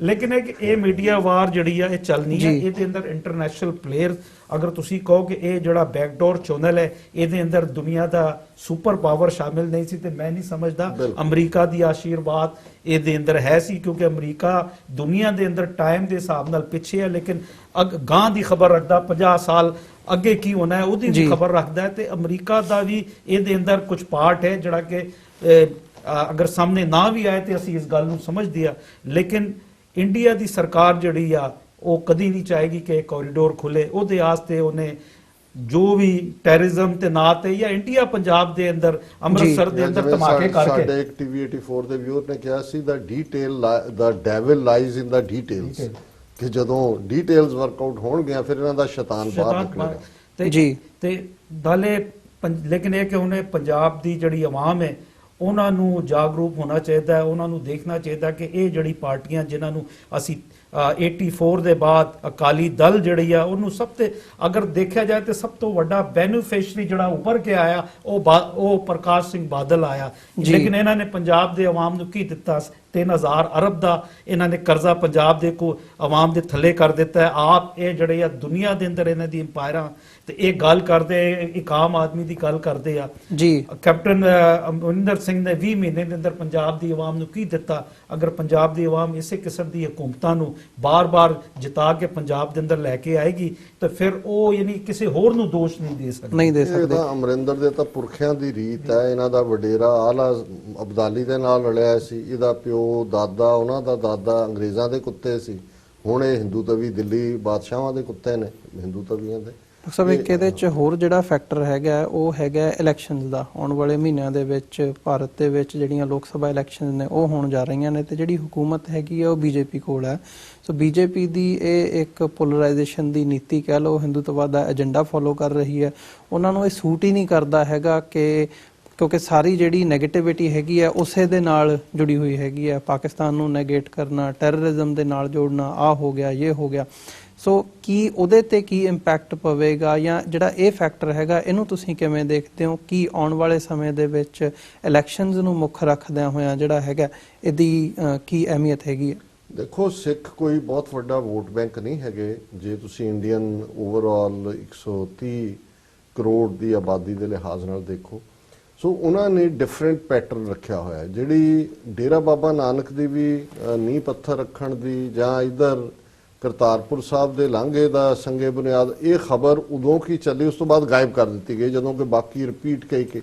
ਲੇਕਿਨ ਇਹ ਮੀਡੀਆ ਵਾਰ ਜਿਹੜੀ ਆ ਇਹ ਚੱਲਣੀ ਹੈ। ਇਹਦੇ ਅੰਦਰ ਇੰਟਰਨੈਸ਼ਨਲ ਪਲੇਅਰ, ਅਗਰ ਤੁਸੀਂ ਕਹੋ ਕਿ ਇਹ ਜਿਹੜਾ ਬੈਕਡੋਰ ਚੈਨਲ ਹੈ ਇਹਦੇ ਅੰਦਰ ਦੁਨੀਆ ਦਾ ਸੁਪਰ ਪਾਵਰ ਸ਼ਾਮਿਲ ਨਹੀਂ ਸੀ, ਤੇ ਮੈਂ ਨਹੀਂ ਸਮਝਦਾ ਅਮਰੀਕਾ ਦੀ ਆਸ਼ੀਰਵਾਦ ਇਹਦੇ ਅੰਦਰ ਹੈ ਸੀ, ਕਿਉਂਕਿ ਅਮਰੀਕਾ ਦੁਨੀਆ ਦੇ ਅੰਦਰ ਟਾਈਮ ਦੇ ਹਿਸਾਬ ਨਾਲ ਪਿੱਛੇ ਹੈ, ਲੇਕਿਨ ਗਾਂ ਦੀ ਖਬਰ ਰੱਖਦਾ 50 ਸਾਲ ਅੱਗੇ ਕੀ ਹੋਣਾ ਹੈ ਉਹਦੀ ਵੀ ਖਬਰ ਰੱਖਦਾ ਹੈ। ਤੇ ਅਮਰੀਕਾ ਦਾ ਵੀ ਇਹਦੇ ਅੰਦਰ ਕੁਝ ਪਾਰਟ ਹੈ ਜਿਹੜਾ ਕਿ ਅਗਰ ਸਾਹਮਣੇ ਨਾ ਵੀ ਆਏ ਤੇ ਅਸੀਂ ਇਸ ਗੱਲ ਨੂੰ ਸਮਝਦੇ ਆ। ਲੇਕਿਨ ਇੰਡੀਆ ਦੀ ਸਰਕਾਰ ਜਿਹੜੀ ਆ ਉਹ ਕਦੀ ਨਹੀਂ ਚਾਹੇਗੀ ਕਿ ਕੋਰੀਡੋਰ ਖੁੱਲੇ। ਉਹਦੇ ਵਾਸਤੇ ਉਹਨੇ ਜੋ ਵੀ ਟੈਰਰਿਜ਼ਮ ਤੇ ਨਾਂ ਤੇ ਜਾਂ ਇੰਡੀਆ ਪੰਜਾਬ ਦੇ ਅੰਦਰ ਅੰਮ੍ਰਿਤਸਰ ਦੇ ਅੰਦਰ ਧਮਾਕੇ ਕਰਕੇ, ਸਾਡੇ ਇੱਕ ਟੀਵੀ 84 ਦੇ ਵਿਊਅਰ ਨੇ ਕਿਹਾ ਸੀ ਦਾ ਡੈਵਲ ਲਾਈਜ਼ ਇਨ ਦਾ ਡੀਟੇਲਸ, ਕਿ ਜਦੋਂ ਡੀਟੇਲਸ ਵਰਕਆਊਟ ਹੋਣਗੀਆਂ ਫਿਰ ਇਹਨਾਂ ਦਾ ਸ਼ੈਤਾਨ ਬਾਹਰ ਨਿਕਲੇਗਾ। ਤੇ ਨਾਲੇ ਲੇਕਿਨ ਇਹ ਕਿ ਉਹਨੇ ਪੰਜਾਬ ਦੀ ਜਿਹੜੀ ਆਵਾਮ ਹੈ ਉਹਨਾਂ ਨੂੰ ਜਾਗਰੂਕ ਹੋਣਾ ਚਾਹੀਦਾ, ਉਹਨਾਂ ਨੂੰ ਦੇਖਣਾ ਚਾਹੀਦਾ ਕਿ ਇਹ ਜਿਹੜੀ ਪਾਰਟੀਆਂ ਜਿਨ੍ਹਾਂ ਨੂੰ ਅਸੀਂ 84 ਦੇ ਬਾਅਦ ਅਕਾਲੀ ਦਲ ਜਿਹੜੀ ਆ ਉਹਨੂੰ ਸਭ ਤੇ ਅਗਰ ਦੇਖਿਆ ਜਾਏ ਤੇ ਸਭ ਤੋਂ ਵੱਡਾ ਬੈਨੀਫਿਸ਼ਰੀ ਜਿਹੜਾ ਉੱਪਰ ਕੇ ਆਇਆ ਉਹ ਪ੍ਰਕਾਸ਼ ਸਿੰਘ ਬਾਦਲ ਆਇਆ। ਲੇਕਿਨ ਇਹਨਾਂ ਨੇ ਪੰਜਾਬ ਦੇ ਆਵਾਮ ਨੂੰ ਕੀ ਦਿੱਤਾ? 3000 ਅਰਬ ਦਾ ਇਹਨਾਂ ਨੇ ਕਰਜ਼ਾ ਪੰਜਾਬ ਦੇ ਆਵਾਮ ਦੇ ਥੱਲੇ ਕਰ ਦਿੱਤਾ ਹੈ। ਆਪ ਇਹ ਜਿਹੜੇ ਆ ਦੁਨੀਆ ਦੇ ਅੰਦਰ ਇਹਨਾਂ ਦੀ ਅੰਪਾਇਰਾਂ ਤੇ ਇਹ ਗੱਲ ਕਰਦੇ, ਇੱਕ ਆਮ ਆਦਮੀ ਦੀ ਗੱਲ ਕਰਦੇ ਆ ਜੀ। ਕੈਪਟਨ ਅਮਰਿੰਦਰ ਸਿੰਘ ਨੇ 20 ਮਹੀਨੇ ਦੇ ਅੰਦਰ ਪੰਜਾਬ ਦੀ ਆਵਾਮ ਨੂੰ ਕੀ ਦਿੱਤਾ? ਅਗਰ ਪੰਜਾਬ ਦੀ ਆਵਾਮ ਇਸੇ ਕਿਸਮ ਦੀ ਹਕੂਮਤਾਂ ਨੂੰ ਬਾਰ-ਬਾਰ ਜਿਤਾ ਕੇ ਪੰਜਾਬ ਦੇ ਅੰਦਰ ਲੈ ਕੇ ਆਏਗੀ ਤਾਂ ਫਿਰ ਉਹ ਯਾਨੀ ਕਿਸੇ ਹੋਰ ਨੂੰ ਦੋਸ਼ ਨਹੀਂ ਦੇ ਸਕਦੇ। ਇਹ ਤਾਂ ਅਮਰਿੰਦਰ ਦੇ ਤਾਂ ਪੁਰਖਿਆਂ ਦੀ ਰੀਤ ਹੈ। ਇਹਨਾਂ ਦਾ ਵਡੇਰਾ ਆਲਾ ਅਬਦਾਲੀ ਦੇ ਨਾਲ ਰਲਿਆ ਸੀ, ਇਹਦਾ ਪਿਓ ਦਾਦਾ ਉਹਨਾਂ ਦਾ ਦਾਦਾ ਅੰਗਰੇਜ਼ਾਂ ਦੇ ਕੁੱਤੇ ਸੀ, ਹੁਣ ਇਹ ਹਿੰਦੂ ਤਵੀ ਦਿੱਲੀ ਬਾਦਸ਼ਾਹਾਂ ਦੇ ਕੁੱਤੇ ਨੇ, ਹਿੰਦੂ ਤਵੀਆਂ ਦੇ। ਸਭ ਇੱਕ ਇਹਦੇ ਚ ਹੋਰ ਜਿਹੜਾ ਫੈਕਟਰ ਹੈਗਾ ਉਹ ਹੈਗਾ ਇਲੈਕਸ਼ਨਸ ਦਾ। ਆਉਣ ਵਾਲੇ ਮਹੀਨਿਆਂ ਦੇ ਵਿੱਚ ਭਾਰਤ ਦੇ ਵਿੱਚ ਜਿਹੜੀਆਂ ਲੋਕ ਸਭਾ ਇਲੈਕਸ਼ਨਸ ਨੇ ਉਹ ਹੋਣ ਜਾ ਰਹੀਆਂ ਨੇ ਤੇ ਜਿਹੜੀ ਹਕੂਮਤ ਹੈਗੀ ਆ ਉਹ ਬੀਜੇਪੀ ਕੋਲ ਹੈ। ਸੋ ਬੀਜੇਪੀ ਦੀ ਇਹ ਇੱਕ ਪੋਲਰਾਈਜੇਸ਼ਨ ਦੀ ਨੀਤੀ ਕਹਿ ਲਓ, ਹਿੰਦੂਤਵ ਦਾ ਏਜੰਡਾ ਫੋਲੋ ਕਰ ਰਹੀ ਹੈ। ਉਹਨਾਂ ਨੂੰ ਇਹ ਸੂਟ ਹੀ ਨਹੀਂ ਕਰਦਾ ਹੈਗਾ ਕਿਉਂਕਿ ਸਾਰੀ ਜਿਹੜੀ ਨੈਗੇਟਿਵਿਟੀ ਹੈਗੀ ਆ ਉਸੇ ਦੇ ਨਾਲ ਜੁੜੀ ਹੋਈ ਹੈਗੀ ਆ। ਪਾਕਿਸਤਾਨ ਨੂੰ ਨੈਗੇਟ ਕਰਨਾ, ਟੈਰਰਿਜ਼ਮ ਦੇ ਨਾਲ ਜੋੜਨਾ, ਆ ਹੋ ਗਿਆ, ਇਹ ਹੋ ਗਿਆ। ਸੋ ਕੀ ਉਹਦੇ ਤੇ ਕੀ ਇੰਪੈਕਟ ਪਵੇਗਾ ਜਾਂ ਜਿਹੜਾ ਇਹ ਫੈਕਟਰ ਹੈਗਾ ਇਹਨੂੰ ਤੁਸੀਂ ਕਿਵੇਂ ਦੇਖਦੇ ਹੋ? ਕੀ ਆਉਣ ਵਾਲੇ ਸਮੇਂ ਦੇ ਵਿੱਚ ਇਲੈਕਸ਼ਨਸ ਨੂੰ ਮੁੱਖ ਰੱਖਦਿਆਂ ਹੋਇਆਂ ਜਿਹੜਾ ਹੈਗਾ ਇਹਦੀ ਕੀ ਅਹਿਮੀਅਤ ਹੈਗੀ ਹੈ? ਦੇਖੋ, ਸਿੱਖ ਕੋਈ ਬਹੁਤ ਵੱਡਾ ਵੋਟ ਬੈਂਕ ਨਹੀਂ ਹੈਗੇ। ਜੇ ਤੁਸੀਂ ਇੰਡੀਅਨ ਓਵਰਆਲ 130 ਕਰੋੜ ਦੀ ਆਬਾਦੀ ਦੇ ਲਿਹਾਜ਼ ਨਾਲ ਦੇਖੋ, ਸੋ ਉਹਨਾਂ ਨੇ ਡਿਫਰੈਂਟ ਪੈਟਰਨ ਰੱਖਿਆ ਹੋਇਆ। ਜਿਹੜੀ ਡੇਰਾ ਬਾਬਾ ਨਾਨਕ ਦੀ ਵੀ ਨੀਂਹ ਪੱਥਰ ਰੱਖਣ ਦੀ ਜਾਂ ਇਧਰ ਕਰਤਾਰਪੁਰ ਸਾਹਿਬ ਦੇ ਲਾਂਘੇ ਦਾ ਸੰਗੇ ਬੁਨਿਆਦ, ਇਹ ਖਬਰ ਉਦੋਂ ਕੀ ਚੱਲੀ, ਉਸ ਤੋਂ ਬਾਅਦ ਗਾਇਬ ਕਰ ਦਿੱਤੀ ਗਈ, ਜਦੋਂ ਕਿ ਬਾਕੀ ਰਿਪੀਟ ਕੇ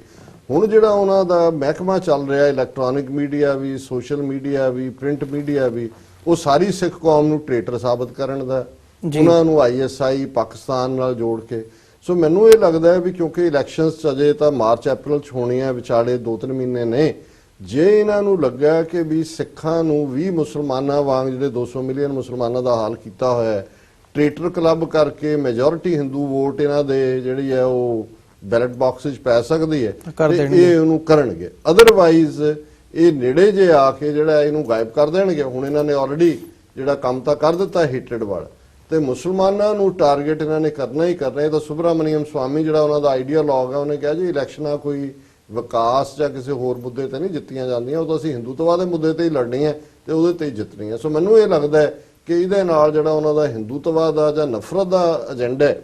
ਹੁਣ ਜਿਹੜਾ ਉਹਨਾਂ ਦਾ ਮਹਿਕਮਾ ਚੱਲ ਰਿਹਾ, ਇਲੈਕਟ੍ਰੋਨਿਕ ਮੀਡੀਆ ਵੀ, ਸੋਸ਼ਲ ਮੀਡੀਆ ਵੀ, ਪ੍ਰਿੰਟ ਮੀਡੀਆ ਵੀ, ਉਹ ਸਾਰੀ ਸਿੱਖ ਕੌਮ ਨੂੰ ਟ੍ਰੇਟਰ ਸਾਬਤ ਕਰਨ ਦਾ, ਉਹਨਾਂ ਨੂੰ ISI ਪਾਕਿਸਤਾਨ ਨਾਲ ਜੋੜ ਕੇ। ਸੋ ਮੈਨੂੰ ਇਹ ਲੱਗਦਾ ਹੈ ਵੀ ਕਿਉਂਕਿ ਇਲੈਕਸ਼ਨਸ ਅਜੇ ਤਾਂ ਮਾਰਚ ਅਪ੍ਰੈਲ 'ਚ ਹੋਣੀਆਂ, ਵਿਚਾਲੇ 2-3 ਮਹੀਨੇ ਨੇ, ਜੇ ਇਹਨਾਂ ਨੂੰ ਲੱਗਾ ਕਿ ਵੀ ਸਿੱਖਾਂ ਨੂੰ ਵੀ ਮੁਸਲਮਾਨਾਂ ਵਾਂਗ ਜਿਹੜੇ 200 ਮਿਲੀਅਨ ਮੁਸਲਮਾਨਾਂ ਦਾ ਹਾਲ ਕੀਤਾ ਹੋਇਆ ਹੈ, ਟ੍ਰੇਟਰ ਕਲੱਬ ਕਰਕੇ ਮੈਜੋਰਿਟੀ ਹਿੰਦੂ ਵੋਟ ਇਹਨਾਂ ਦੇ ਜਿਹੜੀ ਹੈ ਉਹ ਬੈਲਟ ਬਾਕਸ 'ਚ ਪੈ ਸਕਦੀ ਹੈ ਤੇ ਇਹ ਉਹਨੂੰ ਕਰਨਗੇ। ਅਦਰਵਾਈਜ਼ ਇਹ ਨੇੜੇ ਜੇ ਆ ਕੇ ਜਿਹੜਾ ਇਹਨੂੰ ਗਾਇਬ ਕਰ ਦੇਣਗੇ। ਹੁਣ ਇਹਨਾਂ ਨੇ ਆਲਰੇਡੀ ਜਿਹੜਾ ਕੰਮ ਤਾਂ ਕਰ ਦਿੱਤਾ ਹੇਟਡ ਵਾਲਾ, ਤੇ ਮੁਸਲਮਾਨਾਂ ਨੂੰ ਟਾਰਗੇਟ ਇਹਨਾਂ ਨੇ ਕਰਨਾ ਹੀ ਕਰਨਾ। ਇਹ ਤਾਂ ਸੁਬਰਾਮਨੀਅਮ ਸਵਾਮੀ ਜਿਹੜਾ ਉਹਨਾਂ ਦਾ ਆਈਡੀਆਲੋਗ ਹੈ, ਉਹਨੇ ਕਿਹਾ ਜੀ ਇਲੈਕਸ਼ਨਾਂ ਕੋਈ ਵਿਕਾਸ ਜਾਂ ਕਿਸੇ ਹੋਰ ਮੁੱਦੇ ਤੇ ਨਹੀਂ ਜਿੱਤੀਆਂ ਜਾਂਦੀਆਂ, ਉਹ ਤਾਂ ਅਸੀਂ ਹਿੰਦੂਤਵਾ ਦੇ ਮੁੱਦੇ ਤੇ ਹੀ ਲੜਨੀ ਹੈ ਤੇ ਉਹਦੇ ਤੇ ਹੀ ਜਿੱਤਣੀ ਹੈ। ਸੋ ਮੈਨੂੰ ਇਹ ਲੱਗਦਾ ਹੈ ਕਿ ਇਹਦੇ ਨਾਲ ਜਿਹੜਾ ਉਹਨਾਂ ਦਾ ਹਿੰਦੂਤਵਾ ਦਾ ਜਾਂ ਨਫ਼ਰਤ ਦਾ ਏਜੰਡਾ ਹੈ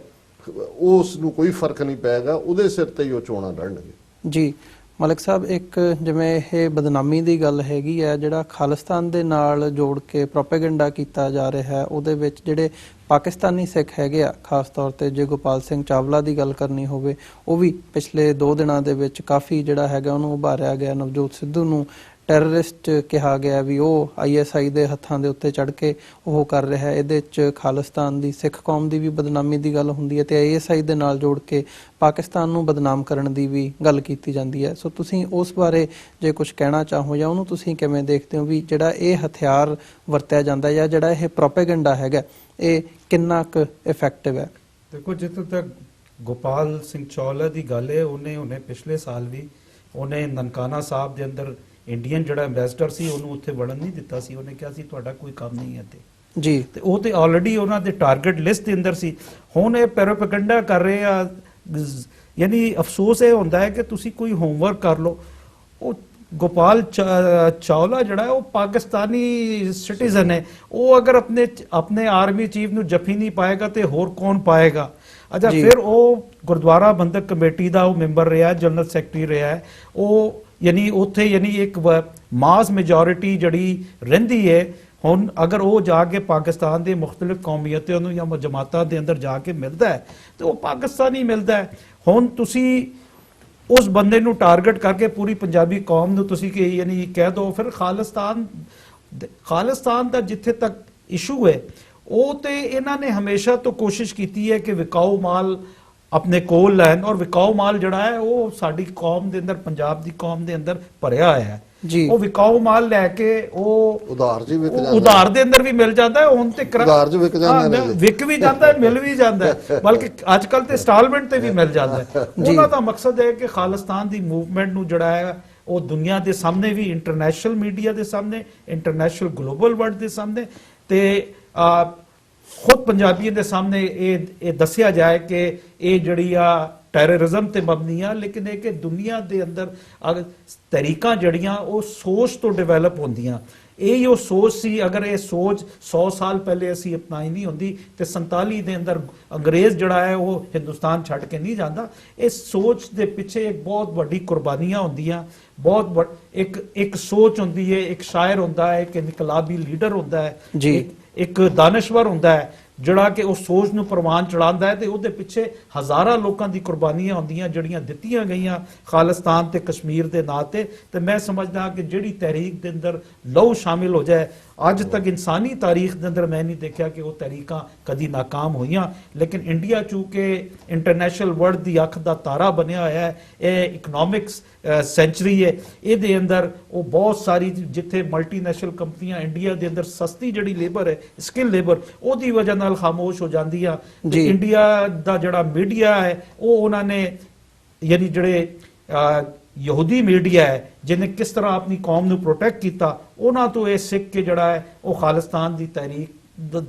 ਉਸ ਨੂੰ ਕੋਈ ਫਰਕ ਨਹੀਂ ਪਏਗਾ, ਉਹਦੇ ਸਿਰ ਤੇ ਹੀ ਉਹ ਚੋਣਾਂ ਲੜਨਗੇ। ਜੀ ਮਲਿਕ ਸਾਹਿਬ, ਇੱਕ ਜਿਵੇਂ ਇਹ ਬਦਨਾਮੀ ਦੀ ਗੱਲ ਹੈਗੀ ਹੈ, ਜਿਹੜਾ ਖਾਲਿਸਤਾਨ ਦੇ ਨਾਲ ਜੋੜ ਕੇ ਪ੍ਰੋਪੇਗੈਂਡਾ ਕੀਤਾ ਜਾ ਰਿਹਾ ਹੈ, ਉਹਦੇ ਵਿੱਚ ਜਿਹੜੇ ਪਾਕਿਸਤਾਨੀ ਸਿੱਖ ਹੈਗੇ ਆ, ਖਾਸ ਤੌਰ ਤੇ ਜੇ ਗੋਪਾਲ ਸਿੰਘ ਚਾਵਲਾ ਦੀ ਗੱਲ ਕਰਨੀ ਹੋਵੇ, ਉਹ ਵੀ ਪਿਛਲੇ 2 ਦਿਨਾਂ ਦੇ ਵਿੱਚ ਕਾਫੀ ਜਿਹੜਾ ਹੈਗਾ ਉਹਨੂੰ ਉਭਾਰਿਆ ਗਿਆ। ਨਵਜੋਤ ਸਿੱਧੂ ਨੂੰ ਟੈਰਰਿਸਟ ਕਿਹਾ ਗਿਆ ਵੀ ਉਹ ISI ਦੇ ਹੱਥਾਂ ਦੇ ਉੱਤੇ ਚੜ ਕੇ ਉਹ ਕਰ ਰਿਹਾ ਹੈ। ਇਹਦੇ 'ਚ ਖਾਲਿਸਤਾਨ ਦੀ ਸਿੱਖ ਕੌਮ ਦੀ ਵੀ ਬਦਨਾਮੀ ਦੀ ਗੱਲ ਹੁੰਦੀ ਹੈ ਤੇ ISI ਦੇ ਨਾਲ ਜੋੜ ਕੇ ਪਾਕਿਸਤਾਨ ਨੂੰ ਬਦਨਾਮ ਕਰਨ ਦੀ ਵੀ ਗੱਲ ਕੀਤੀ ਜਾਂਦੀ ਹੈ। ਸੋ ਤੁਸੀਂ ਉਸ ਬਾਰੇ ਜੇ ਕੁਝ ਕਹਿਣਾ ਚਾਹੋ ਜਾਂ ਉਹਨੂੰ ਤੁਸੀਂ ਕਿਵੇਂ ਦੇਖਦੇ ਹੋ ਵੀ ਜਿਹੜਾ ਇਹ ਹਥਿਆਰ ਵਰਤਿਆ ਜਾਂਦਾ ਜਾਂ ਜਿਹੜਾ ਇਹ ਪ੍ਰੋਪੇਗੈਂਡਾ ਹੈਗਾ ਇਹ ਕਿੰਨਾ ਕੁ ਇਫੈਕਟਿਵ ਹੈ? ਦੇਖੋ, ਜਿੱਥੇ ਤੱਕ ਗੋਪਾਲ ਸਿੰਘ ਚਾਵਲਾ ਦੀ ਗੱਲ ਹੈ, ਉਹਨੇ ਪਿਛਲੇ ਸਾਲ ਵੀ ਉਹਨੇ ਨਨਕਾਣਾ ਸਾਹਿਬ ਦੇ ਅੰਦਰ ਇੰਡੀਅਨ ਜਿਹੜਾ ਐਮਬੈਸਡਰ ਸੀ ਉਹਨੂੰ ਉੱਥੇ ਵੜਨ ਨਹੀਂ ਦਿੱਤਾ ਸੀ। ਉਹਨੇ ਕਿਹਾ ਸੀ ਤੁਹਾਡਾ ਕੋਈ ਕੰਮ ਨਹੀਂ ਹੈ ਤੇ ਜੀ, ਤੇ ਉਹ ਤੇ ਆਲਰੇਡੀ ਉਹਨਾਂ ਦੇ ਟਾਰਗੇਟ ਲਿਸਟ ਦੇ ਅੰਦਰ ਸੀ। ਹੁਣ ਇਹ ਪ੍ਰੋਪੇਗੈਂਡਾ ਕਰ ਰਹੇ ਆ, ਯਾਨੀ ਅਫਸੋਸ ਇਹ ਹੁੰਦਾ ਹੈ ਕਿ ਤੁਸੀਂ ਕੋਈ ਹੋਮਵਰਕ ਕਰ ਲਓ। ਉਹ ਗੋਪਾਲ ਚਾਵਲਾ ਜਿਹੜਾ ਹੈ ਉਹ ਪਾਕਿਸਤਾਨੀ ਸਿਟੀਜ਼ਨ ਹੈ, ਉਹ ਅਗਰ ਆਪਣੇ ਆਰਮੀ ਚੀਫ ਨੂੰ ਜੱਫੀ ਨਹੀਂ ਪਾਏਗਾ ਤੇ ਹੋਰ ਕੌਣ ਪਾਏਗਾ? ਅੱਛਾ, ਫਿਰ ਉਹ ਗੁਰਦੁਆਰਾ ਬੰਦਕ ਕਮੇਟੀ ਦਾ ਉਹ ਮੈਂਬਰ ਰਿਹਾ, ਜਨਰਲ ਸੈਕਟਰੀ ਰਿਹਾ, ਉਹ ਯਾਨੀ ਉੱਥੇ ਯਾਨੀ ਇੱਕ ਮਾਸ ਮੈਜੋਰਿਟੀ ਜਿਹੜੀ ਰਹਿੰਦੀ ਹੈ। ਹੁਣ ਅਗਰ ਉਹ ਜਾ ਕੇ ਪਾਕਿਸਤਾਨ ਦੇ ਮੁxtਲਿਫ ਕੌਮੀਅਤਾਂ ਨੂੰ ਜਾਂ ਜਮਾਤਾਂ ਦੇ ਅੰਦਰ ਜਾ ਕੇ ਮਿਲਦਾ ਹੈ ਤੇ ਉਹ ਪਾਕਿਸਤਾਨੀ ਮਿਲਦਾ ਹੈ। ਹੁਣ ਤੁਸੀਂ ਉਸ ਬੰਦੇ ਨੂੰ ਟਾਰਗੇਟ ਕਰਕੇ ਪੂਰੀ ਪੰਜਾਬੀ ਕੌਮ ਨੂੰ ਤੁਸੀਂ ਕਿ ਯਾਨੀ ਕਹਿ ਦੋ, ਫਿਰ ਖਾਲਿਸਤਾਨ ਦਾ ਜਿੱਥੇ ਤੱਕ ਇਸ਼ੂ ਹੈ ਉਹ ਤੇ ਇਹਨਾਂ ਨੇ ਹਮੇਸ਼ਾ ਤੋਂ ਕੋਸ਼ਿਸ਼ ਕੀਤੀ ਹੈ ਕਿ ਵਿਕਾਊ ਮਾਲ ਆਪਣੇ ਕੋਲ ਲੈਣ, ਔਰ ਵਿਕਾਊ ਮਾਲ ਜਿਹੜਾ ਹੈ ਉਹ ਸਾਡੀ ਕੌਮ ਦੇ ਅੰਦਰ, ਪੰਜਾਬ ਦੀ ਕੌਮ ਦੇ ਅੰਦਰ ਭਰਿਆ ਹੋਇਆ ਹੈ। ਉਹ ਵਿਕਾਊ ਮਾਲ ਲੈ ਕੇ ਉਹ ਉਧਾਰ ਜੀ ਵਿਕ ਜਾਂਦਾ, ਉਧਾਰ ਦੇ ਅੰਦਰ ਵੀ ਮਿਲ ਜਾਂਦਾ ਹੈ। ਹੁਣ ਤੇ ਉਧਾਰ ਚ ਵਿਕ ਜਾਂਦਾ ਨੇ, ਵਿਕ ਵੀ ਜਾਂਦਾ ਹੈ, ਮਿਲ ਵੀ ਜਾਂਦਾ ਹੈ, ਬਲਕਿ ਅੱਜ ਕੱਲ ਤੇ ਇੰਸਟਾਲਮੈਂਟ ਤੇ ਵੀ ਮਿਲ ਜਾਂਦਾ ਹੈ। ਉਹਨਾਂ ਦਾ ਮਕਸਦ ਹੈ ਕਿ ਖਾਲਿਸਤਾਨ ਦੀ ਮੂਵਮੈਂਟ ਨੂੰ ਜਿਹੜਾ ਹੈ ਉਹ ਦੁਨੀਆ ਦੇ ਸਾਹਮਣੇ ਵੀ, ਇੰਟਰਨੈਸ਼ਨਲ ਮੀਡੀਆ ਦੇ ਸਾਹਮਣੇ, ਇੰਟਰਨੈਸ਼ਨਲ ਗਲੋਬਲ ਵਰਲਡ ਦੇ ਸਾਹਮਣੇ ਤੇ ਖੁਦ ਪੰਜਾਬੀਆਂ ਦੇ ਸਾਹਮਣੇ ਇਹ ਦੱਸਿਆ ਜਾਏ ਕਿ ਇਹ ਜਿਹੜੀ ਆ ਟੈਰਰਿਜ਼ਮ ਤੇ ਮਬਨੀ ਆ, ਲੇਕਿਨ ਇਹ ਕਿ ਦੁਨੀਆ ਦੇ ਅੰਦਰ ਤਰੀਕਾਂ ਜਿਹੜੀਆਂ ਉਹ ਸੋਚ ਤੋਂ ਡਿਵੈਲਪ ਹੁੰਦੀਆਂ। ਇਹ ਉਹ ਸੋਚ ਸੀ, ਅਗਰ ਇਹ ਸੋਚ 100 ਸਾਲ ਪਹਿਲੇ ਅਸੀਂ ਅਪਣਾਈ ਨਹੀਂ ਹੁੰਦੀ ਤੇ 47 ਦੇ ਅੰਦਰ ਅੰਗਰੇਜ਼ ਜਿਹੜਾ ਹੈ ਉਹ ਹਿੰਦੁਸਤਾਨ ਛੱਡ ਕੇ ਨਹੀਂ ਜਾਂਦਾ। ਇਸ ਸੋਚ ਦੇ ਪਿੱਛੇ ਇੱਕ ਬਹੁਤ ਵੱਡੀ ਕੁਰਬਾਨੀਆਂ ਹੁੰਦੀਆਂ, ਬਹੁਤ ਇੱਕ ਸੋਚ ਹੁੰਦੀ ਹੈ, ਇੱਕ ਸ਼ਾਇਰ ਹੁੰਦਾ ਹੈ, ਇੱਕ ਇਨਕਲਾਬੀ ਲੀਡਰ ਹੁੰਦਾ ਹੈ, ਇੱਕ ਦਾਨਸ਼ਵਰ ਹੁੰਦਾ ਹੈ ਜਿਹੜਾ ਕਿ ਉਹ ਸੋਚ ਨੂੰ ਪ੍ਰਵਾਨ ਚੜਾਉਂਦਾ ਹੈ ਤੇ ਉਹਦੇ ਪਿੱਛੇ ਹਜ਼ਾਰਾਂ ਲੋਕਾਂ ਦੀ ਕੁਰਬਾਨੀਆਂ ਹੁੰਦੀਆਂ ਜਿਹੜੀਆਂ ਦਿੱਤੀਆਂ ਗਈਆਂ ਖਾਲਿਸਤਾਨ ਤੇ ਕਸ਼ਮੀਰ ਦੇ ਨਾਂ ਤੇ। ਤੇ ਮੈਂ ਸਮਝਦਾ ਕਿ ਜਿਹੜੀ ਤਹਿਰੀਕ ਦੇ ਅੰਦਰ ਲਹੂ ਸ਼ਾਮਿਲ ਹੋ ਜਾਏ, ਅੱਜ ਤੱਕ ਇਨਸਾਨੀ ਤਾਰੀਖ ਦੇ ਅੰਦਰ ਮੈਂ ਨਹੀਂ ਦੇਖਿਆ ਕਿ ਉਹ ਤਹਿਰੀਕਾਂ ਕਦੀ ਨਾਕਾਮ ਹੋਈਆਂ। ਲੇਕਿਨ ਇੰਡੀਆ ਚੂੰਕਿ ਇੰਟਰਨੈਸ਼ਨਲ ਵਰਲਡ ਦੀ ਅੱਖ ਦਾ ਤਾਰਾ ਬਣਿਆ ਹੋਇਆ ਹੈ, ਇਹ ਇਕਨੋਮਿਕਸ ਸੈਂਚਰੀ ਹੈ, ਇਹਦੇ ਅੰਦਰ ਉਹ ਬਹੁਤ ਸਾਰੀ ਜਿੱਥੇ ਮਲਟੀਨੈਸ਼ਨਲ ਕੰਪਨੀਆਂ ਇੰਡੀਆ ਦੇ ਅੰਦਰ ਸਸਤੀ ਜਿਹੜੀ ਲੇਬਰ ਹੈ, ਸਕਿਲ ਲੇਬਰ, ਉਹਦੀ ਵਜ੍ਹਾ ਨਾਲ ਖਾਮੋਸ਼ ਹੋ ਜਾਂਦੀ ਆ। ਇੰਡੀਆ ਦਾ ਜਿਹੜਾ ਮੀਡੀਆ ਹੈ ਉਹ ਉਹਨਾਂ ਨੇ ਯਾਨੀ ਜਿਹੜੇ ਯਹੂਦੀ ਮੀਡੀਆ ਹੈ ਜਿਹਨੇ ਕਿਸ ਤਰ੍ਹਾਂ ਆਪਣੀ ਕੌਮ ਨੂੰ ਪ੍ਰੋਟੈਕਟ ਕੀਤਾ, ਉਹਨਾਂ ਤੋਂ ਇਹ ਸਿੱਖ ਕੇ ਜਿਹੜਾ ਹੈ ਉਹ ਖਾਲਿਸਤਾਨ ਦੀ ਤਹਿਰੀਕ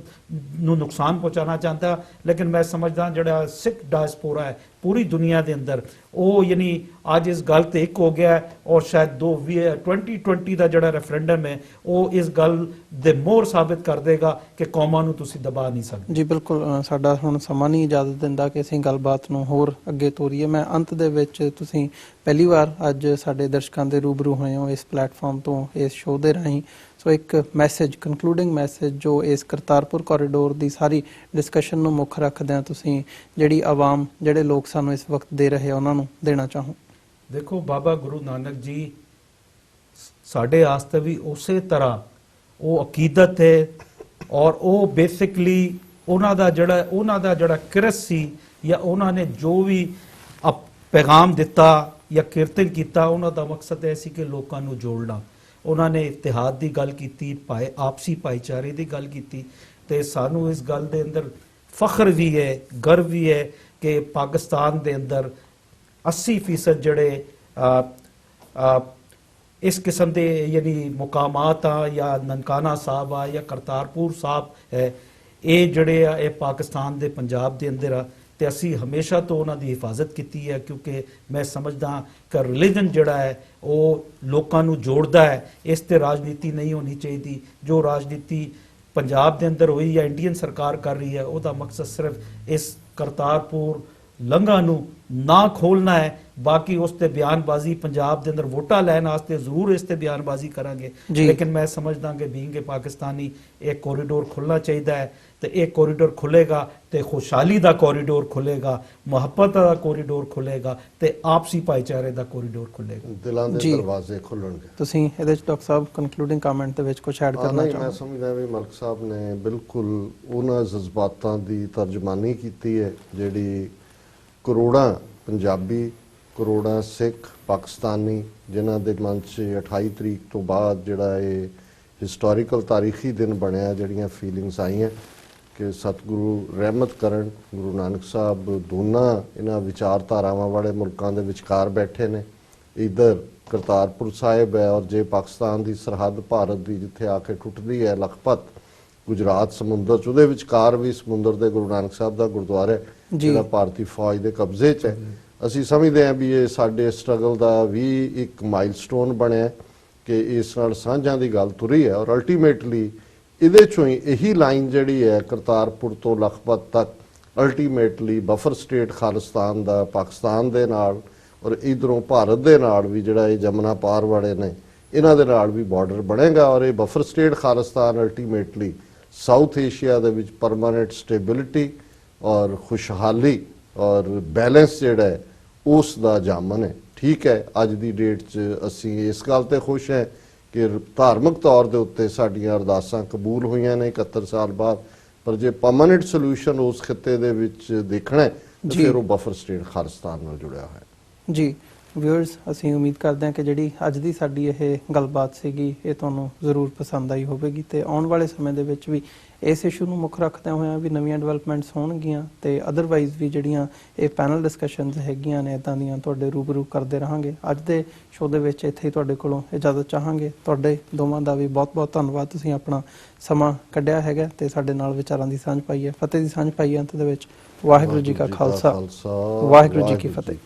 ਨੂੰ ਨੁਕਸਾਨ ਪਹੁੰਚਾਉਣਾ ਚਾਹੁੰਦਾ। ਲੇਕਿਨ ਮੈਂ ਸਮਝਦਾ ਜਿਹੜਾ ਸਿੱਖ ਡਾਇਸਪੋਰਾ ਹੈ ਪੂਰੀ ਦੁਨੀਆ ਦੇ ਅੰਦਰ ਉਹ ਯਾਨੀ ਅੱਜ ਇਸ ਗੱਲ ਤੇ ਇੱਕ ਹੋ ਗਿਆ ਔਰ ਸ਼ਾਇਦ 2020 ਦਾ ਜਿਹੜਾ ਰੈਫਰੈਂਡਮ ਹੈ ਉਹ ਇਸ ਗੱਲ ਦੇ ਮੋਹਰ ਸਾਬਿਤ ਕਰ ਦੇਗਾ ਕਿ ਕੌਮਾਂ ਨੂੰ ਤੁਸੀਂ ਦਬਾ ਨਹੀਂ ਸਕਦੇ। ਜੀ ਬਿਲਕੁਲ, ਸਾਡਾ ਹੁਣ ਸਮਾਂ ਨਹੀਂ ਇਜਾਜ਼ਤ ਦਿੰਦਾ ਕਿ ਅਸੀਂ ਗੱਲਬਾਤ ਨੂੰ ਹੋਰ ਅੱਗੇ ਤੋਰੀਏ। ਮੈਂ ਅੰਤ ਦੇ ਵਿੱਚ, ਤੁਸੀਂ ਪਹਿਲੀ ਵਾਰ ਅੱਜ ਸਾਡੇ ਦਰਸ਼ਕਾਂ ਦੇ ਰੂਬਰੂ ਹੋਏ ਹੋ ਇਸ ਪਲੇਟਫਾਰਮ ਤੋਂ, ਇਸ ਸ਼ੋਅ ਦੇ ਰਾਹੀਂ, ਸੋ ਇੱਕ ਮੈਸੇਜ, ਕਨਕਲੂਡਿੰਗ ਮੈਸੇਜ ਜੋ ਇਸ ਕਰਤਾਰਪੁਰ ਕੋਰੀਡੋਰ ਦੀ ਸਾਰੀ ਡਿਸਕਸ਼ਨ ਨੂੰ ਮੁੱਖ ਰੱਖਦਿਆਂ ਤੁਸੀਂ ਜਿਹੜੀ ਆਵਾਮ, ਜਿਹੜੇ ਲੋਕ ਸਾਨੂੰ ਇਸ ਵਕਤ ਦੇ ਰਹੇ ਉਹਨਾਂ ਨੂੰ ਦੇਣਾ ਚਾਹੋ। ਦੇਖੋ, ਬਾਬਾ ਗੁਰੂ ਨਾਨਕ ਜੀ ਸਾਡੇ ਵਾਸਤੇ ਵੀ ਉਸੇ ਤਰ੍ਹਾਂ ਉਹ ਅਕੀਦਤ ਹੈ ਔਰ ਉਹ ਬੇਸਿਕਲੀ ਉਹਨਾਂ ਦਾ ਜਿਹੜਾ ਕਿਰਸ ਸੀ ਜਾਂ ਉਹਨਾਂ ਨੇ ਜੋ ਵੀ ਪੈਗਾਮ ਦਿੱਤਾ ਜਾਂ ਕੀਰਤਨ ਕੀਤਾ, ਉਹਨਾਂ ਦਾ ਮਕਸਦ ਇਹ ਸੀ ਕਿ ਲੋਕਾਂ ਨੂੰ ਜੋੜਨਾ। ਉਹਨਾਂ ਨੇ ਇਤਿਹਾਦ ਦੀ ਗੱਲ ਕੀਤੀ, ਆਪਸੀ ਭਾਈਚਾਰੇ ਦੀ ਗੱਲ ਕੀਤੀ, ਤੇ ਸਾਨੂੰ ਇਸ ਗੱਲ ਦੇ ਅੰਦਰ ਫਖਰ ਵੀ ਹੈ, ਗਰਵ ਵੀ ਹੈ ਕਿ ਪਾਕਿਸਤਾਨ ਦੇ ਅੰਦਰ 80% ਜਿਹੜੇ ਇਸ ਕਿਸਮ ਦੇ ਯਾਨੀ ਮੁਕਾਮਾਤ ਆ, ਜਾਂ ਨਨਕਾਣਾ ਸਾਹਿਬ ਆ, ਜਾਂ ਕਰਤਾਰਪੁਰ ਸਾਹਿਬ ਹੈ, ਇਹ ਜਿਹੜੇ ਆ ਇਹ ਪਾਕਿਸਤਾਨ ਦੇ ਪੰਜਾਬ ਦੇ ਅੰਦਰ ਆ, ਤੇ ਅਸੀਂ ਹਮੇਸ਼ਾ ਤੋਂ ਉਹਨਾਂ ਦੀ ਹਿਫਾਜ਼ਤ ਕੀਤੀ ਹੈ, ਕਿਉਂਕਿ ਮੈਂ ਸਮਝਦਾ ਕਿ ਰਿਲੀਜਨ ਜਿਹੜਾ ਹੈ ਉਹ ਲੋਕਾਂ ਨੂੰ ਜੋੜਦਾ ਹੈ। ਇਸ ਤੇ ਰਾਜਨੀਤੀ ਨਹੀਂ ਹੋਣੀ ਚਾਹੀਦੀ। ਜੋ ਰਾਜਨੀਤੀ ਪੰਜਾਬ ਦੇ ਅੰਦਰ ਹੋਈ ਜਾਂ ਇੰਡੀਅਨ ਸਰਕਾਰ ਕਰ ਰਹੀ ਹੈ, ਉਹਦਾ ਮਕਸਦ ਸਿਰਫ ਇਸ ਕਰਤਾਰਪੁਰ ਲੰਘਾ ਨੂੰ ਨਾ ਖੋਲਣਾ ਹੈ। ਬਾਕੀ ਉਸ ਤੇ ਬਿਆਨਬਾਜ਼ੀ ਪੰਜਾਬ ਦੇ ਅੰਦਰ ਵੋਟਾਂ ਲੈਣ ਵਾਸਤੇ ਜ਼ਰੂਰ ਇਸ ਤੇ ਬਿਆਨਬਾਜ਼ੀ ਕਰਾਂਗੇ, ਲੇਕਿਨ ਮੈਂ ਸਮਝਦਾ ਕਿ ਬੀਇੰਗ ਪਾਕਿਸਤਾਨੀ ਇਹ ਕੋਰੀਡੋਰ ਖੁੱਲਣਾ ਚਾਹੀਦਾ ਹੈ, ਤੇ ਇਹ ਕੋਰੀਡੋਰ ਖੁੱਲੇਗਾ ਤੇ ਖੁਸ਼ਹਾਲੀ ਦਾ ਕੋਰੀਡੋਰ ਖੁੱਲੇਗਾ, ਮੁਹੱਬਤ ਦਾ ਕੋਰੀਡੋਰ ਖੁੱਲੇਗਾ, ਤੇ ਆਪਸੀ ਭਾਈਚਾਰੇ ਦਾ ਕੋਰੀਡੋਰ ਖੁੱਲੇਗਾ। ਦਿਲਾਂ ਦੇ ਦਰਵਾਜ਼ੇ ਖੁੱਲਣਗੇ। ਤੁਸੀਂ ਇਹਦੇ ਚ ਡਾਕਟਰ ਸਾਹਿਬ ਕਨਕਲੂਡਿੰਗ ਕਮੈਂਟ ਦੇ ਵਿੱਚ ਕੁਝ ਐਡ ਕਰਨਾ ਚਾਹੋ? ਮੈਂ ਸਮਝਦਾ ਵੀ ਮਲਕ ਸਾਹਿਬ ਨੇ ਬਿਲਕੁਲ ਉਹਨਾਂ ਜਜ਼ਬਾਤਾਂ ਦੀ ਤਰਜਮਾਨੀ ਕੀਤੀ ਹੈ ਜਿਹੜੀ ਕਰੋੜਾਂ ਪੰਜਾਬੀ, ਕਰੋੜਾਂ ਸਿੱਖ, ਪਾਕਿਸਤਾਨੀ, ਜਿਨ੍ਹਾਂ ਦੇ ਮਨ 'ਚ 28 ਤਰੀਕ ਤੋਂ ਬਾਅਦ ਜਿਹੜਾ ਇਹ ਹਿਸਟੋਰੀਕਲ ਤਾਰੀਖੀ ਦਿਨ ਬਣਿਆ, ਜਿਹੜੀਆਂ ਫੀਲਿੰਗਸ ਆਈਆਂ ਕਿ ਸਤਿਗੁਰੂ ਰਹਿਮਤ ਕਰਨ, ਗੁਰੂ ਨਾਨਕ ਸਾਹਿਬ ਦੋਨਾਂ ਇਹਨਾਂ ਵਿਚਾਰਧਾਰਾਵਾਂ ਵਾਲੇ ਮੁਲਕਾਂ ਦੇ ਵਿਚਕਾਰ ਬੈਠੇ ਨੇ। ਇੱਧਰ ਕਰਤਾਰਪੁਰ ਸਾਹਿਬ ਹੈ, ਔਰ ਜੇ ਪਾਕਿਸਤਾਨ ਦੀ ਸਰਹੱਦ ਭਾਰਤ ਦੀ ਜਿੱਥੇ ਆ ਕੇ ਟੁੱਟਦੀ ਹੈ ਲਖਪਤ, ਗੁਜਰਾਤ ਸਮੁੰਦਰ 'ਚ, ਉਹਦੇ ਵਿਚਕਾਰ ਵੀ ਸਮੁੰਦਰ ਦੇ ਗੁਰੂ ਨਾਨਕ ਸਾਹਿਬ ਦਾ ਗੁਰਦੁਆਰਾ ਹੈ ਜਿਹੜਾ ਭਾਰਤੀ ਫੌਜ ਦੇ ਕਬਜ਼ੇ 'ਚ ਹੈ। ਅਸੀਂ ਸਮਝਦੇ ਹਾਂ ਵੀ ਇਹ ਸਾਡੇ ਸਟਰਗਲ ਦਾ ਵੀ ਇੱਕ ਮਾਈਲਸਟੋਨ ਬਣਿਆ ਕਿ ਇਸ ਨਾਲ ਸਾਂਝਾਂ ਦੀ ਗੱਲ ਤੁਰੀ ਹੈ, ਔਰ ਅਲਟੀਮੇਟਲੀ ਇਹਦੇ 'ਚੋਂ ਹੀ ਇਹੀ ਲਾਈਨ ਜਿਹੜੀ ਹੈ ਕਰਤਾਰਪੁਰ ਤੋਂ ਲਖਪਤ ਤੱਕ ਅਲਟੀਮੇਟਲੀ ਬਫਰ ਸਟੇਟ ਖਾਲਿਸਤਾਨ ਦਾ ਪਾਕਿਸਤਾਨ ਦੇ ਨਾਲ, ਔਰ ਇਧਰੋਂ ਭਾਰਤ ਦੇ ਨਾਲ ਵੀ ਜਿਹੜਾ ਇਹ ਜਮਨਾ ਪਾਰ ਵਾਲੇ ਨੇ ਇਹਨਾਂ ਦੇ ਨਾਲ ਵੀ ਬਾਰਡਰ ਬਣੇਗਾ, ਔਰ ਇਹ buffer state Khalistan ultimately south Asia ਦੇ ਵਿੱਚ ਪਰਮਾਨੈਂਟ ਸਟੇਬਿਲਿਟੀ ਔਰ ਖੁਸ਼ਹਾਲੀ ਔਰ ਬੈਲੈਂਸ ਜਿਹੜਾ ਹੈ ਉਸ ਦਾ ਜਾਮਨ ਹੈ। ਠੀਕ ਹੈ, ਅੱਜ ਦੀ ਡੇਟ 'ਚ ਅਸੀਂ ਇਸ ਗੱਲ ਤੇ ਖੁਸ਼ ਹੈ ਕਿ ਧਾਰਮਿਕ ਤੌਰ ਦੇ ਉੱਤੇ ਸਾਡੀਆਂ ਅਰਦਾਸਾਂ ਕਬੂਲ ਹੋਈਆਂ ਨੇ 71 ਸਾਲ ਬਾਅਦ, ਪਰ ਜੇ ਪਰਮਾਨੈਂਟ ਸੋਲੂਸ਼ਨ ਉਸ ਖਿੱਤੇ ਦੇ ਵਿੱਚ ਦੇਖਣਾ ਹੈ ਤਾਂ ਫਿਰ ਉਹ ਬਫਰ ਸਟੇਟ ਖਾਲਿਸਤਾਨ ਨਾਲ ਜੁੜਿਆ ਹੋਇਆ। ਜੀ ਵਿਊਅਰਸ, ਅਸੀਂ ਉਮੀਦ ਕਰਦੇ ਹਾਂ ਕਿ ਜਿਹੜੀ ਅੱਜ ਦੀ ਸਾਡੀ ਇਹ ਗੱਲਬਾਤ ਸੀਗੀ ਇਹ ਤੁਹਾਨੂੰ ਜ਼ਰੂਰ ਪਸੰਦ ਆਈ ਹੋਵੇਗੀ, ਤੇ ਆਉਣ ਵਾਲੇ ਸਮੇਂ ਦੇ ਵਿੱਚ ਵੀ ਇਸ ਇਸ਼ੂ ਨੂੰ ਮੁੱਖ ਰੱਖਦਿਆਂ ਹੋਇਆਂ ਵੀ ਨਵੀਆਂ ਡਿਵੈਲਪਮੈਂਟਸ ਹੋਣਗੀਆਂ, ਤੇ ਅਦਰਵਾਈਜ਼ ਵੀ ਜਿਹੜੀਆਂ ਇਹ ਪੈਨਲ ਡਿਸਕਸ਼ਨਸ ਹੈਗੀਆਂ ਨੇ ਇੱਦਾਂ ਦੀਆਂ ਤੁਹਾਡੇ ਰੂਬਰੂ ਕਰਦੇ ਰਹਾਂਗੇ। ਅੱਜ ਦੇ ਸ਼ੋਅ ਦੇ ਵਿੱਚ ਇੱਥੇ ਹੀ ਤੁਹਾਡੇ ਕੋਲੋਂ ਇਜਾਜ਼ਤ ਚਾਹਾਂਗੇ। ਤੁਹਾਡੇ ਦੋਵਾਂ ਦਾ ਵੀ ਬਹੁਤ-ਬਹੁਤ ਧੰਨਵਾਦ, ਤੁਸੀਂ ਆਪਣਾ ਸਮਾਂ ਕੱਢਿਆ ਹੈਗਾ ਤੇ ਸਾਡੇ ਨਾਲ ਵਿਚਾਰਾਂ ਦੀ ਸਾਂਝ ਪਾਈ ਹੈ, ਫਤਿਹ ਦੀ ਸਾਂਝ ਪਾਈ ਹੈ ਅੰਤ ਦੇ ਵਿੱਚ। ਵਾਹਿਗੁਰੂ ਜੀ ਕਾ ਖਾਲਸਾ, ਵਾਹਿਗੁਰੂ ਜੀ ਕੀ ਫਤਿਹ।